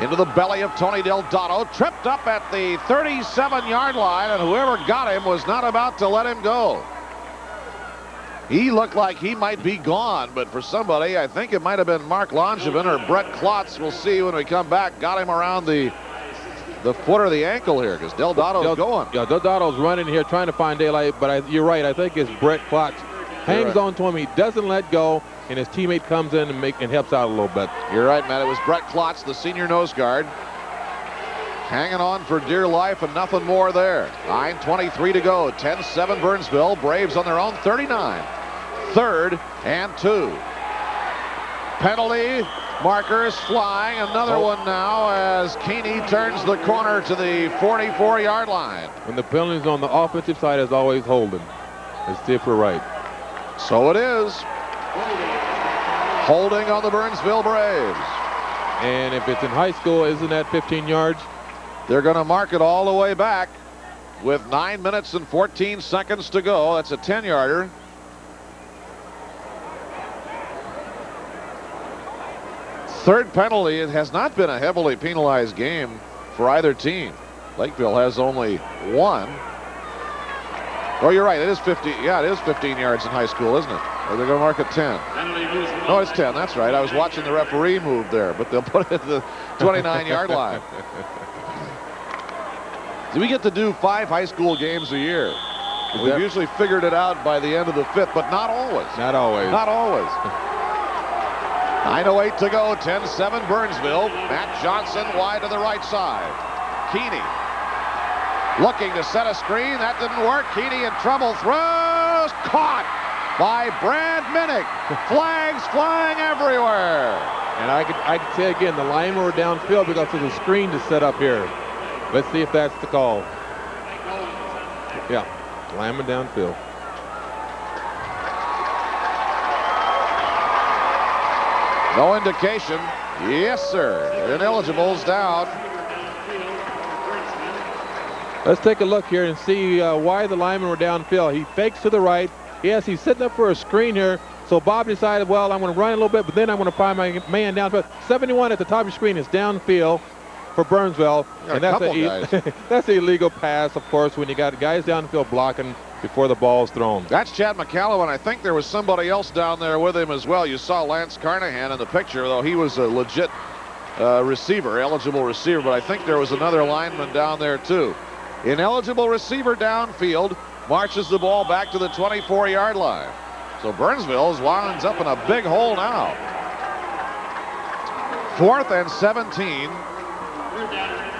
Into the belly of Tony Deldato. Tripped up at the 37-yard line, and whoever got him was not about to let him go. He looked like he might be gone, but for somebody, I think it might have been Mark Langevin or Brett Klotz. We'll see when we come back. Got him around the foot or the ankle here because Deldato's going. Yeah, Deldato's running here trying to find daylight, but you're right. I think it's Brett Klotz. Hangs on to him. He doesn't let go, and his teammate comes in and helps out a little bit. You're right, Matt. It was Brett Klotz, the senior nose guard. Hanging on for dear life and nothing more there. 9:23 to go. 10-7 Burnsville. Braves on their own 39. 3rd and 2. Penalty markers flying. Another one now as Keeney turns the corner to the 44-yard line. When the penalty's on the offensive side, as always, holding. Let's see if we're right. So it is. Holding on the Burnsville Braves. And if it's in high school, isn't that 15 yards? They're going to mark it all the way back with 9 minutes and 14 seconds to go. That's a 10-yarder. Third penalty. It has not been a heavily penalized game for either team. Lakeville has only one. Oh, you're right. It is 50. Yeah, it is 15 yards in high school, isn't it? Or they're going to mark it 10. No, it's 10. That's right. I was watching the referee move there, but they'll put it at the 29-yard line. So we get to do 5 high school games a year. We've usually figured it out by the end of the 5th, but not always. Not always. Not always. 9:08 to go. 10-7 Burnsville. Matt Johnson wide to the right side. Keeney looking to set a screen. That didn't work. Keeney in trouble. Throws. Caught by Brad Minnick. Flags flying everywhere. And I could say again, the linemen were downfield because there's a screen to set up here. Let's see if that's the call. Yeah, lineman downfield. No indication. Yes, sir. Ineligibles down. Let's take a look here and see why the linemen were downfield. He fakes to the right. Yes, he's setting up for a screen here. So Bob decided, well, I'm going to run a little bit, but then I'm going to find my man downfield. 71 at the top of your screen is downfield for Burnsville. And that's an illegal pass, of course, when you got guys downfield blocking before the ball's thrown. That's Chad McCallum, and I think there was somebody else down there with him as well. You saw Lance Carnahan in the picture, though he was a legit receiver, eligible receiver, but I think there was another lineman down there too. Ineligible receiver downfield, marches the ball back to the 24-yard line. So Burnsville winds up in a big hole now. 4th and 17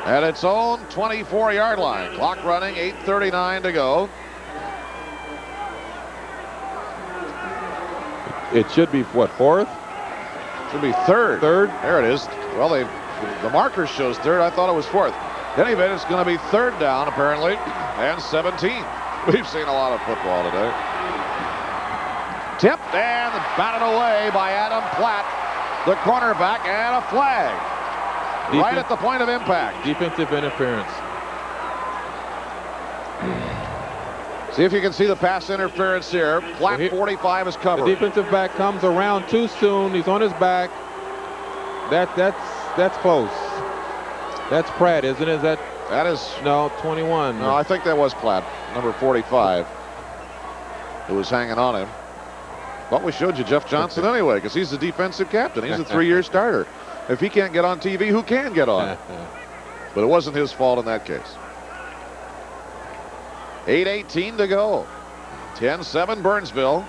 at its own 24-yard line. Clock running, 8:39 to go. It should be, what, 4th? Should be 3rd. 3rd? There it is. Well, the marker shows 3rd. I thought it was 4th. In any event, it's going to be 3rd down, apparently, and 17. We've seen a lot of football today. Tipped and batted away by Adam Platt, the cornerback, and a flag. Right at the point of impact. Defensive interference. See if you can see the pass interference here. Platt 45 is covered. The defensive back comes around too soon. He's on his back. That's close. That's Pratt, isn't it? That is... No, 21. No, I think that was Platt, number 45, who was hanging on him. But we showed you Jeff Johnson anyway, because he's the defensive captain. He's a 3-year starter. If he can't get on TV, who can get on? But it wasn't his fault in that case. 8:18 to go. 10-7 Burnsville.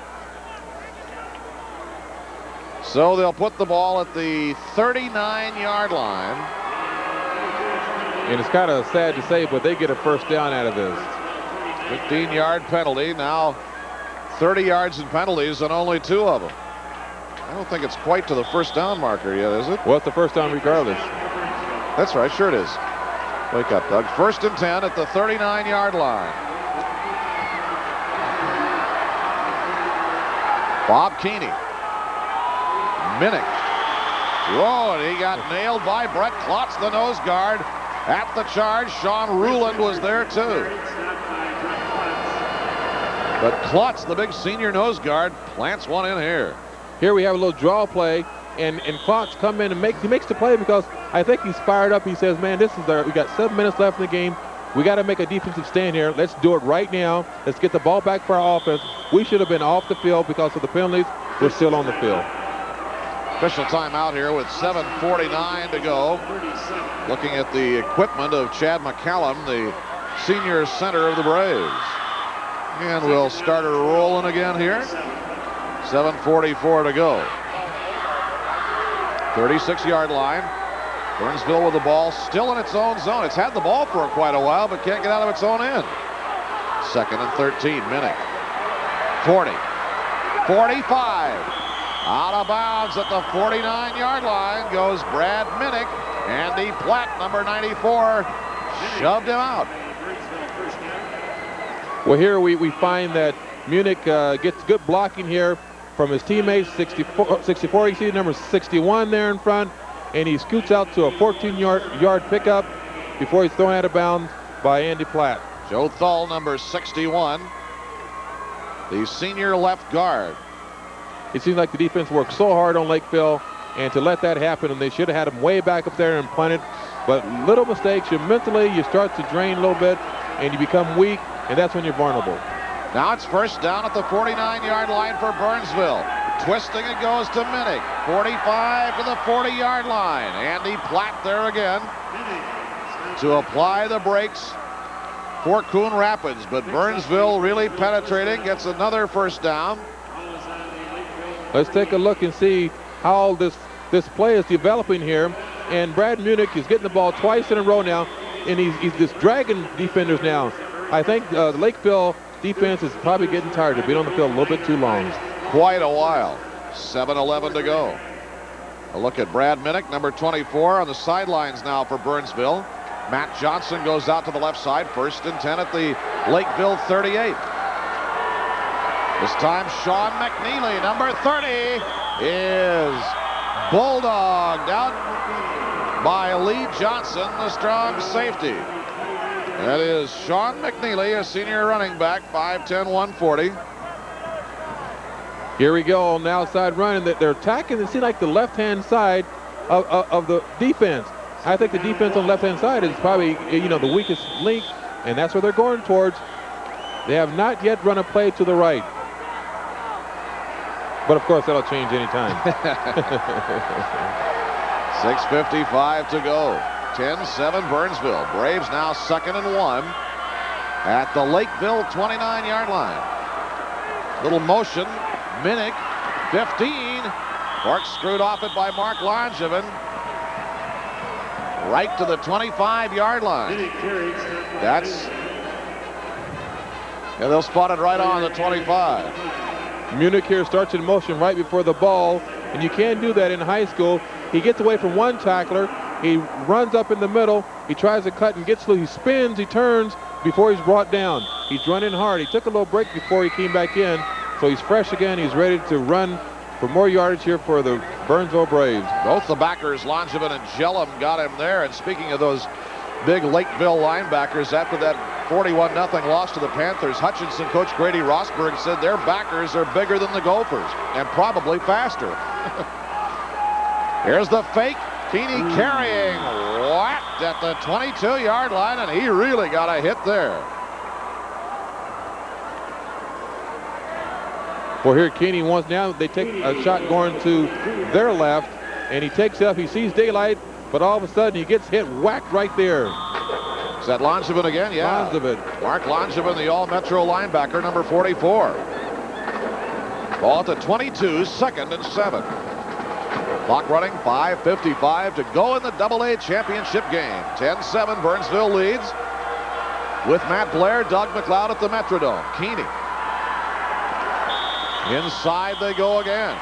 So they'll put the ball at the 39-yard line. And it's kind of sad to say, but they get a first down out of this. 15-yard penalty. Now 30 yards in penalties and only 2 of them. I don't think it's quite to the first down marker yet, is it? Well, it's the first down regardless. That's right. Sure it is. Wake up, Doug. 1st and 10 at the 39-yard line. Bob Keeney. Minnick. Whoa, and he got nailed by Brett Klotz, the nose guard. At the charge, Sean Ruland was there too. But Klotz, the big senior nose guard, plants one in here. Here we have a little draw play, and Klotz come in and makes the play because I think he's fired up. He says, man, this is we got 7 minutes left in the game. We got to make a defensive stand here. Let's do it right now. Let's get the ball back for our offense. We should have been off the field because of the penalties. We're still on the field. Official timeout here with 7:49 to go. Looking at the equipment of Chad McCallum, the senior center of the Braves. And we'll start her rolling again here. 7:44 to go. 36-yard line. Burnsville with the ball still in its own zone. It's had the ball for quite a while, but can't get out of its own end. 2nd and 13, Minnick. 40, 45. Out of bounds at the 49-yard line goes Brad Minnick. Andy Platt, number 94, shoved him out. Well, here we find that Munich gets good blocking here from his teammates. 64, you see number 61 there in front. And he scoots out to a 14-yard pickup before he's thrown out of bounds by Andy Platt. Joe Thull, number 61, the senior left guard. It seems like the defense worked so hard on Lakeville, and to let that happen, and they should have had him way back up there and punted. But little mistakes, you start to drain a little bit, and you become weak, and that's when you're vulnerable. Now it's first down at the 49-yard line for Burnsville. Twisting it goes to Minnick. 45 to the 40-yard line. Andy Platt there again to apply the brakes for Coon Rapids. But Burnsville really penetrating, gets another first down. Let's take a look and see how this play is developing here. And Brad Munich is getting the ball twice in a row now, and he's just dragging defenders now. I think the Lakeville defense is probably getting tired of being on the field a little bit too long. Quite a while. 7:11 to go. A look at Brad Minnick, number 24, on the sidelines now for Burnsville. Matt Johnson goes out to the left side. 1st and 10 at the Lakeville 38. This time Sean McNeely, number 30, is bulldogged out by Lee Johnson, the strong safety. That is Sean McNeely, a senior running back, 5'10", 140. Here we go on the outside run, and they're attacking. It seems like the left-hand side of the defense. I think the defense on the left-hand side is probably, the weakest link, and that's where they're going towards. They have not yet run a play to the right. But, of course, that'll change any time. 6:55 to go. 10-7 Burnsville. Braves now 2nd and 1 at the Lakeville 29-yard line. Little motion. Minnick, 15. Corkscrewed off it by Mark Langevin. Right to the 25-yard line. They'll spot it right on the 25. Munich here starts in motion right before the ball, and you can't do that in high school. He gets away from one tackler. He runs up in the middle. He tries to cut and gets loose. He spins, he turns before he's brought down. He's running hard. He took a little break before he came back in. So he's fresh again. He's ready to run for more yardage here for the Burnsville Braves. Both the backers, Langevin and Jellum, got him there. And speaking of those big Lakeville linebackers, after that 41-0 loss to the Panthers, Hutchinson coach Grady Rosberg said their backers are bigger than the Gophers and probably faster. Here's the fake. Keeney carrying, whacked at the 22-yard line, and he really got a hit there. Well, here Keeney wants now. They take a shot going to their left, and he takes up. He sees daylight, but all of a sudden he gets hit, whacked right there. Is that Langevin again? Yeah. Langevin. Mark Langevin, the all-Metro linebacker, number 44. Ball at the 22, 2nd and 7. Clock running, 5:55 to go in the AA championship game. 10-7, Burnsville leads with Matt Blair, Doug McLeod at the Metrodome. Keeney. Inside they go again.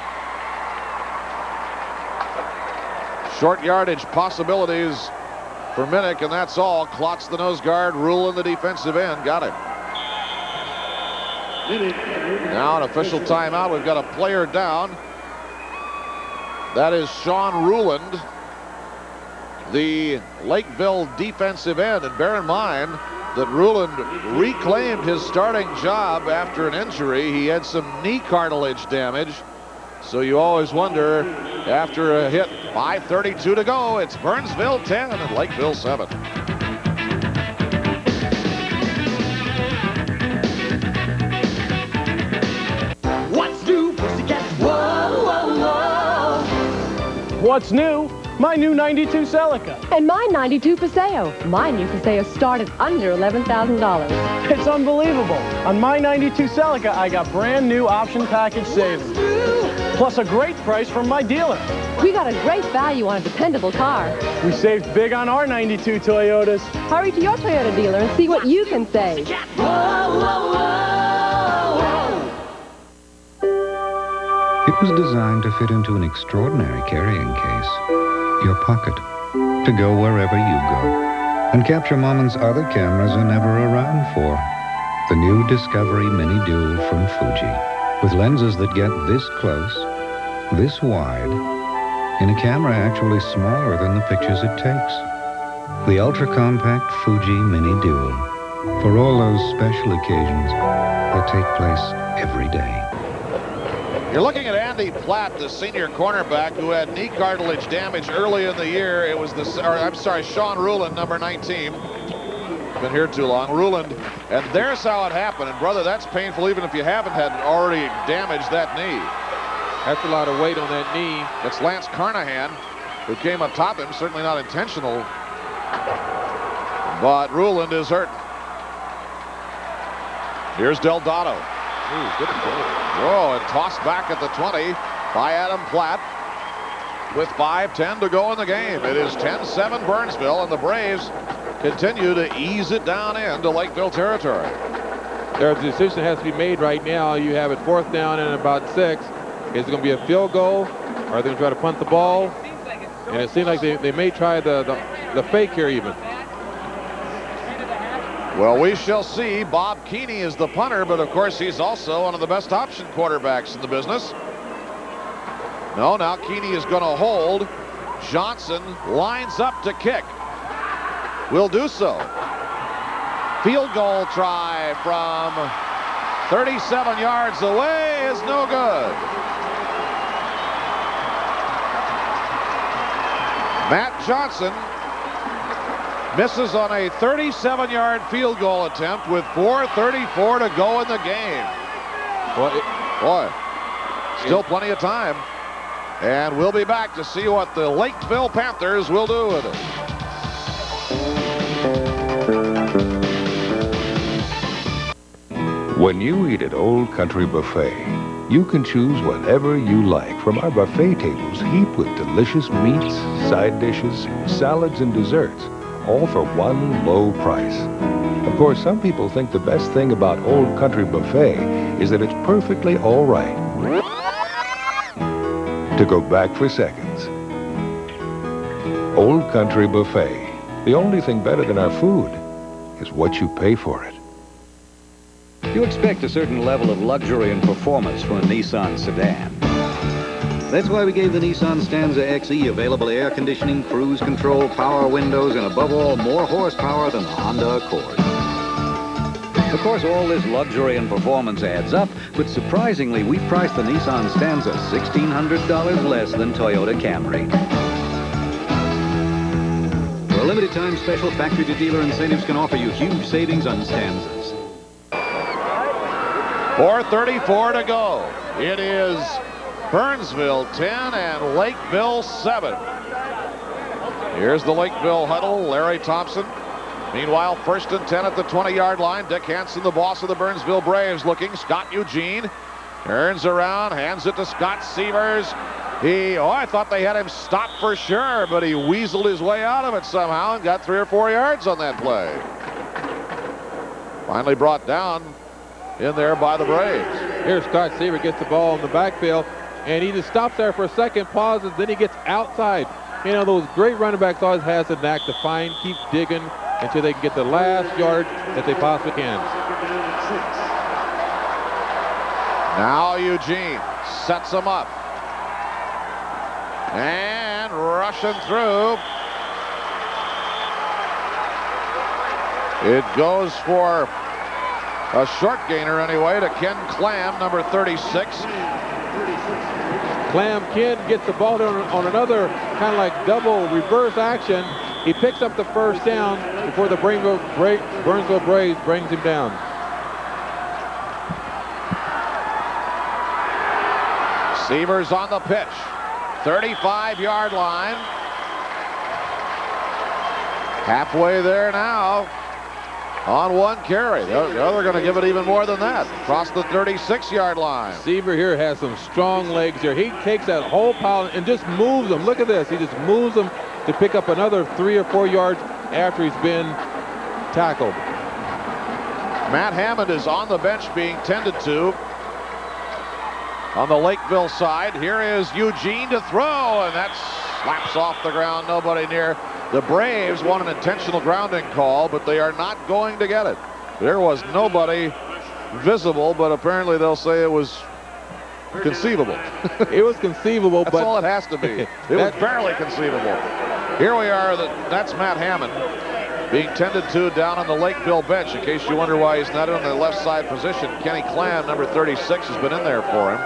Short yardage possibilities for Minnick, and that's all. Klotz the nose guard, Rule in the defensive end. Got it. Now an official timeout. We've got a player down. That is Sean Ruland, the Lakeville defensive end. And bear in mind that Ruland reclaimed his starting job after an injury. He had some knee cartilage damage. So you always wonder, after a hit, 5:32 to go, it's Burnsville 10 and Lakeville 7. What's new? My new 92 Celica. And my 92 Paseo. My new Paseo started under $11,000. It's unbelievable. On my 92 Celica, I got brand new option package savings. Plus a great price from my dealer. We got a great value on a dependable car. We saved big on our 92 Toyotas. Hurry to your Toyota dealer and see what you can save. It was designed to fit into an extraordinary carrying case, your pocket, to go wherever you go, and capture moments other cameras are never around for. The new Discovery Mini Dual from Fuji, with lenses that get this close, this wide, in a camera actually smaller than the pictures it takes. The ultra-compact Fuji Mini Dual, for all those special occasions that take place every day. You're looking at Andy Platt, the senior cornerback who had knee cartilage damage early in the year. It was Sean Ruland, number 19. Been here too long. Ruland, and there's how it happened. And brother, that's painful even if you haven't had already damaged that knee. That's a lot of weight on that knee. It's Lance Carnahan who came atop him, certainly not intentional. But Ruland is hurt. Here's Delgado. Whoa, and tossed back at the 20 by Adam Platt with 5:10 to go in the game. It is 10-7 Burnsville, and the Braves continue to ease it down into Lakeville territory. There's a decision that has to be made right now. You have it 4th down and about 6. Is it going to be a field goal, or are they going to try to punt the ball? And it seems like they may try the fake here even. Well, we shall see. Bob Keeney is the punter, but of course he's also one of the best option quarterbacks in the business. No, now Keeney is going to hold. Johnson lines up to kick. Will do so. Field goal try from 37 yards away is no good. Matt Johnson misses on a 37-yard field goal attempt with 4:34 to go in the game. Boy, still plenty of time. And we'll be back to see what the Lakeville Panthers will do with it. When you eat at Old Country Buffet, you can choose whatever you like from our buffet tables heaped with delicious meats, side dishes, salads, and desserts, all for one low price. Of course, some people think the best thing about Old Country Buffet is that it's perfectly all right to go back for seconds. Old Country Buffet. The only thing better than our food is what you pay for it. You expect a certain level of luxury and performance from a Nissan sedan. That's why we gave the Nissan Stanza XE available air conditioning, cruise control, power windows, and above all, more horsepower than the Honda Accord. Of course, all this luxury and performance adds up, but surprisingly, we priced the Nissan Stanza $1,600 less than Toyota Camry. For a limited time special, factory-to-dealer incentives can offer you huge savings on Stanzas. 4:34 to go. It is Burnsville 10 and Lakeville 7. Here's the Lakeville huddle. Larry Thompson. Meanwhile, 1st and 10 at the 20-yard line. Dick Hansen, the boss of the Burnsville Braves, looking. Scott Eugene turns around, hands it to Scott Sievers. I thought they had him stopped for sure, but he weaseled his way out of it somehow and got 3 or 4 yards on that play. Finally brought down in there by the Braves. Here's Scott Seaver, gets the ball in the backfield, and he just stops there for a second, pauses, then he gets outside. You know, those great running backs always has a knack to find, keep digging until they can get the last yard that they possibly can. Now Eugene sets him up. And rushing through. It goes for a short gainer anyway to Ken Clam, number 36. Ken gets the ball on another kind of like double reverse action. He picks up the 1st down before the Burnsville Braves brings him down. Sievers on the pitch. 35-yard line. Halfway there now on one carry. They're going to give it even more than that. Across the 36-yard line. Seaver here has some strong legs here. He takes that whole pile and just moves them. Look at this. He just moves them to pick up another 3 or 4 yards after he's been tackled. Matt Hammond is on the bench being tended to. On the Lakeville side, here is Eugene to throw, and that slaps off the ground. Nobody near. The Braves want an intentional grounding call, but they are not going to get it. There was nobody visible, but apparently they'll say it was conceivable. It was conceivable, That's but all it has to be. It was barely conceivable. Here we are. That's Matt Hammond being tended to down on the Lakeville bench. In case you wonder why he's not in the left side position, Kenny Clam, number 36, has been in there for him.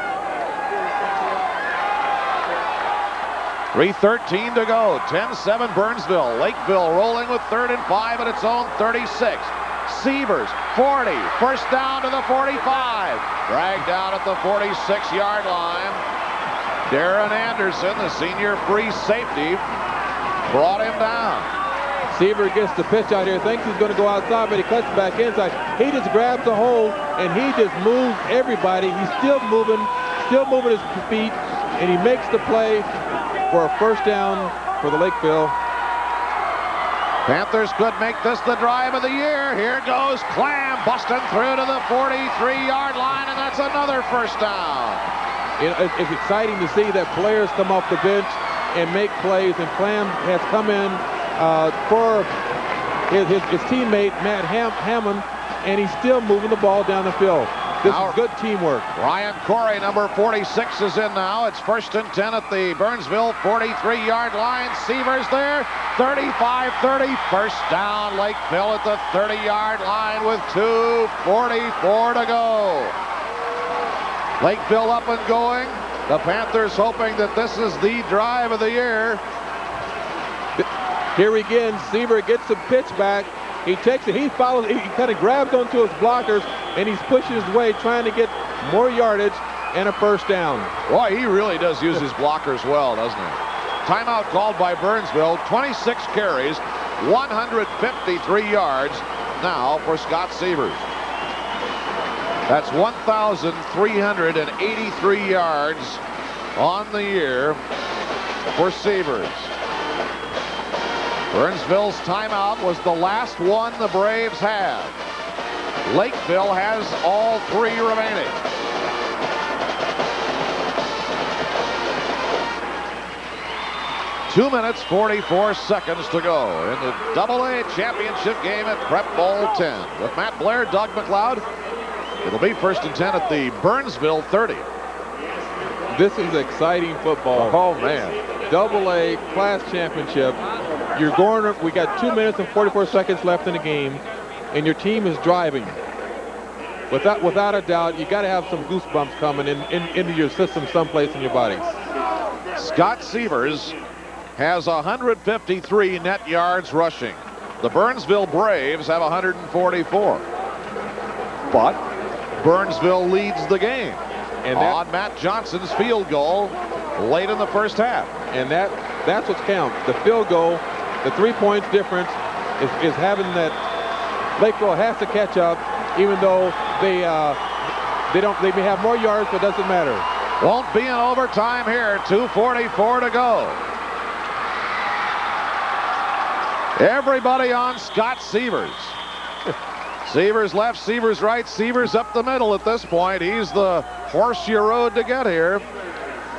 3:13 to go. 10-7 Burnsville. Lakeville rolling with 3rd and 5 at its own 36. Sievers, 40. First down to the 45. Dragged down at the 46-yard line. Darren Anderson, the senior free safety, brought him down. Seaver gets the pitch out here, thinks he's going to go outside, but he cuts back inside. He just grabs the hold, and he just moves everybody. He's still moving his feet, and he makes the play for a first down for the Lakeville. Panthers could make this the drive of the year. Here goes Clam busting through to the 43-yard line, and that's another first down. It's exciting to see that players come off the bench and make plays, and Clam has come in for his teammate Matt Hammond, and he's still moving the ball down the field. This is good teamwork. Ryan Corey, number 46, is in now. It's 1st and 10 at the Burnsville 43-yard line. Sievers there, 35-30. First down, Lakeville at the 30-yard line with 2:44 to go. Lakeville up and going. The Panthers hoping that this is the drive of the year. Here again, Seaver gets the pitch back. He takes it, he follows, he kind of grabs onto his blockers, and he's pushing his way, trying to get more yardage and a first down. Boy, he really does use his blockers well, doesn't he? Timeout called by Burnsville. 26 carries, 153 yards now for Scott Sievers. That's 1,383 yards on the year for Sievers. Burnsville's timeout was the last one the Braves had. Lakeville has all 3 remaining. Two minutes, 44 seconds to go in the AA championship game at Prep Bowl 10. With Matt Blair, Doug McLeod, it'll be 1st and 10 at the Burnsville 30. This is exciting football. Oh, man. AA class championship. You're going, we got 2 minutes and 44 seconds left in the game, and your team is driving. Without a doubt, you got to have some goosebumps coming into your system someplace in your body. Scott Sievers has 153 net yards rushing. The Burnsville Braves have 144. But Burnsville leads the game on Matt Johnson's field goal late in the first half. And that's what counts. The field goal, the 3 points difference is having that Lakeville has to catch up, even though they may have more yards, but it doesn't matter. Won't be an overtime here. 2:44 to go. Everybody on Scott Sievers. Sievers left, Sievers right, Sievers up the middle at this point. He's the horse you rode to get here.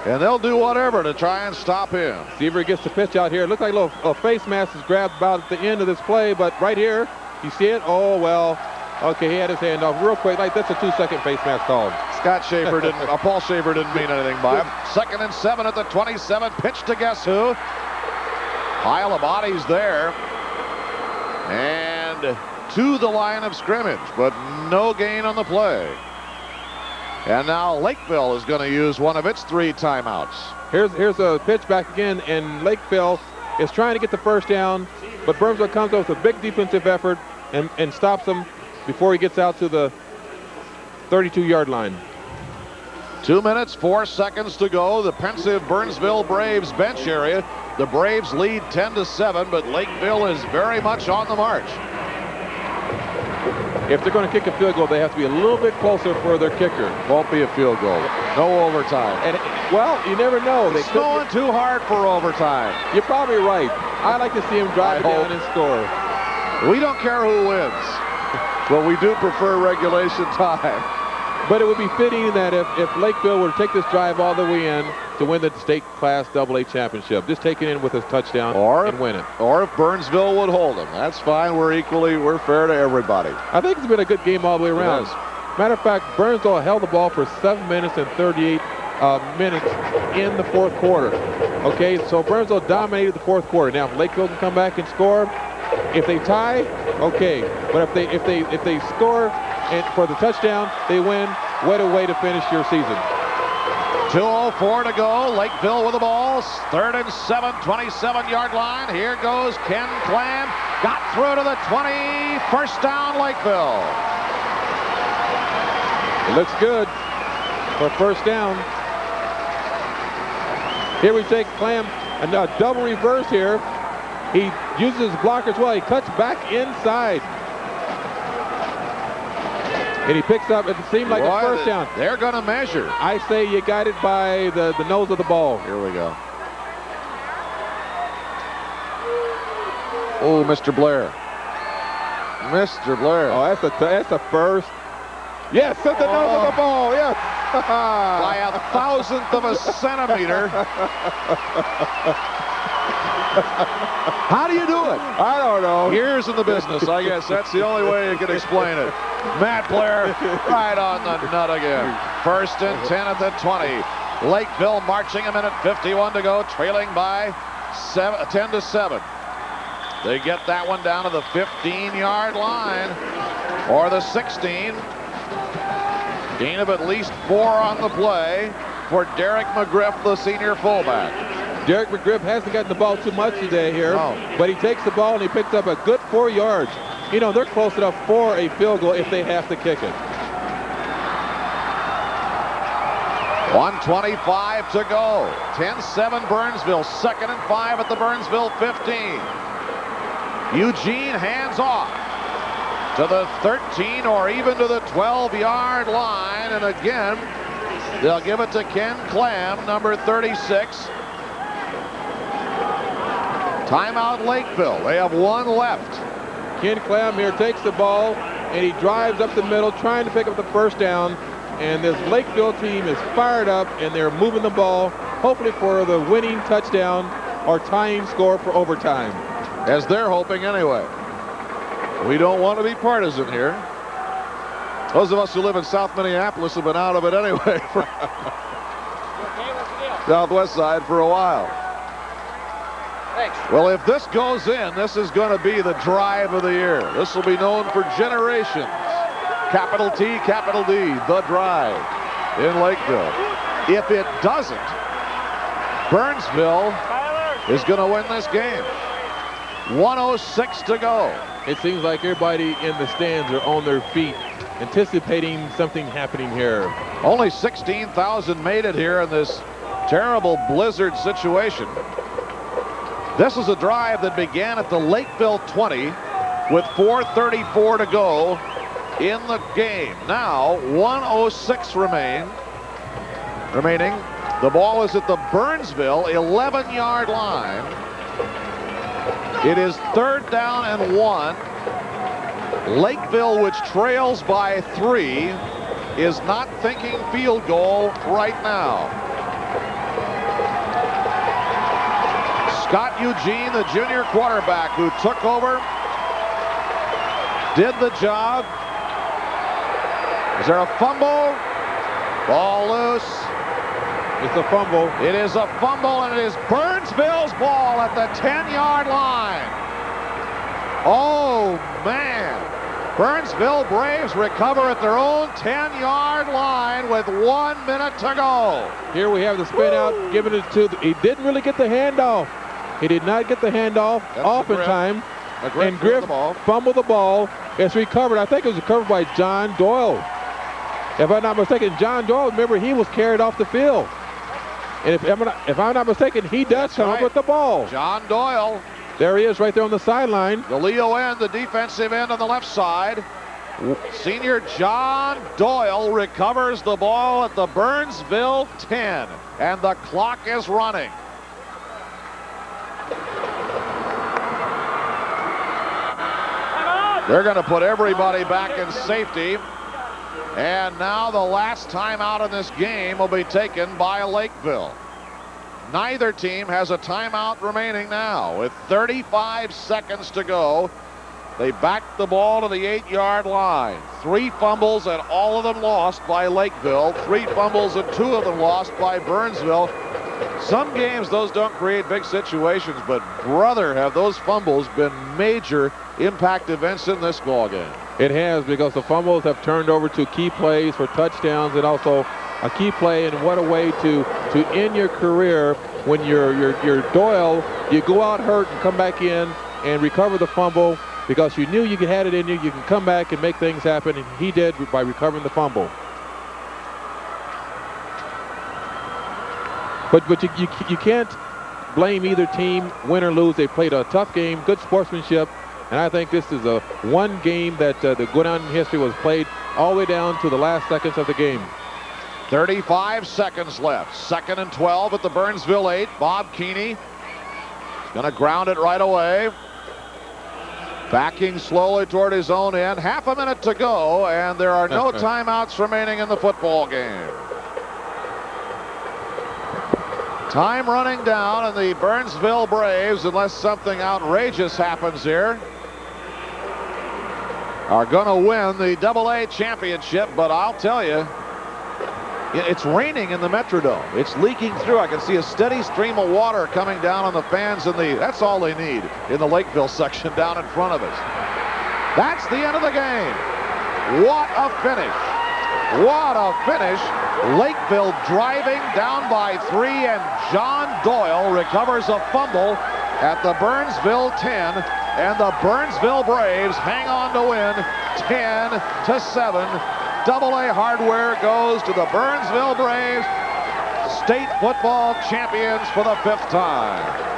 And they'll do whatever to try and stop him. Seaver gets the pitch out here. It looks like a little face mask is grabbed about at the end of this play, but right here, you see it? Oh, well, okay, he had his hand off real quick. Like, that's a 2-second face mask call. Scott Schaefer didn't, Paul Schaefer didn't mean anything by him. 2nd and 7 at the 27. Pitch to guess who? Pile of bodies there. And to the line of scrimmage, but no gain on the play. And now Lakeville is going to use one of its 3 timeouts. Here's a pitch back again, and Lakeville is trying to get the first down, but Burnsville comes up with a big defensive effort and stops him before he gets out to the 32-yard line. 2 minutes, 4 seconds to go. The pensive Burnsville Braves bench area. The Braves lead 10-7, but Lakeville is very much on the march. If they're going to kick a field goal, they have to be a little bit closer for their kicker. Won't be a field goal. No overtime. And well, you never know. It's going too hard for overtime. You're probably right. I like to see him drive it down and score. We don't care who wins. Well, we do prefer regulation time. But it would be fitting that if Lakeville were to take this drive all the way in to win the state class AA championship, just take it in with a touchdown and win it. Or if Burnsville would hold them. That's fine. We're fair to everybody. I think it's been a good game all the way around. Matter of fact, Burnsville held the ball for 7 minutes and 38 minutes in the fourth quarter. Okay, so Burnsville dominated the fourth quarter. Now, if Lakeville can come back and score, if they tie, okay. But if they score and for the touchdown, they win. What a way to finish your season. 2:04 to go. Lakeville with the ball. 3rd and 7, 27-yard line. Here goes Ken Clam. Got through to the 20. First down, Lakeville. It looks good for first down. Here we take Clam, a double reverse here. He uses his blockers well. He cuts back inside. And he picks up, it seemed like a first down. They're going to measure. I say you got it by the nose of the ball. Here we go. Oh, Mr. Blair. Mr. Blair. Oh, that's a first. Yes, at the nose of the ball, yes. By a 1,000th of a centimeter. How do you do it? I don't know. Years in the business, I guess. That's the only way you can explain it. Matt Blair right on the nut again. 1st and 10 at the 20. Lakeville marching a minute 51 to go, trailing by 10-7. They get that one down to the 15-yard line or the 16. Gain of at least 4 on the play for Derek McGriff, the senior fullback. Derek McGriff hasn't gotten the ball too much today here, but he takes the ball and he picks up a good 4 yards. You know, they're close enough for a field goal if they have to kick it. 1:25 to go. 10-7 Burnsville. 2nd and 5 at the Burnsville 15. Eugene hands off to the 13 or even to the 12-yard line. And again, they'll give it to Ken Clam, number 36. Timeout Lakeville. They have 1 left. Ken Clam here takes the ball and he drives up the middle trying to pick up the first down. And this Lakeville team is fired up and they're moving the ball, hopefully for the winning touchdown or tying score for overtime. As they're hoping anyway. We don't want to be partisan here. Those of us who live in South Minneapolis have been out of it anyway for Southwest side for a while. Thanks. Well, if this goes in, this is going to be the drive of the year. This will be known for generations. Capital T, capital D, the drive in Lakeville. If it doesn't, Burnsville is going to win this game. 1:06 to go. It seems like everybody in the stands are on their feet, anticipating something happening here. Only 16,000 made it here in this terrible blizzard situation. This is a drive that began at the Lakeville 20 with 4:34 to go in the game. Now 1:06 remaining. The ball is at the Burnsville 11-yard line. It is 3rd down and 1. Lakeville, which trails by 3, is not thinking field goal right now. Scott Eugene, the junior quarterback who took over, did the job. Is there a fumble? Ball loose. It's a fumble. It is a fumble, and it is Burnsville's ball at the 10-yard line. Oh, man. Burnsville Braves recover at their own 10-yard line with 1 minute to go. Here we have the spin out, giving it to, he didn't really get the handoff. He did not get the handoff off in time. And Griff fumbled the ball. It's recovered. I think it was recovered by John Doyle. If I'm not mistaken, John Doyle, remember, he was carried off the field. And if I'm not mistaken, he does come up with the ball. John Doyle. There he is right there on the sideline. The Leo end, the defensive end on the left side. Senior John Doyle recovers the ball at the Burnsville 10. And the clock is running. They're going to put everybody back in safety. And now the last timeout in this game will be taken by Lakeville. Neither team has a timeout remaining now. With 35 seconds to go, they back the ball to the 8-yard line. 3 fumbles and all of them lost by Lakeville. 3 fumbles and 2 of them lost by Burnsville. Some games, those don't create big situations, but brother, have those fumbles been major impact events in this ball game. It has, because the fumbles have turned over to key plays for touchdowns, and also a key play, and what a way to end your career when you're Doyle. You go out hurt and come back in and recover the fumble because you knew you had it in you. You can come back and make things happen, and he did by recovering the fumble. But you can't blame either team, win or lose. They played a tough game, good sportsmanship, and I think this is a one game that the go down in history was played all the way down to the last seconds of the game. 35 seconds left. 2nd and 12 at the Burnsville 8. Bob Keeney is going to ground it right away. Backing slowly toward his own end. Half a minute to go, and there are no timeouts remaining in the football game. Time running down, and the Burnsville Braves, unless something outrageous happens here, are going to win the AA championship. But I'll tell you, it's raining in the Metrodome. It's leaking through. I can see a steady stream of water coming down on the fans in the, that's all they need in the Lakeville section down in front of us. That's the end of the game. What a finish. What a finish. Lakeville driving down by 3, and John Doyle recovers a fumble at the Burnsville 10, and the Burnsville Braves hang on to win 10-7. AA hardware goes to the Burnsville Braves, state football champions for the 5th time.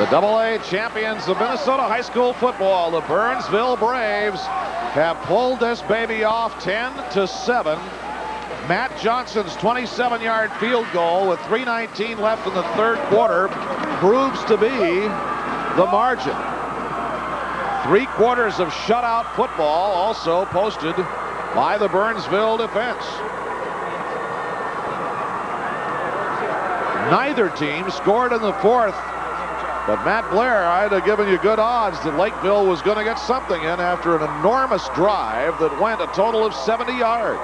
AA champions of Minnesota high school football, the Burnsville Braves, have pulled this baby off 10-7. Matt Johnson's 27-yard field goal with 3:19 left in the 3rd quarter proves to be the margin. 3 quarters of shutout football also posted by the Burnsville defense. Neither team scored in the 4th. But Matt Blair, I'd have given you good odds that Lakeville was going to get something in after an enormous drive that went a total of 70 yards.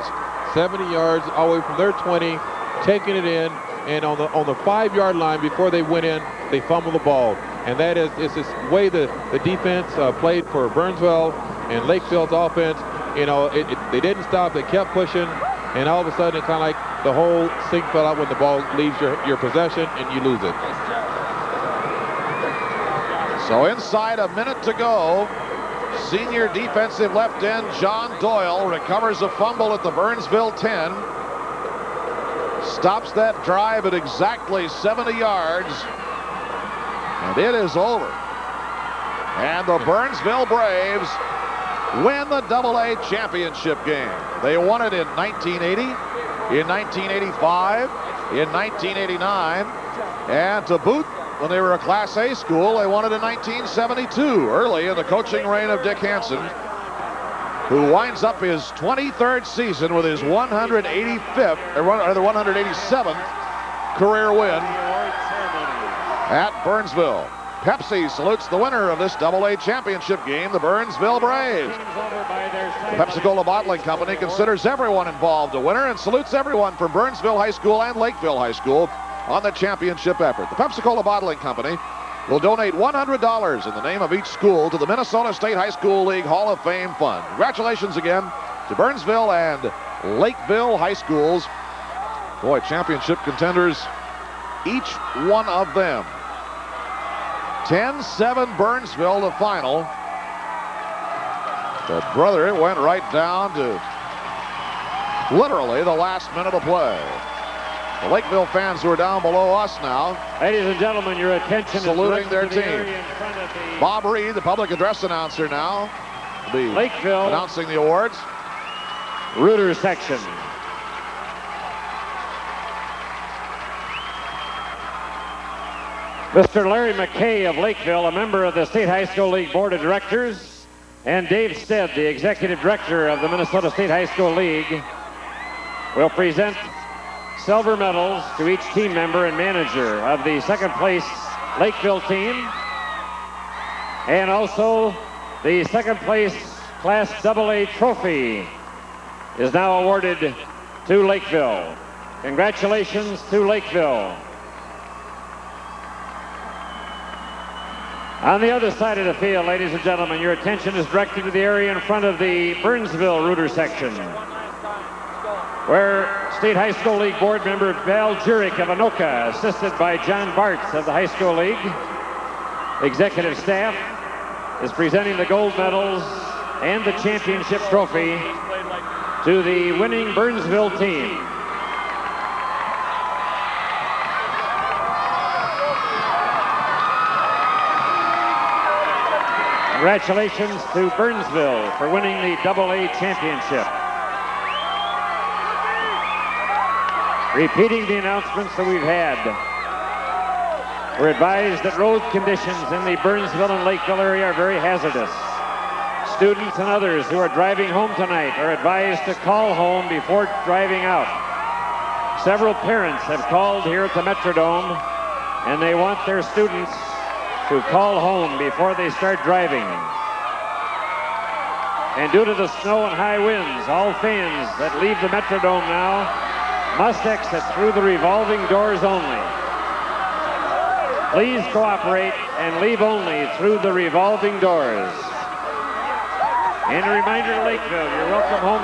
70 yards all the way from their 20, taking it in, and on the 5-yard line before they went in, they fumbled the ball. And that is this way the defense played for Burnsville and Lakeville's offense. You know, they didn't stop. They kept pushing, and all of a sudden, it kind of like the whole thing fell out when the ball leaves your possession and you lose it. So inside a minute to go, senior defensive left end John Doyle recovers a fumble at the Burnsville 10. Stops that drive at exactly 70 yards. And it is over. And the Burnsville Braves win the AA championship game. They won it in 1980, in 1985, in 1989, and to boot, when they were a Class A school, they won it in 1972, early in the coaching reign of Dick Hansen, who winds up his 23rd season with his 187th career win at Burnsville. Pepsi salutes the winner of this AA championship game, the Burnsville Braves. The Pepsi-Cola Bottling Company considers everyone involved a winner and salutes everyone from Burnsville High School and Lakeville High School on the championship effort. The Pepsi-Cola Bottling Company will donate $100 in the name of each school to the Minnesota State High School League Hall of Fame Fund. Congratulations again to Burnsville and Lakeville High Schools. Boy, championship contenders, each one of them. 10-7 Burnsville, the final. But brother, it went right down to literally the last minute of play. The Lakeville fans who are down below us now, ladies and gentlemen, your attention saluting is their to the team. area in front of the Bob Reed, the public address announcer now, Lakeville announcing the awards. Rooter section. Mr. Larry McKay of Lakeville, a member of the State High School League Board of Directors, and Dave Stead, the Executive Director of the Minnesota State High School League, will present silver medals to each team member and manager of the second place Lakeville team, and also the second place Class AA trophy is now awarded to Lakeville. Congratulations to Lakeville. On the other side of the field, ladies and gentlemen, your attention is directed to the area in front of the Burnsville Rooter section, where State High School League board member Val Jurek of Anoka, assisted by John Bartz of the High School League. Executive staff is presenting the gold medals and the championship trophy to the winning Burnsville team. Congratulations to Burnsville for winning the AA championship. Repeating the announcements that we've had, we're advised that road conditions in the Burnsville and Lakeville area are very hazardous. Students and others who are driving home tonight are advised to call home before driving out. Several parents have called here at the Metrodome, and they want their students to call home before they start driving. And due to the snow and high winds, all fans that leave the Metrodome now must exit through the revolving doors only. Please cooperate and leave only through the revolving doors. And a reminder to Lakeville, you're welcome home.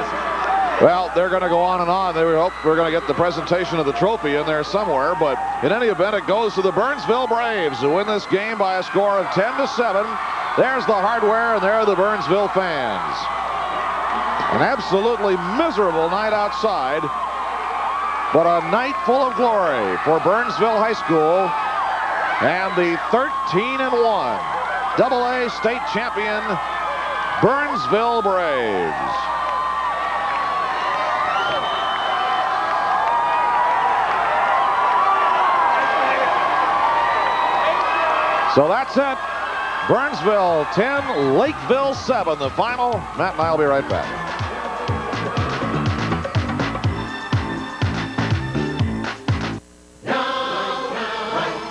Well, they're going to go on and on. They hope we're going to get the presentation of the trophy in there somewhere. But in any event, it goes to the Burnsville Braves who win this game by a score of 10-7. There's the hardware, and there are the Burnsville fans. An absolutely miserable night outside, but a night full of glory for Burnsville High School and the 13-1 AA state champion Burnsville Braves. So that's it. Burnsville 10, Lakeville 7, the final. Matt and I will be right back.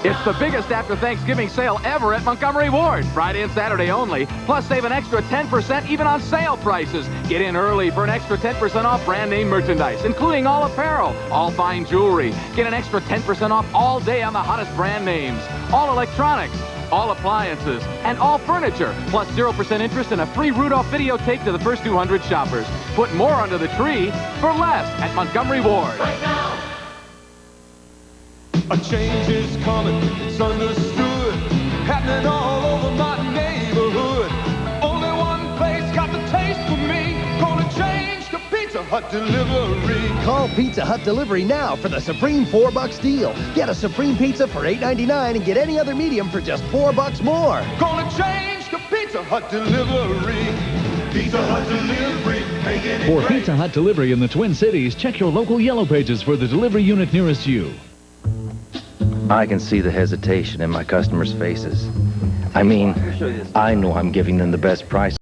It's the biggest after Thanksgiving sale ever at Montgomery Ward. Friday and Saturday only. Plus, save an extra 10% even on sale prices. Get in early for an extra 10% off brand name merchandise, including all apparel, all fine jewelry. Get an extra 10% off all day on the hottest brand names, all electronics, all appliances, and all furniture. Plus 0% interest and a free Rudolph videotape to the first 200 shoppers. Put more under the tree for less at Montgomery Ward. Right now. A change is coming, it's understood, happening all over my neighborhood. Only one place got the taste for me, gonna change to Pizza Hut delivery. Call Pizza Hut Delivery now for the Supreme $4 deal. Get a Supreme Pizza for $8.99 and get any other medium for just $4 more. Gonna change to Pizza Hut delivery. Pizza Hut delivery, making it For great. Pizza Hut Delivery in the Twin Cities, check your local Yellow Pages for the delivery unit nearest you. I can see the hesitation in my customers' faces. I mean, I know I'm giving them the best price.